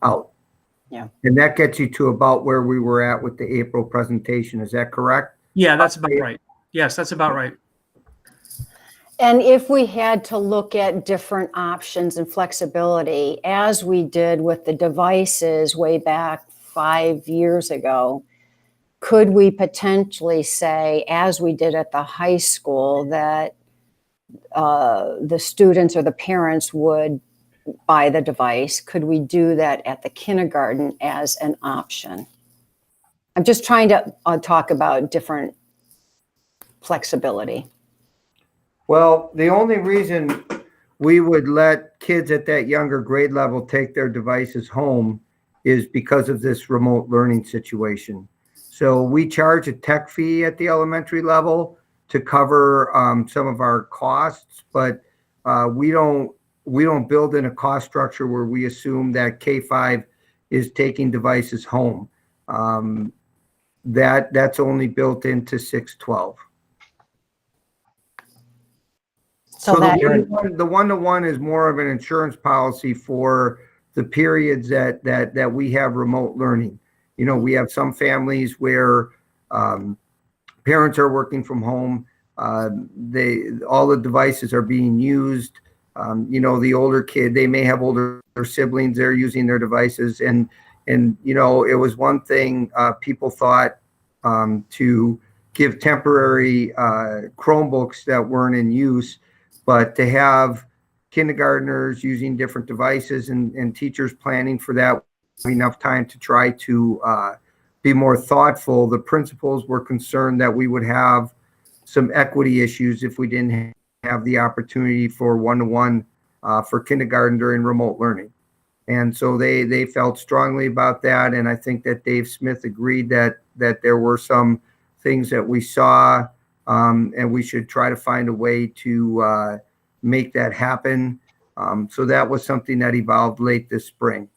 out. Yeah. And that gets you to about where we were at with the April presentation. Is that correct? Yeah, that's about right. Yes, that's about right. And if we had to look at different options and flexibility, as we did with the devices way back 5 years ago, could we potentially say, as we did at the high school, that the students or the parents would buy the device? Could we do that at the kindergarten as an option? I'm just trying to talk about different flexibility. Well, the only reason we would let kids at that younger grade level take their devices home is because of this remote learning situation. So we charge a tech fee at the elementary level to cover some of our costs, but we don't build in a cost structure where we assume that K-5 is taking devices home. That's only built into 612. So that the one-to-one is more of an insurance policy for the periods that we have remote learning. We have some families where parents are working from home. all the devices are being used. The older kid, they may have older siblings, they're using their devices. And it was one thing people thought to give temporary Chromebooks that weren't in use, but to have kindergartners using different devices and teachers planning for that, enough time to try to be more thoughtful. The principals were concerned that we would have some equity issues if we didn't have the opportunity for one-to-one for kindergarten during remote learning. And so they felt strongly about that. And I think that Dave Smith agreed that there were some things that we saw and we should try to find a way to make that happen. So that was something that evolved late this spring.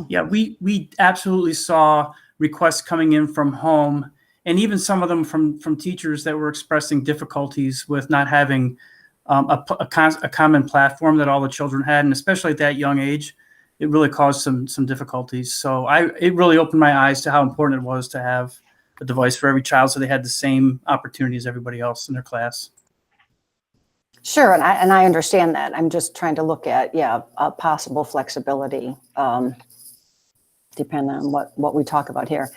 Yeah, we absolutely saw requests coming in from home, and even some of them from teachers that were expressing difficulties with not having a common platform that all the children had, and especially at that young age, it really caused some difficulties. So it really opened my eyes to how important it was to have a device for every child, so they had the same opportunity as everybody else in their class. Sure, and I understand that. I'm just trying to look at a possible flexibility, depending on what we talk about here.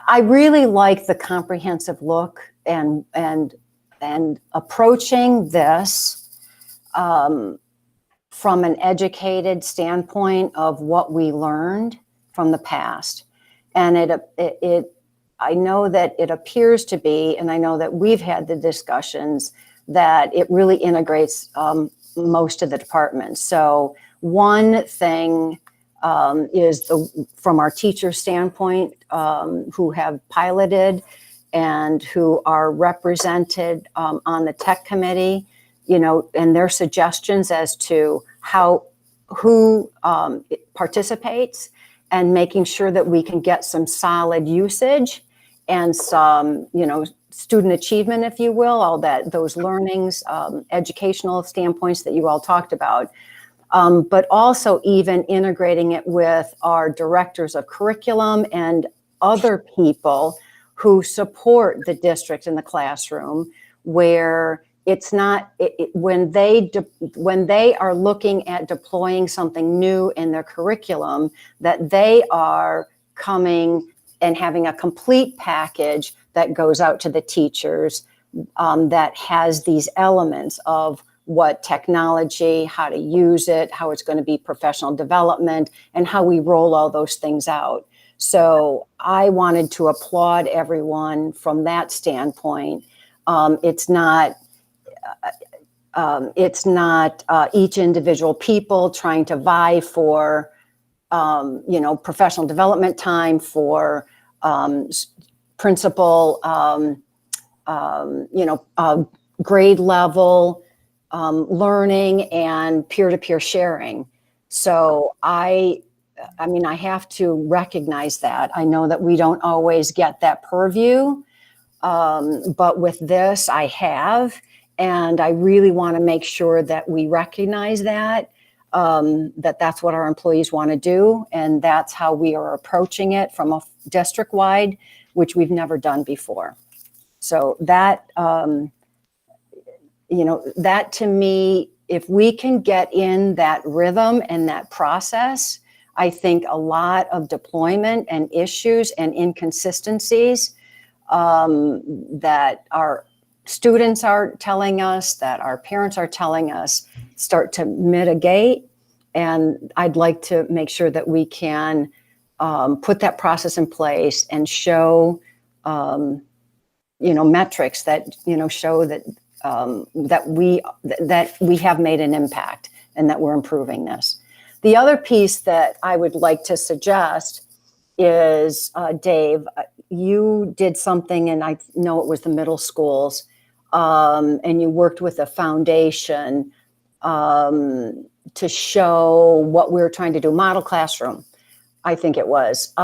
I really like the comprehensive look and approaching this from an educated standpoint of what we learned from the past. And I know that it appears to be, and I know that we've had the discussions, that it really integrates most of the departments. So one thing is from our teacher standpoint, who have piloted and who are represented on the tech committee, and their suggestions as to who participates, and making sure that we can get some solid usage and some, student achievement, if you will, all those learnings, educational standpoints that you all talked about. But also even integrating it with our directors of curriculum and other people who support the district in the classroom, where it's not, when they are looking at deploying something new in their curriculum, that they are coming and having a complete package that goes out to the teachers that has these elements of what technology, how to use it, how it's going to be professional development, and how we roll all those things out. So I wanted to applaud everyone from that standpoint. It's not each individual people trying to vie for, professional development time, for principal, grade level learning and peer-to-peer sharing. So I have to recognize that. I know that we don't always get that purview, but with this I have, and I really want to make sure that we recognize that, that's what our employees want to do, and that's how we are approaching it from a district-wide, which we've never done before. So that, that to me, if we can get in that rhythm and that process, I think a lot of deployment and issues and inconsistencies that our students are telling us, that our parents are telling us, start to mitigate. And I'd like to make sure that we can put that process in place and show, metrics that, show that that we have made an impact and that we're improving this. The other piece that I would like to suggest is, Dave, you did something, and I know it was the middle schools, and you worked with a foundation to show what we were trying to do, model classroom, I think it was.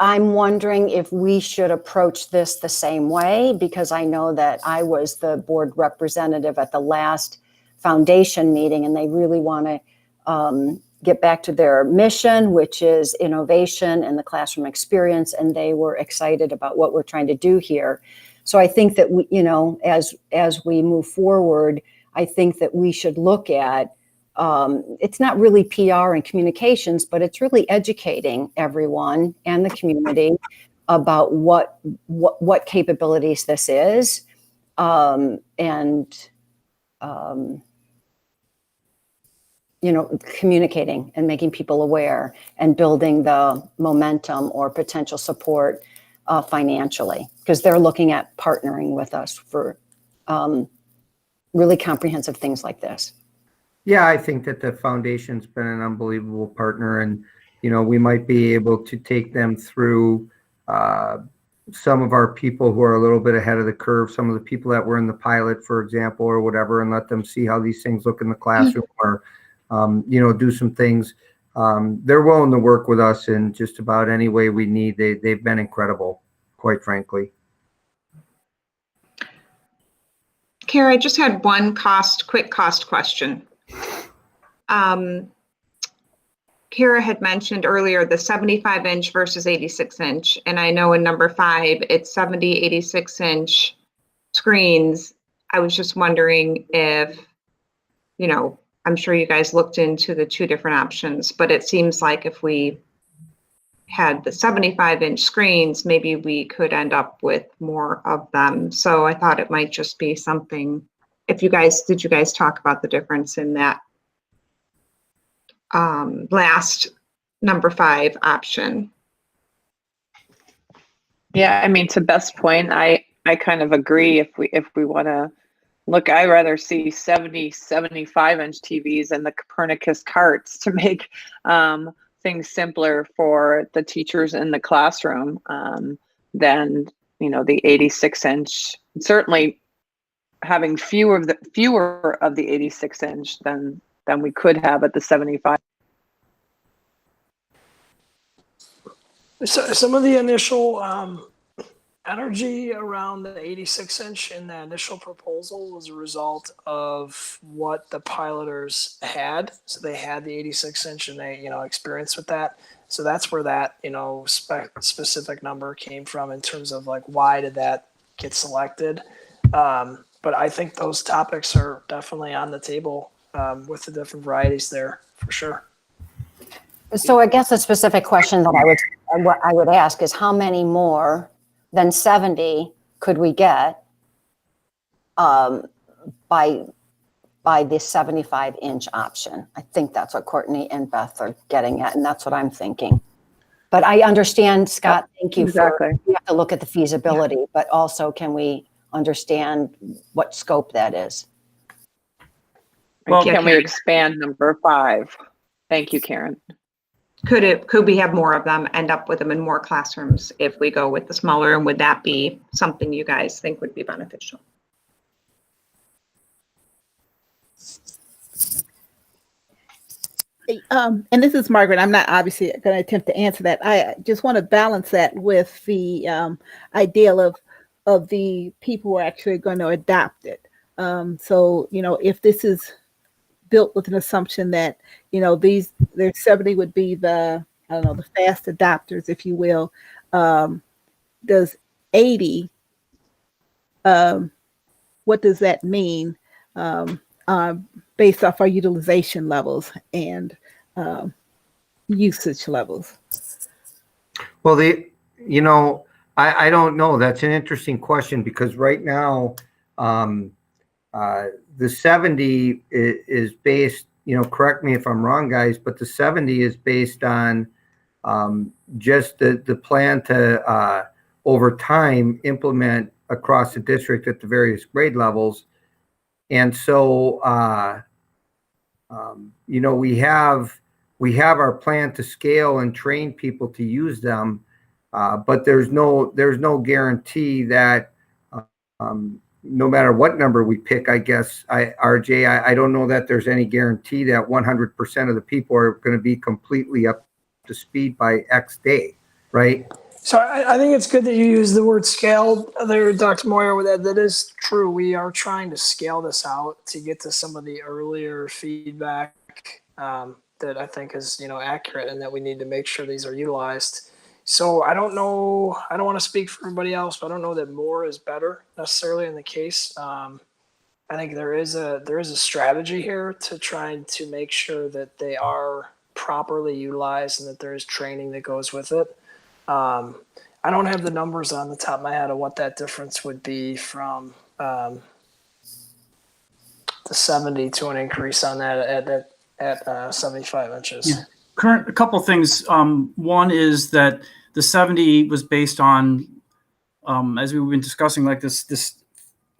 I'm wondering if we should approach this the same way, because I know that I was the board representative at the last foundation meeting, and they really want to get back to their mission, which is innovation and the classroom experience, and they were excited about what we're trying to do here. So I think that we, as we move forward, I think that we should look at, it's not really PR and communications, but it's really educating everyone and the community about what capabilities this is, communicating and making people aware and building the momentum or potential support financially, because they're looking at partnering with us for really comprehensive things like this. Yeah, I think that the foundation's been an unbelievable partner, and we might be able to take them through some of our people who are a little bit ahead of the curve, some of the people that were in the pilot, for example, or whatever, and let them see how these things look in the classroom, or do some things. They're willing to work with us in just about any way we need. They've been incredible, quite frankly. Kara, I just had one quick cost question. Kara had mentioned earlier the 75-inch versus 86-inch, and I know in number 5, it's 70, 86-inch screens. I was just wondering if, I'm sure you guys looked into the 2 different options, but it seems like if we had the 75-inch screens, maybe we could end up with more of them. So I thought it might just be something. Did you guys talk about the difference in that last number 5 option? Yeah, I mean, to Beth's point, I kind of agree. If we want to look, I'd rather see 70, 75-inch TVs and the Copernicus carts to make things simpler for the teachers in the classroom than the 86-inch. Certainly, having fewer of the 86-inch than we could have at the 75. So some of the initial energy around the 86-inch in the initial proposal was a result of what the piloters had. So they had the 86-inch and they, experienced with that. So that's where that, specific number came from in terms of like, why did that get selected? But I think those topics are definitely on the table with the different varieties there for sure. So I guess a specific question that I would ask is how many more than 70 could we get by the 75-inch option? I think that's what Courtney and Beth are getting at, and that's what I'm thinking. But I understand, Scott, thank you. Exactly. We have to look at the feasibility, but also can we understand what scope that is? Well, can we expand number 5? Thank you, Karen. Could we have more of them, end up with them in more classrooms if we go with the smaller, and would that be something you guys think would be beneficial? And this is Margaret. I'm not obviously going to attempt to answer that. I just want to balance that with the ideal of the people who are actually going to adopt it. So, if this is built with an assumption that, there's 70 would be the fast adopters, if you will. Does 80, what does that mean based off our utilization levels and usage levels? Well, I don't know. That's an interesting question, because right now, the 70 is based, correct me if I'm wrong, guys, but the 70 is based on just the plan to, over time, implement across the district at the various grade levels. And so, we have our plan to scale and train people to use them, but there's no guarantee that no matter what number we pick, I guess, RJ, I don't know that there's any guarantee that 100% of the people are going to be completely up to speed by X day, right? So I think it's good that you use the word scale there, Dr. Moyer. With that is true. We are trying to scale this out to get to some of the earlier feedback that I think is accurate, and that we need to make sure these are utilized. So I don't know, I don't want to speak for everybody else, but I don't know that more is better necessarily in the case. I think there is a strategy here to trying to make sure that they are properly utilized and that there is training that goes with it. I don't have the numbers on the top of my head of what that difference would be from the 70 to an increase on that at 75 inches. Yeah. A couple of things. One is that the 70 was based on, as we've been discussing, like this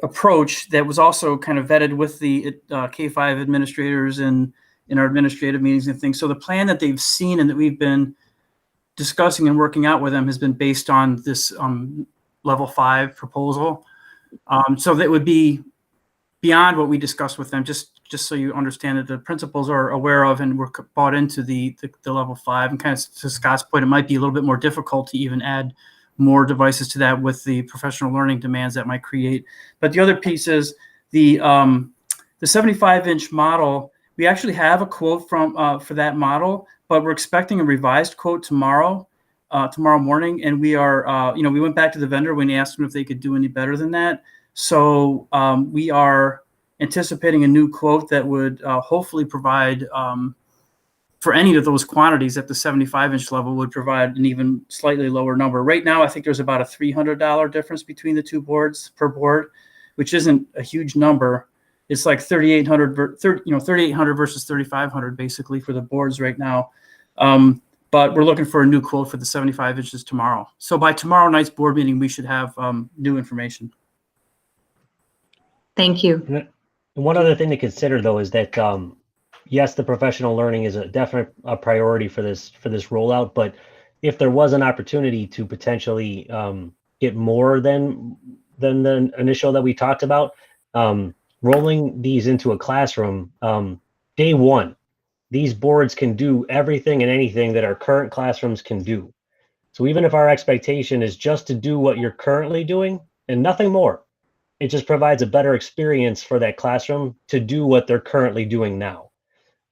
approach that was also kind of vetted with the K5 administrators and in our administrative meetings and things. So the plan that they've seen and that we've been discussing and working out with them has been based on this level 5 proposal. So that would be beyond what we discussed with them, just so you understand that the principals are aware of and were bought into the level 5. And kind of to Scott's point, it might be a little bit more difficult to even add more devices to that with the professional learning demands that might create. But the other piece is the 75-inch model. We actually have a quote from for that model, but we're expecting a revised quote tomorrow morning. And we are, we went back to the vendor when we asked them if they could do any better than that. So we are anticipating a new quote that would hopefully provide for any of those quantities at the 75-inch level would provide an even slightly lower number. Right now, I think there's about a $300 difference between the two boards per board, which isn't a huge number. It's like 3,800 versus 3,500 basically for the boards right now. But we're looking for a new quote for the 75 inches tomorrow. So by tomorrow night's board meeting, we should have new information. Thank you. And one other thing to consider, though, is that yes, the professional learning is a definite priority for this rollout. But if there was an opportunity to potentially get more than the initial that we talked about, rolling these into a classroom, day one, these boards can do everything and anything that our current classrooms can do. So even if our expectation is just to do what you're currently doing and nothing more, it just provides a better experience for that classroom to do what they're currently doing now.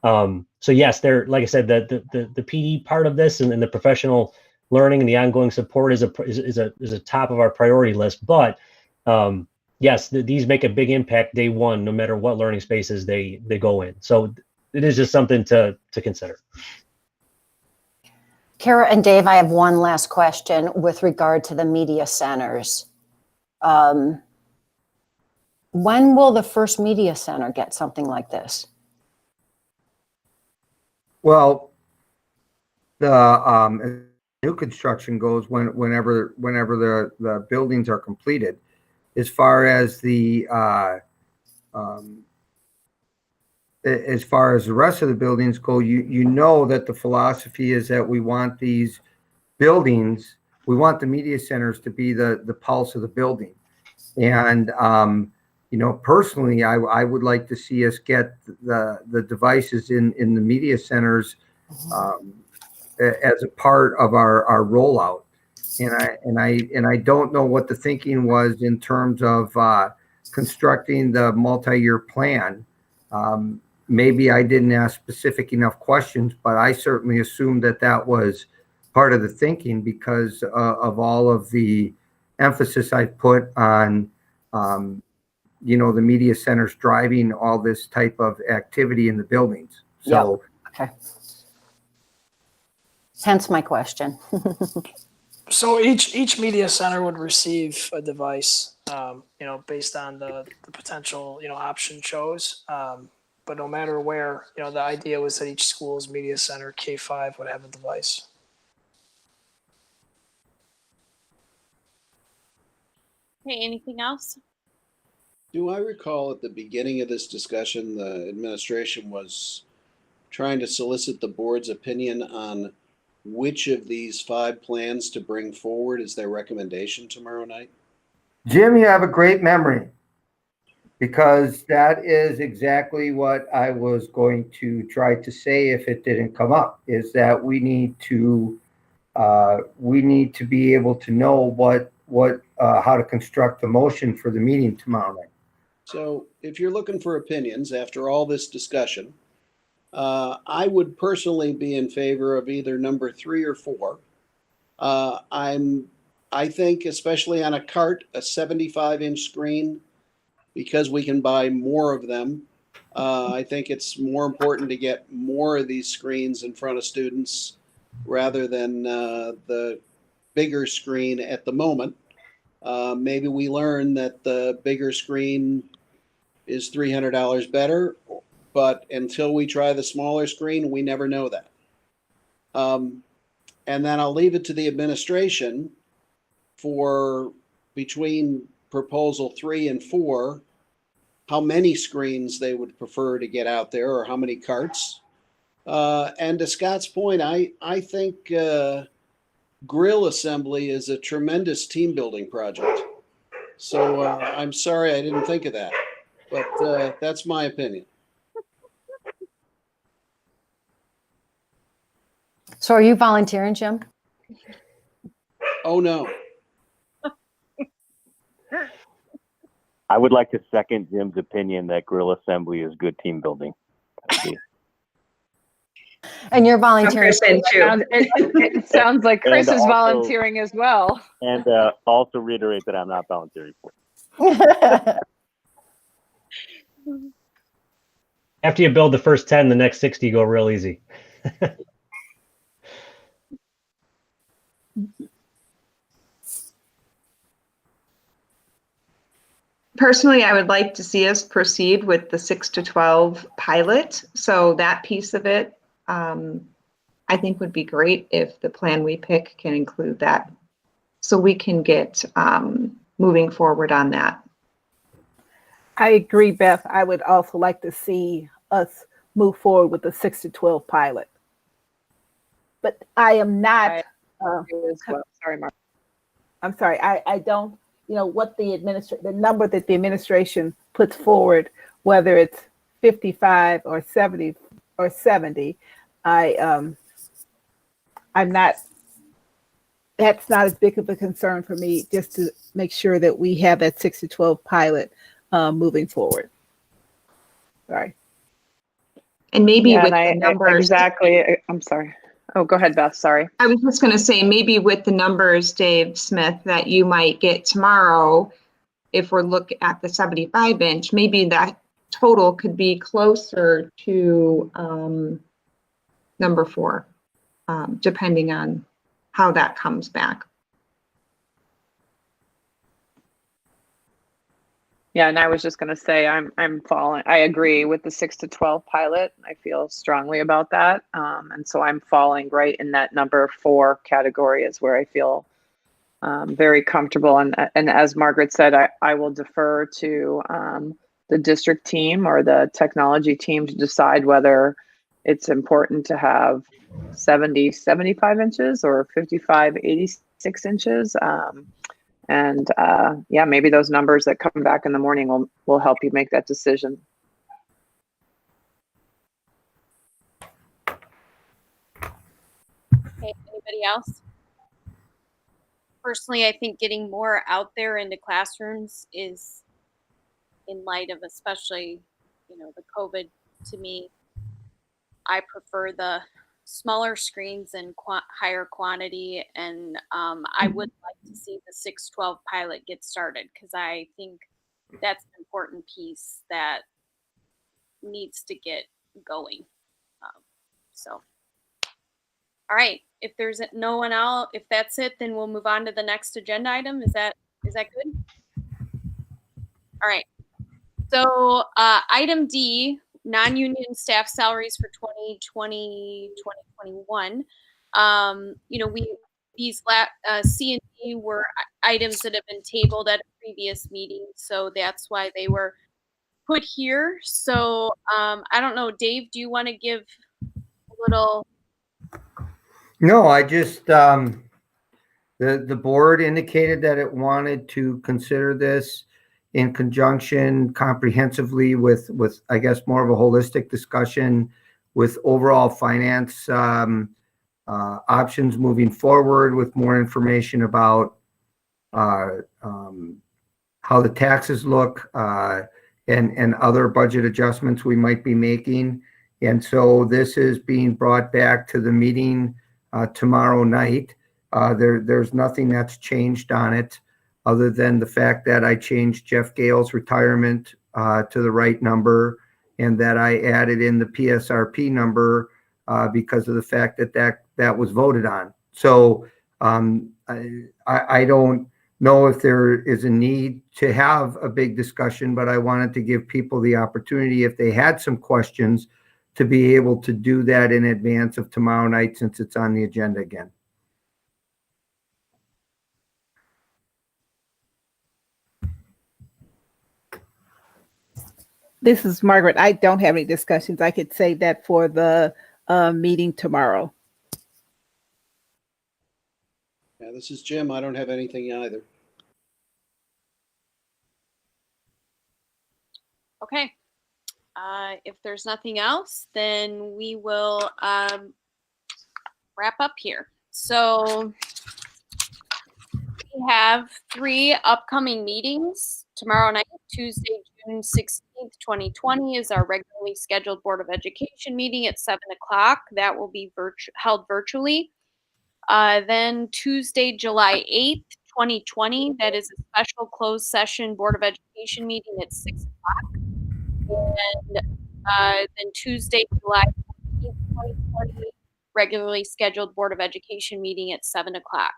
So yes, they're, like I said, the PD part of this and the professional learning and the ongoing support is a top of our priority list. But yes, these make a big impact day one, no matter what learning spaces they go in. So it is just something to consider. Kara and Dave, I have one last question with regard to the media centers. When will the first media center get something like this? Well, the new construction goes whenever the buildings are completed. As far as the rest of the buildings go, you know that the philosophy is that we want these buildings, we want the media centers to be the pulse of the building. And personally, I would like to see us get the devices in the media centers as a part of our rollout. And I don't know what the thinking was in terms of constructing the multi-year plan. Maybe I didn't ask specific enough questions, but I certainly assumed that was part of the thinking because of all of the emphasis I put on the media centers driving all this type of activity in the buildings. So, yeah. Okay. Hence my question. So each media center would receive a device, based on the potential, option chose. But no matter where, the idea was that each school's media center, K5, would have a device. Okay, anything else? Do I recall at the beginning of this discussion, the administration was trying to solicit the board's opinion on which of these 5 plans to bring forward as their recommendation tomorrow night? Jim, you have a great memory because that is exactly what I was going to try to say if it didn't come up, is that we need to be able to know how to construct the motion for the meeting tomorrow night. So if you're looking for opinions after all this discussion, I would personally be in favor of either number 3 or 4. I think, especially on a cart, a 75-inch screen, because we can buy more of them. I think it's more important to get more of these screens in front of students rather than the bigger screen at the moment. Maybe we learn that the bigger screen is $300 better, but until we try the smaller screen, we never know that. And then I'll leave it to the administration for between proposal 3 and 4, how many screens they would prefer to get out there or how many carts. And to Scott's point, I think grill assembly is a tremendous team building project. So I'm sorry I didn't think of that, but that's my opinion. So are you volunteering, Jim? Oh, no. I would like to second Jim's opinion that grill assembly is good team building. And you're volunteering. It sounds like Kris And is also- volunteering as well. And also reiterate that I'm not volunteering for it. After you build the first 10, the next 60 go real easy. Personally, I would like to see us proceed with the 6 to 12 pilot. So that piece of it, I think would be great if the plan we pick can include that. So we can get moving forward on that. I agree, Beth. I would also like to see us move forward with the 6 to 12 pilot. But I am not, Sorry, Mark. I'm sorry, I don't, what the number that the administration puts forward, whether it's 55 or 70 or 70, I'm not, that's not as big of a concern for me, just to make sure that we have that 6 to 12 pilot moving forward. Sorry. And maybe Yeah, with and the numbers. exactly. I'm sorry. Oh, go ahead, Beth. Sorry. I was just going to say, maybe with the numbers, Dave Smith, that you might get tomorrow, if we're looking at the 75-inch, maybe that total could be closer to number 4, depending on how that comes back. Yeah, and I was just going to say I'm following. I agree with the 6 to 12 pilot. I feel strongly about that, and so I'm falling right in that number 4 category is where I feel very comfortable. And as Margaret said, I will defer to the district team or the technology team to decide whether it's important to have 70, 75 inches or 55, 86 inches. And yeah, maybe those numbers that come back in the morning will help you make that decision. Okay, anybody else? Personally, I think getting more out there into classrooms is, in light of especially, the COVID, to me, I prefer the smaller screens and higher quantity, and I would like to see the 612 pilot get started, because I think that's an important piece that needs to get going. So, all right, if there's no one else, if that's it, then we'll move on to the next agenda item. Is that good? All right. So item D, non-union staff salaries for 2020, 2021. These C and D were items that have been tabled at a previous meeting, so that's why they were put here. So I don't know, Dave, do you want to give a little? No, I just, the board indicated that it wanted to consider this in conjunction comprehensively with, I guess, more of a holistic discussion with overall finance options moving forward, with more information about how the taxes look and other budget adjustments we might be making. And so this is being brought back to the meeting tomorrow night. There's nothing that's changed on it other than the fact that I changed Jeff Gale's retirement to the right number, and that I added in the PSRP number because of the fact that was voted on. So I don't know if there is a need to have a big discussion, but I wanted to give people the opportunity, if they had some questions, to be able to do that in advance of tomorrow night, since it's on the agenda again. This is Margaret. I don't have any discussions. I could save that for the meeting tomorrow. Yeah, this is Jim. I don't have anything either. Okay. If there's nothing else, then we will wrap up here. So we have 3 upcoming meetings. Tomorrow night, Tuesday, June 16th, 2020 is our regularly scheduled Board of Education meeting at 7 o'clock. That will be held virtually. Then Tuesday, July 8th, 2020, that is a special closed session Board of Education meeting at 6 o'clock. And then Tuesday, July 14th, 2020, regularly scheduled Board of Education meeting at 7 o'clock.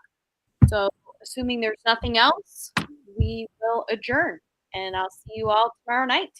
So assuming there's nothing else, we will adjourn, and I'll see you all tomorrow night.